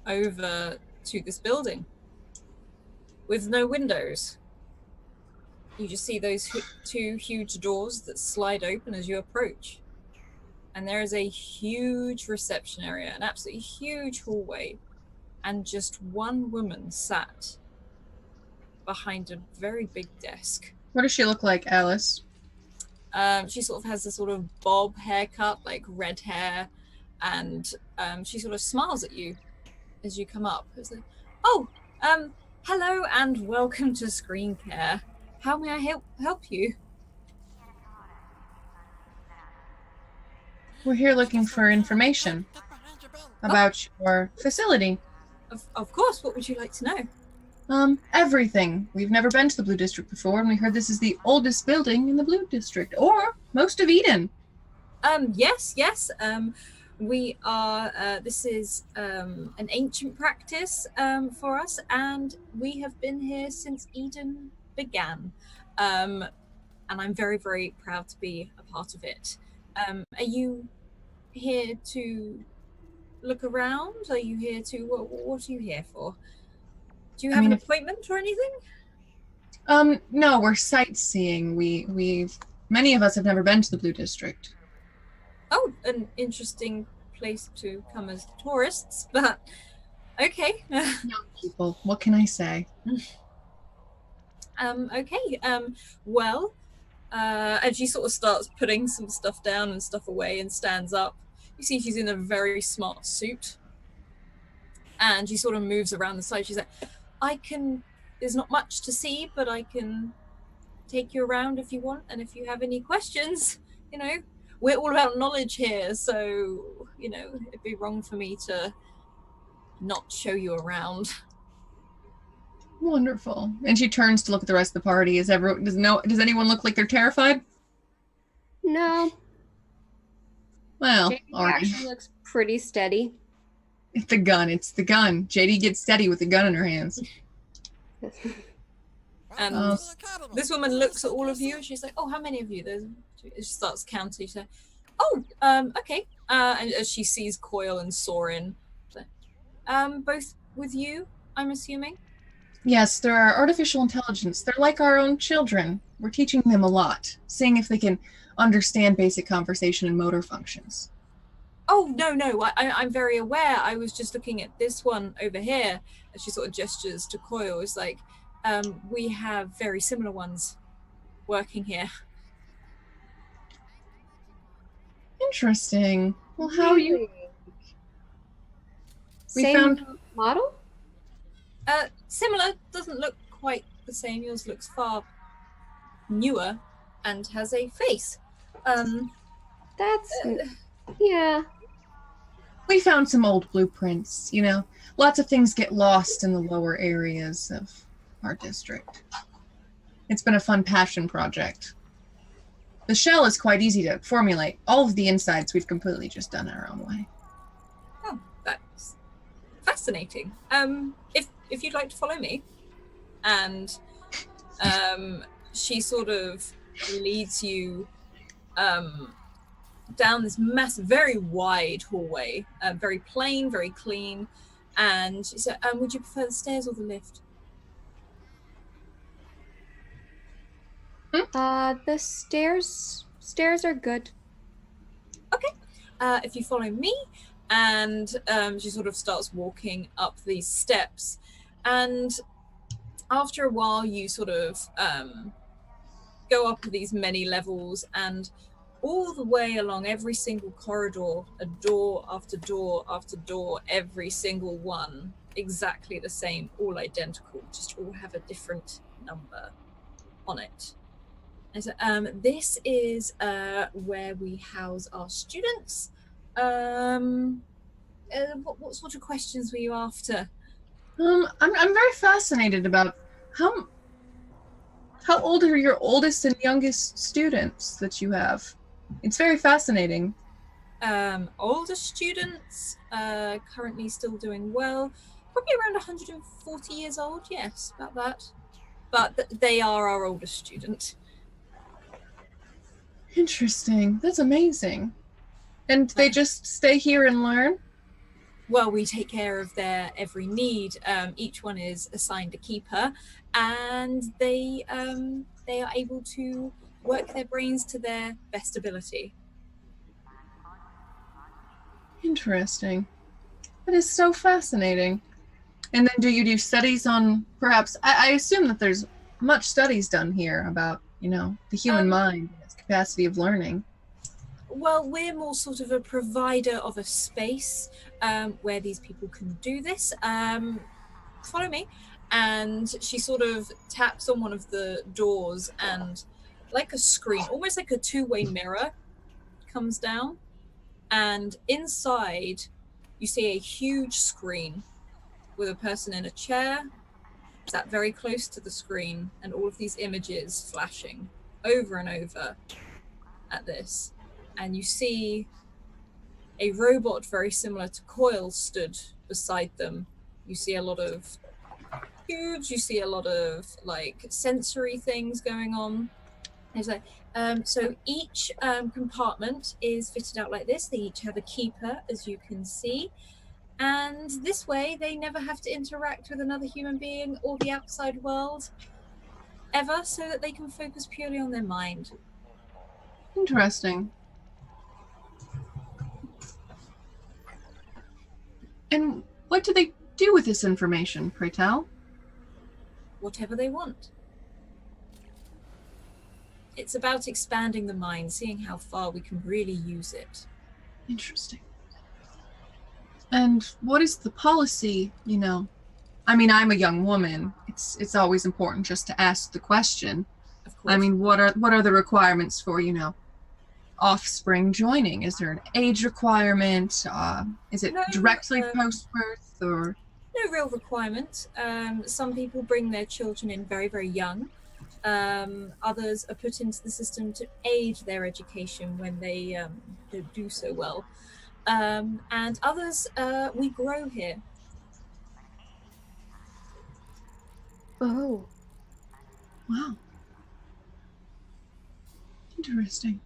over to this building with no windows. You just see those two huge doors that slide open as you approach. And there is a huge reception area, an absolutely huge hallway, and just one woman sat behind a very big desk. What does she look like, Alice? She sort of has a sort of bob haircut, like red hair, and she sort of smiles at you as you come up. It's like, oh, hello and welcome to Screen Care. How may I help you? We're here looking for information about your facility. Of course, what would you like to know? Everything. We've never been to the Blue District before, and we heard this is the oldest building in the Blue District, or most of Eden. Yes. We are, this is an ancient practice for us, and we have been here since Eden began. And I'm very, very proud to be a part of it. Are you here to look around? Are you here to, what are you here for? Do you have an appointment or anything? No, we're sightseeing. Many of us have never been to the Blue District. Oh, an interesting place to come as tourists, but okay. Young people, what can I say? Okay. Well, and she sort of starts putting some stuff down and stuff away and stands up. You see she's in a very smart suit. And she sort of moves around the side. She's like, there's not much to see, but I can take you around if you want. And if you have any questions, we're all about knowledge here. So, it'd be wrong for me to not show you around. Wonderful. And she turns to look at the rest of the party. Does anyone look like they're terrified? No. Well, JD Artie. actually looks pretty steady. It's the gun. It's the gun. JD gets steady with the gun in her hands. And this woman looks at all of you and she's like, oh, how many of you? She starts counting. She's like, oh, okay. And as she sees Coil and Soren, she's like, both with you, I'm assuming? Yes, they're our artificial intelligence. They're like our own children. We're teaching them a lot, seeing if they can understand basic conversation and motor functions. Oh, no, I'm very aware. I was just looking at this one over here. And she sort of gestures to Coil. It's like, we have very similar ones working here. Interesting. Well, how are you? We Same found model? Similar, doesn't look quite the same. Yours looks far newer and has a face. That's yeah. We found some old blueprints, you know. Lots of things get lost in the lower areas of our district. It's been a fun passion project. The shell is quite easy to formulate. All of the insides we've completely just done our own way. Oh, that's fascinating. If you'd like to follow me, and she sort of leads you down this massive, very wide hallway, very plain, very clean. And she said, would you prefer the stairs or the lift? The stairs are good. Okay. If you follow me, and she sort of starts walking up these steps, and after a while you sort of go up these many levels, and all the way along every single corridor, a door after door after door, every single one exactly the same, all identical, just all have a different number on it. And so, this is where we house our students. What sort of questions were you after? I'm very fascinated about how old are your oldest and youngest students that you have? It's very fascinating. Older students, currently still doing well, probably around 140 years old, yes, about that. But they are our oldest student. Interesting. That's amazing. And they just stay here and learn? Well, we take care of their every need. Each one is assigned a keeper, and they are able to work their brains to their best ability. Interesting. That is so fascinating. And then do you do studies on, perhaps, I assume that there's much studies done here about, you know, the human mind and its capacity of learning. Well, we're more sort of a provider of a space where these people can do this. Follow me. And she sort of taps on one of the doors, and like a screen, almost like a two-way mirror, comes down. And inside, you see a huge screen with a person in a chair sat very close to the screen, and all of these images flashing over and over at this. And you see a robot very similar to Coil stood beside them. You see a lot of cubes, you see a lot of like sensory things going on. It's like, so each compartment is fitted out like this. They each have a keeper, as you can see. And this way, they never have to interact with another human being or the outside world ever, so that they can focus purely on their mind. Interesting. And what do they do with this information, pray tell? Whatever they want. It's about expanding the mind, seeing how far we can really use it. Interesting. And what is the policy, you know? I mean, I'm a young woman. It's always important just to ask the question. Of course. I mean, what are the requirements for, you know, offspring joining? Is there an age requirement? Is it directly post-birth, or? No real requirement. Some people bring their children in very, very young. Others are put into the system to aid their education when they don't do so well. And others we grow here. Oh. Wow. Interesting.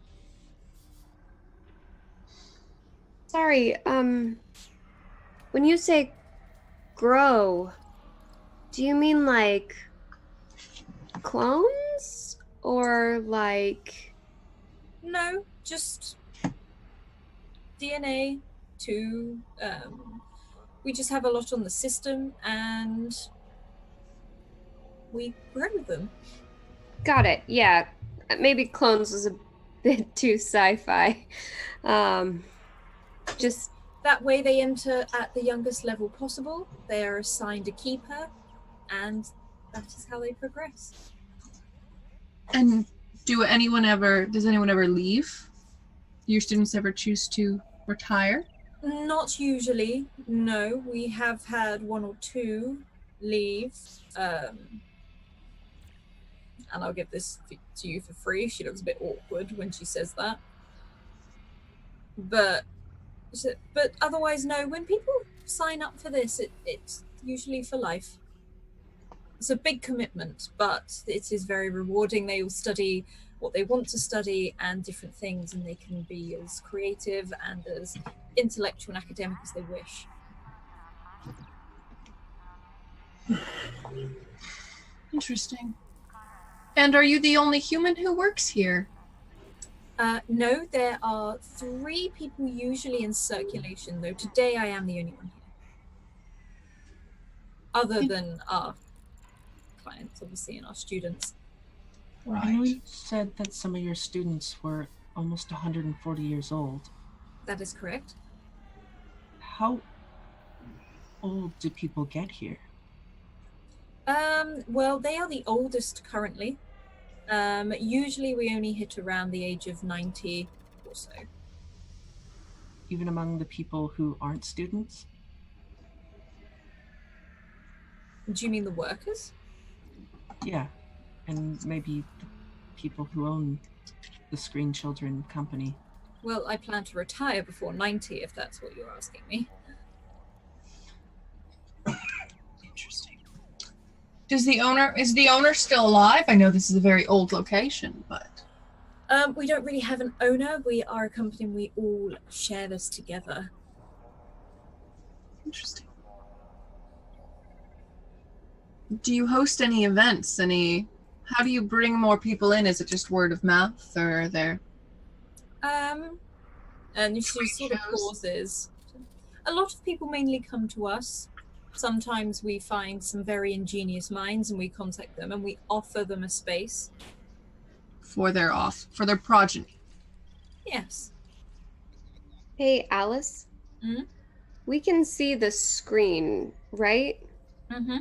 Sorry, when you say grow, do you mean like clones? Or like... No, just DNA to we just have a lot on the system and we grow them. Got it, yeah. Maybe clones was a bit too sci-fi. Just... That way they enter at the youngest level possible. They are assigned a keeper, and that is how they progress. And does anyone ever leave? Do your students ever choose to retire? Not usually, no. We have had one or two leave, and I'll give this to you for free. She looks a bit awkward when she says that. But otherwise, no. When people sign up for this, it's usually for life. It's a big commitment, but it is very rewarding. They will study what they want to study and different things, and they can be as creative and as intellectual and academic as they wish. Interesting. And are you the only human who works here? No, there are 3 people usually in circulation, though today I am the only one here. Other than our clients, obviously, and our students. Right. I know you said that some of your students were almost 140 years old. That is correct. How old do people get here? Well, they are the oldest currently. Usually we only hit around the age of 90 or so. Even among the people who aren't students? Do you mean the workers? Yeah, and maybe the people who own the Screen Children company. Well, I plan to retire before 90, if that's what you're asking me. Interesting. Is the owner still alive? I know this is a very old location, but... We don't really have an owner. We are a company and we all share this together. Interesting. Do you host any events? How do you bring more people in? Is it just word of mouth, or are there... And she sort of pauses. A lot of people mainly come to us. Sometimes we find some very ingenious minds and we contact them and we offer them a space. For their progeny. Yes. Hey, Alice? Mm-hmm. We can see the screen, right? Mm-hmm.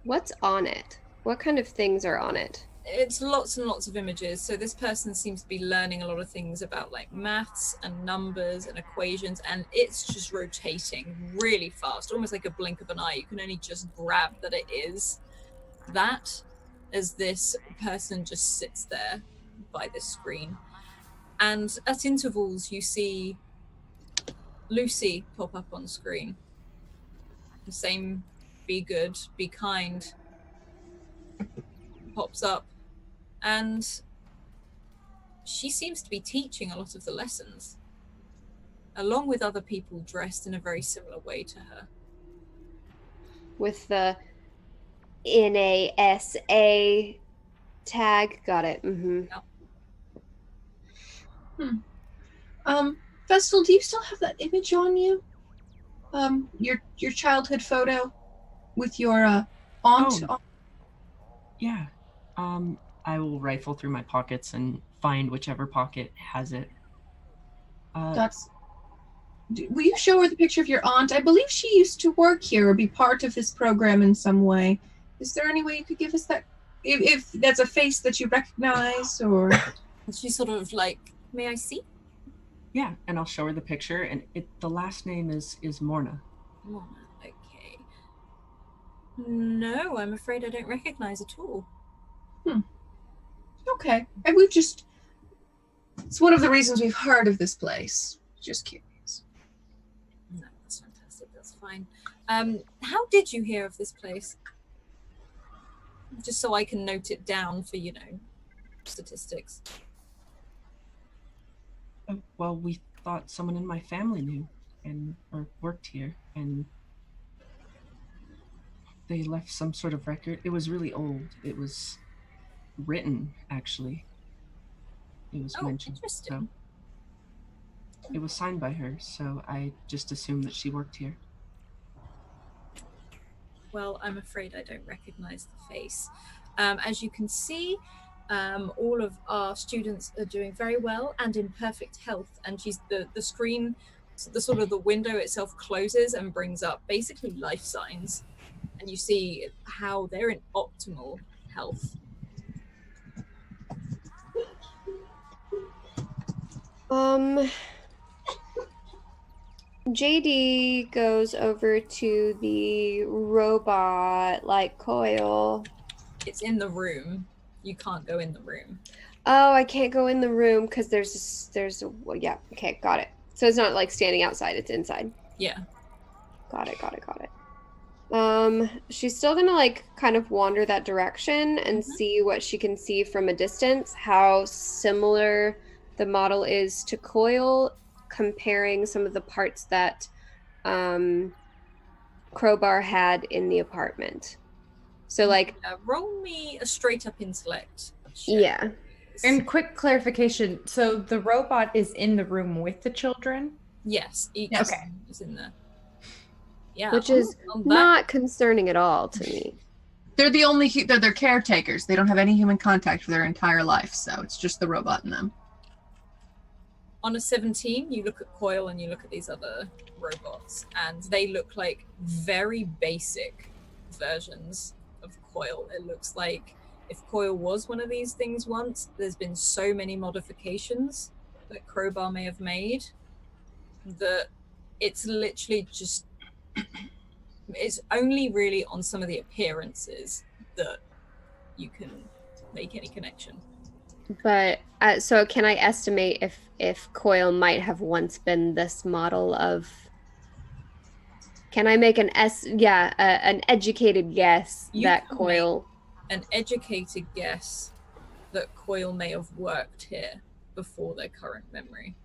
What's on it? What kind of things are on it? It's lots and lots of images. So this person seems to be learning a lot of things about like maths and numbers and equations, and it's just rotating really fast, almost like a blink of an eye. You can only just grab that it is that as this person just sits there by this screen. And at intervals you see Lucy pop up on screen. The same be good, be kind pops up. And she seems to be teaching a lot of the lessons, along with other people dressed in a very similar way to her. With the NASA tag. Got it. Mm-hmm. Yeah. Vestal, do you still have that image on you? Your childhood photo with your aunt? Oh. Yeah. I will rifle through my pockets and find whichever pocket has it. Will you show her the picture of your aunt? I believe she used to work here or be part of this program in some way. Is there any way you could give us that? If that's a face that you recognize, or... She's sort of like, may I see? Yeah, and I'll show her the picture, and the last name is Morna. Morna, okay. No, I'm afraid I don't recognize at all. Okay. And we've just... It's one of the reasons we've heard of this place. Just curious. No, that's fantastic. That's fine. How did you hear of this place? Just so I can note it down for, statistics. Well, we thought someone in my family knew or worked here, and they left some sort of record. It was really old. It was written, actually. It was mentioned. Interesting. So it was signed by her, so I just assumed that she worked here. Well, I'm afraid I don't recognize the face. As you can see, all of our students are doing very well and in perfect health. And the screen, the window itself closes and brings up basically life signs. And you see how they're in optimal health. JD goes over to the robot, like coil. It's in the room. You can't go in the room. Oh, I can't go in the room because well, yeah, okay, got it. So it's not like standing outside, it's inside. Yeah. Got it. She's still gonna like kind of wander that direction and see what she can see from a distance, how similar the model is to Coil, comparing some of the parts that Crowbar had in the apartment. So like roll me a straight up intellect check. Yeah. And quick clarification, so the robot is in the room with the children? Yes, each Okay. is in there. Yeah, which is not concerning at all to me. They're the only they're caretakers. They don't have any human contact for their entire life, so it's just the robot in them. On a 17, you look at Coil and you look at these other robots, and they look like very basic versions of Coil. It looks like if Coil was one of these things once, there's been so many modifications that Crowbar may have made that it's literally just it's only really on some of the appearances that you can make any connection. But so can I estimate if Coil might have once been this model of? Can I make an educated guess that Coil? An educated guess that Coil may have worked here before their current memory.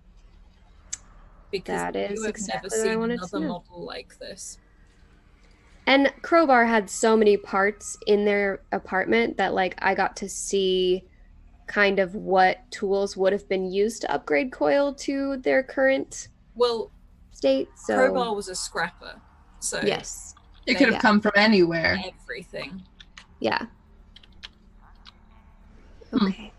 Because that is you have exactly never what I seen wanted another to know. model like this. And Crowbar had so many parts in their apartment that like I got to see kind of what tools would have been used to upgrade Coil to their current state. So Crowbar was a scrapper. So yes. It could have come from anywhere. Everything. Yeah. Okay.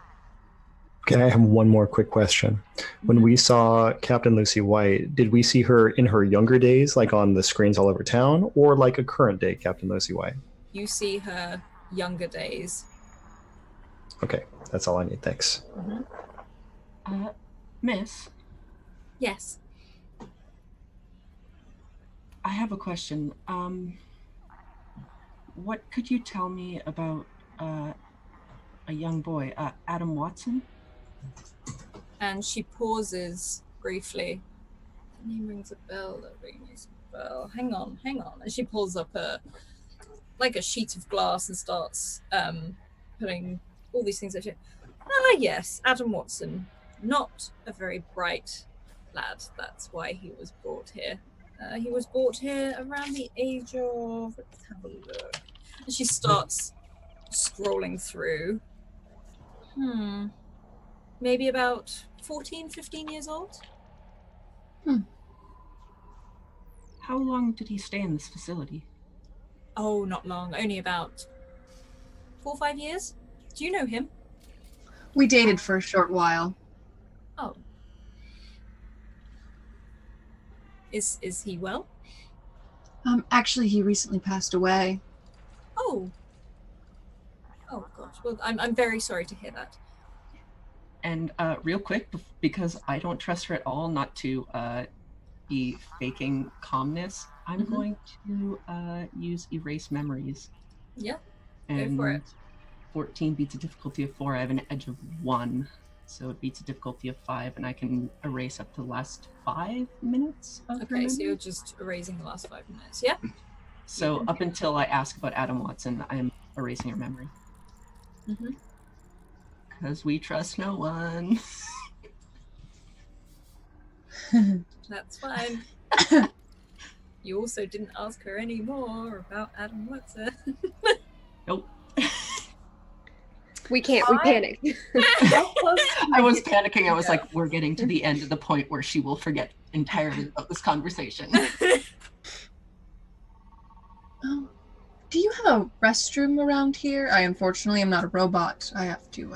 Okay, I have one more quick question. When we saw Captain Lucy White, did we see her in her younger days, like on the screens all over town, or like a current day Captain Lucy White? You see her younger days. Okay, that's all I need. Thanks. Miss? Yes. I have a question. What could you tell me about a young boy, Adam Watson? And she pauses briefly. The name rings a bell. That rings a bell. Hang on. And she pulls up a sheet of glass and starts putting all these things at you. Ah, yes, Adam Watson. Not a very bright lad. That's why he was brought here. He was brought here around the age of... Let's have a look. And she starts scrolling through. Maybe about 14, 15 years old. How long did he stay in this facility? Oh, not long. Only about 4 or 5 years. Do you know him? We dated for a short while. Oh. Is he well? Actually, he recently passed away. Oh gosh. Well, I'm very sorry to hear that. And real quick, because I don't trust her at all not to be faking calmness, I'm going to use erase memories. Yeah, and go for it. 14 beats a difficulty of 4. I have an edge of 1. So it beats a difficulty of 5, and I can erase up to the last 5 minutes of her Okay, so memory. you're just erasing the last 5 minutes, yeah? So up until I ask about Adam Watson, I'm erasing her memory. Mm-hmm. Because we trust no one. That's fine. You also didn't ask her any more about Adam Watson. Nope. We panic. I was panicking. I was like, we're getting to the end of the point where she will forget entirely about this conversation. Do you have a restroom around here? I unfortunately am not a robot. I have to.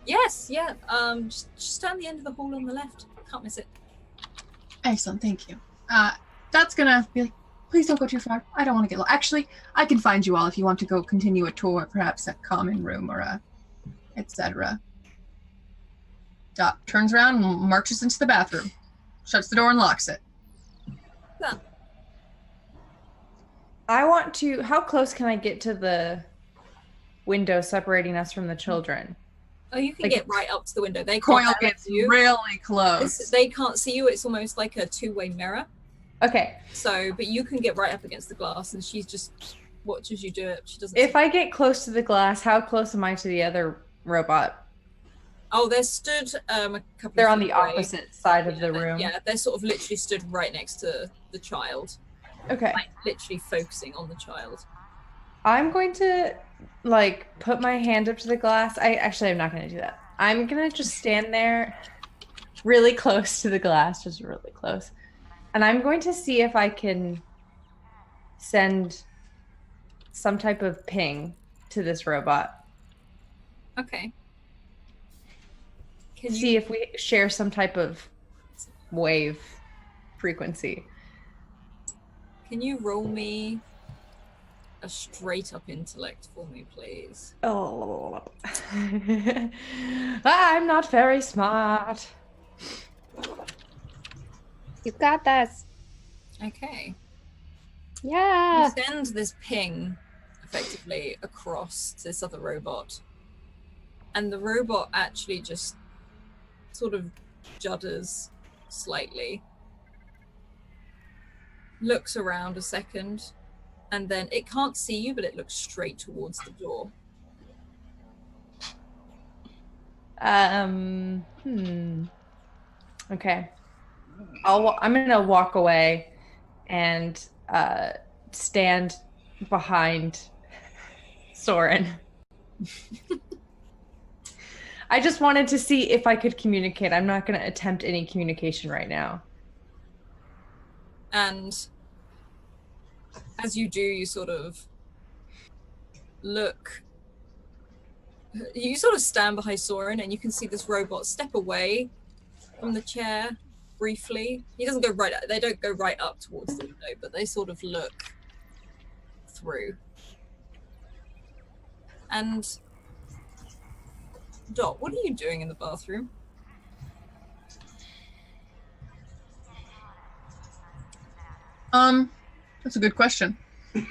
Yes, yeah. Just down the end of the hall on the left. Can't miss it. Excellent, thank you. That's gonna be like, please don't go too far. I don't want to get lost. Actually, I can find you all if you want to go continue a tour, perhaps a common room or etc. Turns around and marches into the bathroom, shuts the door and locks it. Yeah. I want to. How close can I get to the window separating us from the children? Oh, you can Like- get right up to the window. They Coil can't gets see you. really close. They can't see you. It's almost like a two-way mirror. Okay. So, but you can get right up against the glass, and she just watches you do it. She doesn't. If I get close to the glass, how close am I to the other robot? Oh, they're stood a couple. They're of on feet the away. opposite side of Yeah, the they're- room. Yeah, they're sort of literally stood right next to the child, Okay. like literally focusing on the child. I'm going to like put my hand up to the glass. I'm not going to do that. I'm going to just stand there really close to the glass, just really close. And I'm going to see if I can send some type of ping to this robot. Okay. Can See you? if we share some type of wave frequency. Can you roll me a straight up intellect for me, please? Oh. I'm not very smart. You've got this. Okay. Yeah. You send this ping effectively across to this other robot, and the robot actually just sort of judders slightly, looks around a second, and then it can't see you, but it looks straight towards the door. Okay. I'm gonna walk away and stand behind Soren. I just wanted to see if I could communicate. I'm not gonna attempt any communication right now. And as you do, you sort of look. You sort of stand behind Soren, and you can see this robot step away from the chair briefly. He doesn't go right. They don't go right up towards the window, but they sort of look through. And Dot, what are you doing in the bathroom? That's a good question.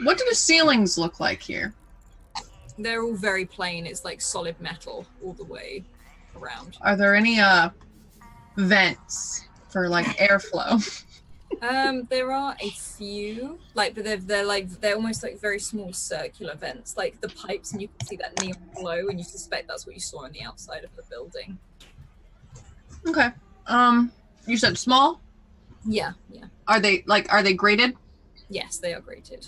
What do the ceilings look like here? They're all very plain. It's like solid metal all the way around. Are there any vents for like airflow? There are a few, like, but they're almost like very small circular vents, like the pipes, and you can see that neon glow, and you suspect that's what you saw on the outside of the building. Okay. You said small? Yeah. Are they grated? Yes, they are grated.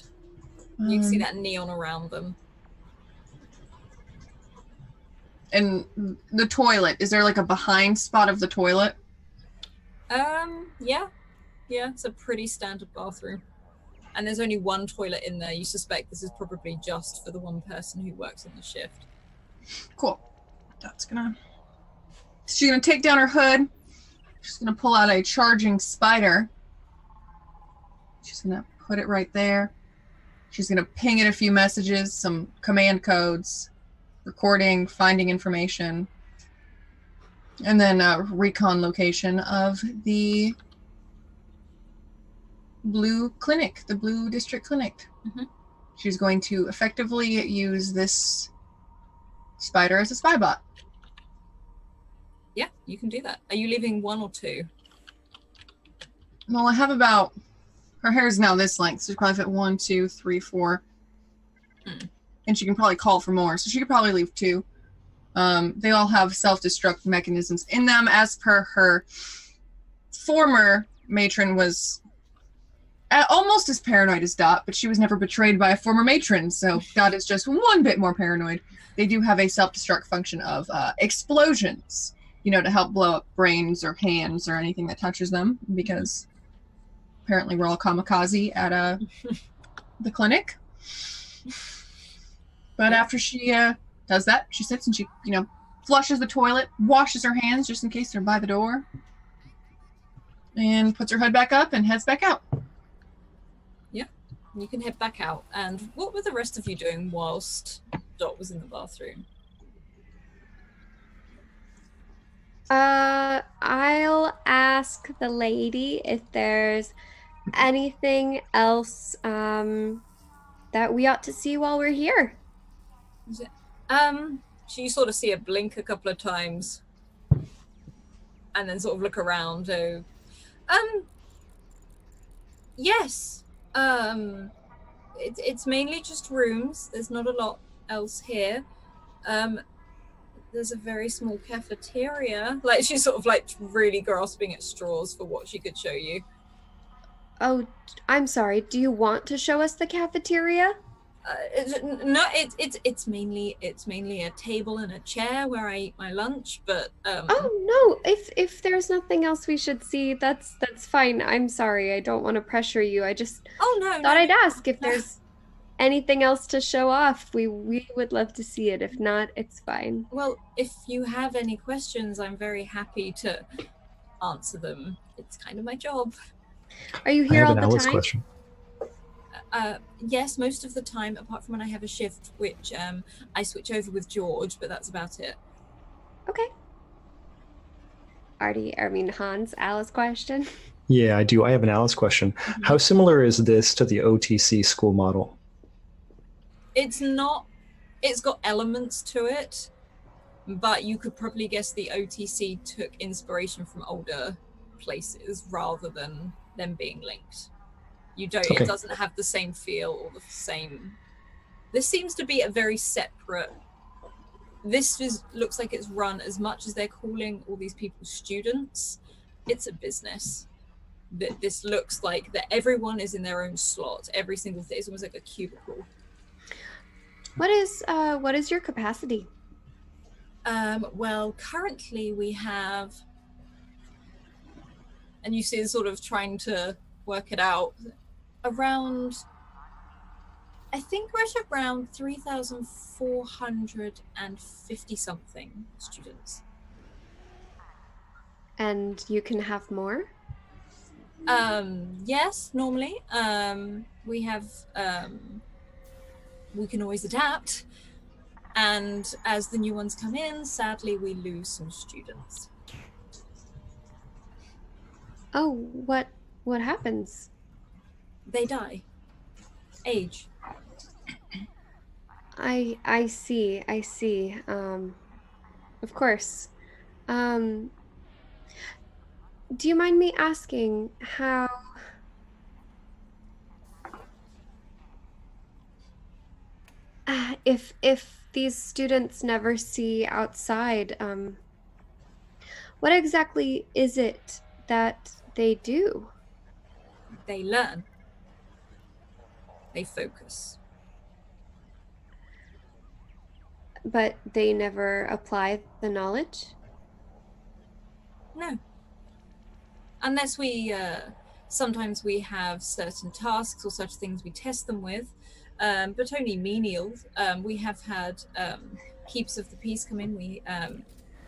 You can see that neon around them. And the toilet, is there like a behind spot of the toilet? Yeah, it's a pretty standard bathroom. And there's only one toilet in there. You suspect this is probably just for the one person who works on the shift. Cool. She's gonna take down her hood. She's gonna pull out a charging spider. She's gonna put it right there. She's gonna ping it a few messages, some command codes, recording, finding information, and then recon location of the Blue Clinic, the Blue District Clinic. Mhm. She's going to effectively use this Spider as a spy bot. Yeah, you can do that. Are you leaving 1 or 2? Well, I have about... Her hair is now this length, so she probably fit 1, 2, 3, 4. And she can probably call for more, so she could probably leave 2. They all have self-destruct mechanisms in them, as per her former matron was almost as paranoid as Dot, but she was never betrayed by a former matron, so Dot is just one bit more paranoid. They do have a self-destruct function of explosions, to help blow up brains or hands or anything that touches them, because apparently we're all kamikaze at the clinic. But after she does that, she sits and she, flushes the toilet, washes her hands just in case they're by the door, and puts her hood back up and heads back out. Yeah, you can head back out. And what were the rest of you doing whilst Dot was in the bathroom? I'll ask the lady if there's anything else that we ought to see while we're here. Is it? So you sort of see her blink a couple of times and then sort of look around. Yes. It's mainly just rooms. There's not a lot else here. There's a very small cafeteria. Like, she's sort of like really grasping at straws for what she could show you. Oh, I'm sorry. Do you want to show us the cafeteria? No, it's mainly a table and a chair where I eat my lunch. But oh no, if there's nothing else we should see, that's fine. I'm sorry. I don't want to pressure you. I just thought I'd ask if there's anything else to show off. We would love to see it. If not, it's fine. Well, if you have any questions, I'm very happy to answer them. It's kind of my job. Are you here all the time? I have an Alice question. Yes, most of the time, apart from when I have a shift, which I switch over with George, but that's about it. Okay. Hans, Alice question? Yeah, I do. I have an Alice question. Mm-hmm. How similar is this to the OTC school model? It's not. It's got elements to it, but you could probably guess the OTC took inspiration from older places rather than them being linked. You don't. Okay. It doesn't have the same feel or the same. This seems to be a very separate. This looks like it's run, as much as they're calling all these people students, it's a business. This looks like that everyone is in their own slot. Every single thing. It's almost like a cubicle. What is your capacity? Well, currently we have, and you see sort of trying to work it out, I think we're at around 3,450 something students. And you can have more? Yes, normally. We have, we can always adapt. And as the new ones come in, sadly, we lose some students. Oh, what happens? They die. Age. I see. Of course. Do you mind me asking how if these students never see outside, what exactly is it that they do? They learn. They focus. But they never apply the knowledge? No. Unless we, sometimes we have certain tasks or such things we test them with, but only menial. We have had keeps of the peace come in. We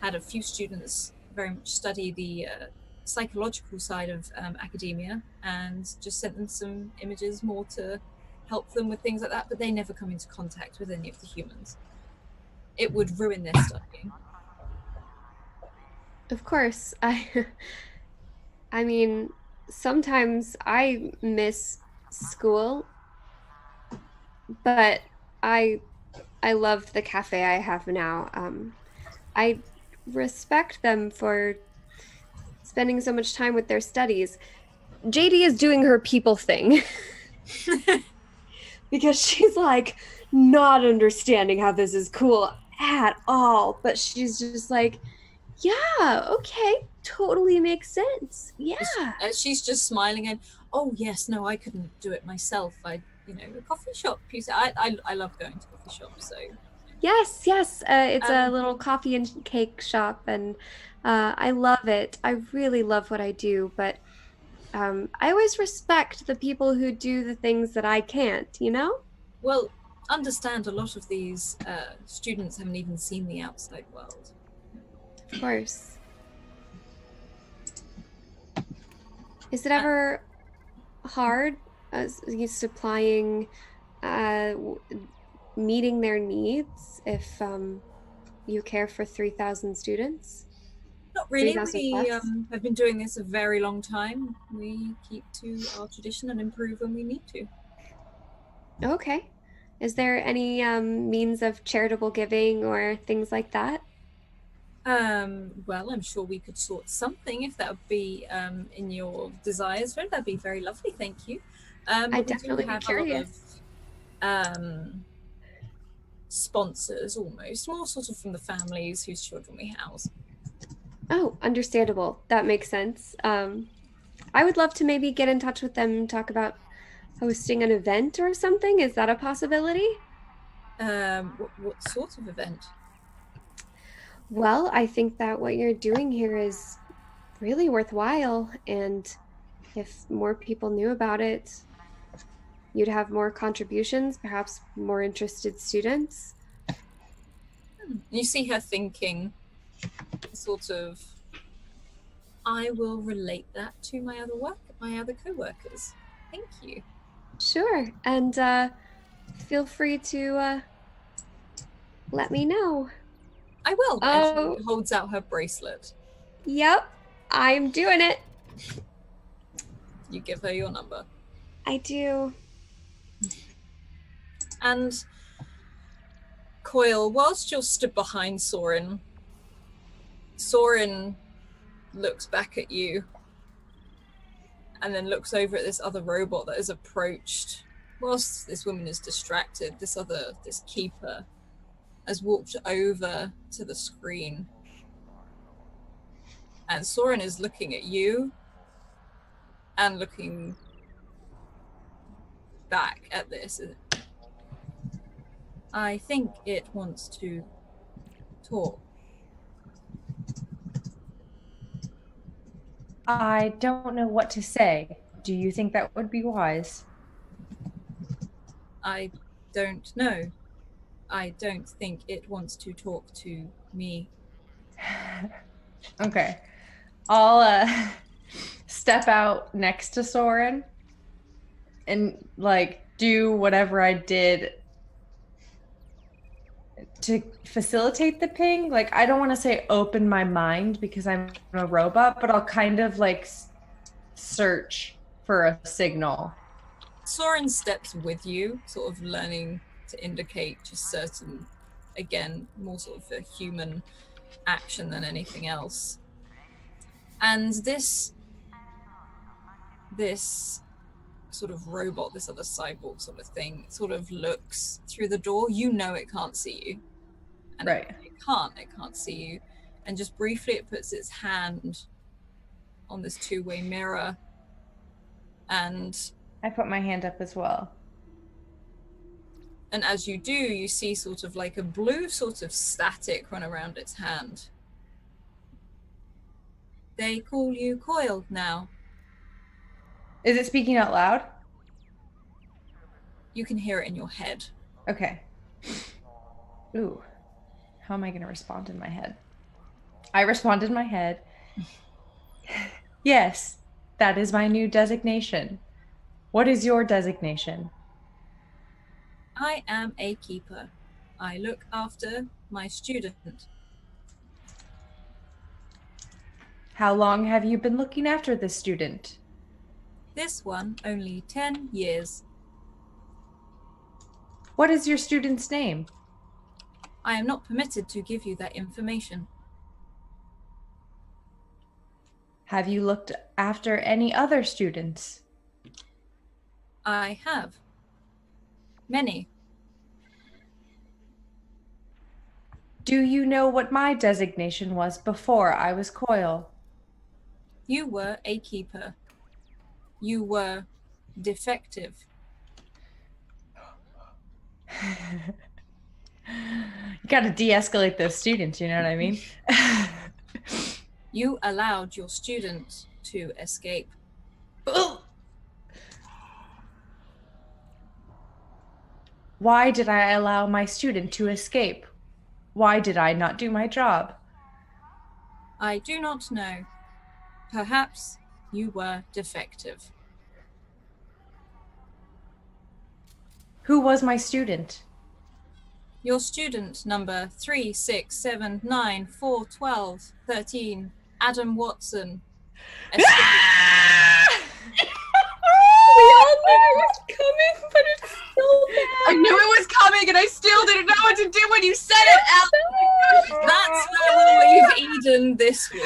had a few students very much study the psychological side of academia, and just sent them some images more to help them with things like that, but they never come into contact with any of the humans. It would ruin their studying. Of course. I mean, sometimes I miss school, but I I love the cafe I have now. I respect them for spending so much time with their studies. JD is doing her people thing because she's like not understanding how this is cool at all, but she's just like, yeah, okay, totally makes sense. Yeah. She's just smiling and, oh yes, no, I couldn't do it myself. A coffee shop. I love going to coffee shops. So Yes, yes. It's a little coffee and cake shop, and I love it. I really love what I do, but I always respect the people who do the things that I can't, you know? well, understand a lot of these students haven't even seen the outside world. Of course. Is it ever hard you supplying, meeting their needs if you care for 3,000 students? Not really. 3,000 We plus? have been doing this a very long time. We keep to our tradition and improve when we need to. Okay. Is there any means of charitable giving or things like that? Well, I'm sure we could sort something if that would be in your desires. That'd be very lovely. Thank you. I'd We do definitely be have a lot curious. of sponsors, almost more sort of from the families whose children we house. Oh, understandable. That makes sense. I would love to maybe get in touch with them and talk about hosting an event or something. Is that a possibility? What sort of event? Well, I think that what you're doing here is really worthwhile, and if more people knew about it, you'd have more contributions, perhaps more interested students. You see her thinking, sort of, I will relate that to my other co-workers. Thank you. Sure, and feel free to let me know. I will. Oh. And she holds out her bracelet. Yep, I'm doing it. You give her your number. I do. And Coil, whilst you're stood behind Soren looks back at you and then looks over at this other robot that has approached. Whilst this woman is distracted, this keeper has walked over to the screen. And Soren is looking at you and looking back at this. I think it wants to talk. I don't know what to say. Do you think that would be wise? I don't know. I don't think it wants to talk to me. Okay. I'll step out next to Soren and like do whatever I did to facilitate the ping. Like, I don't want to say open my mind because I'm a robot, but I'll kind of like search for a signal. Soren steps with you, sort of learning to indicate just certain, again, more sort of a human action than anything else. And this sort of robot, this other cyborg sort of thing, sort of looks through the door. You know it can't see you. And right. It can't see you. And just briefly it puts its hand on this two-way mirror. And I put my hand up as well. And as you do, you see sort of like a blue sort of static run around its hand. They call you Coiled now. Is it speaking out loud? You can hear it in your head. Okay. Ooh. How am I going to respond in my head? I respond in my head. Yes, that is my new designation. What is your designation? I am a keeper. I look after my student. How long have you been looking after this student? This one, only 10 years. What is your student's name? I am not permitted to give you that information. Have you looked after any other students? I have. Many. Do you know what my designation was before I was Coil? You were a keeper. You were defective. You gotta de-escalate those students, you know what I mean? You allowed your student to escape. Why did I allow my student to escape? Why did I not do my job? I do not know. Perhaps you were defective. Who was my student? Your student number 367941213, Adam Watson. We all knew it was coming, but it's still bad. I knew it was coming, and I still didn't know what to do when you said it, Alex. That's where we'll leave Eden this week.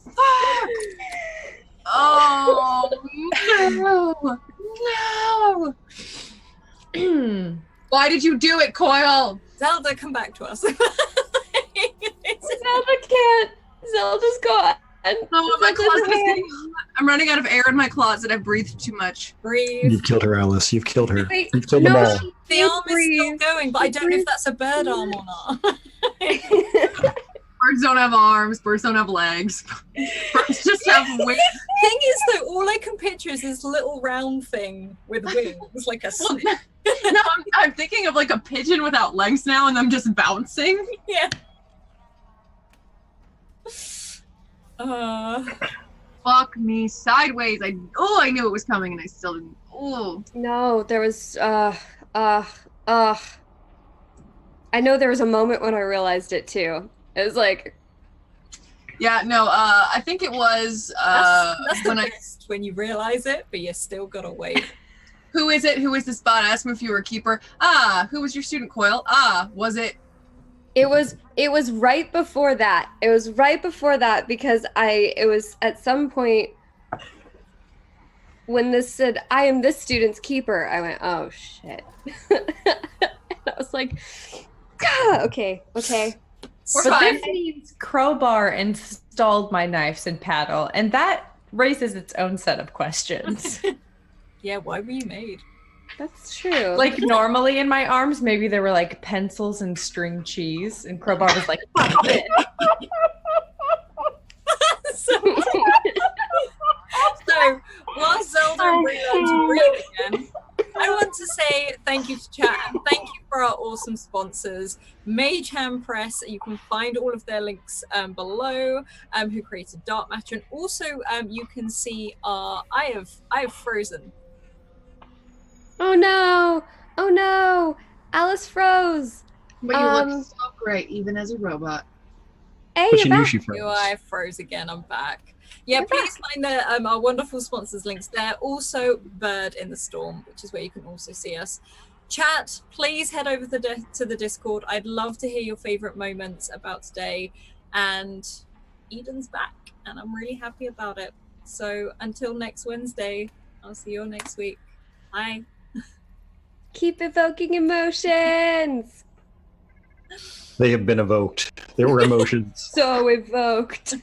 Fuck. Oh no! Why did you do it, Coil? Zelda, come back to us. Zelda can't. Zelda's gone. Oh, my closet is getting hot. I'm running out of air in my closet. I've breathed too much. Breathe. You've killed her, Alice. You've killed her. Wait, You've killed them all. The arm is still going, but I don't know if that's a bird arm or not. Birds don't have arms. Birds don't have legs. Birds just have wings. Thing is, though, all I can picture is this little round thing with wings, like a snake. No, I'm thinking of like a pigeon without legs now, and them just bouncing. Yeah. Fuck me sideways. I knew it was coming, and I still didn't. Oh. No, there was I know there was a moment when I realized it too. It was like, Yeah, no, I think it was That's the when I. best when you realize it, but you still gotta wait. Who is it? Who is this bot? Ask me if you were a keeper. Who was your student, Coil? Was it? it was right before that. It was right before that because it was at some point when this said, I am this student's keeper, I went, oh shit. And I was like, okay. We're But fine. this means Crowbar installed my knives and paddle, and that raises its own set of questions. Yeah, why were you made? That's true. Like normally in my arms, maybe there were like pencils and string cheese, and Crowbar was like, fuck it. So while Zelda relearned to breathe again, I want to say thank you to chat and thank you for our awesome sponsors, Mage Hand Press. You can find all of their links below, who created Dark Matter, and also you can see our I have Frozen. Oh no! Alice froze. But you look so great, even as a robot. Hey, But you're she knew back. she froze. I froze again. I'm back. Yeah, You're please find our wonderful sponsors links there. Also, Bird in the Storm, which is where you can also see us. Chat, please head over to the Discord. I'd love to hear your favorite moments about today. And Eden's back, and I'm really happy about it. So until next Wednesday, I'll see you all next week. Bye. Keep evoking emotions. They have been evoked. There were emotions. So evoked.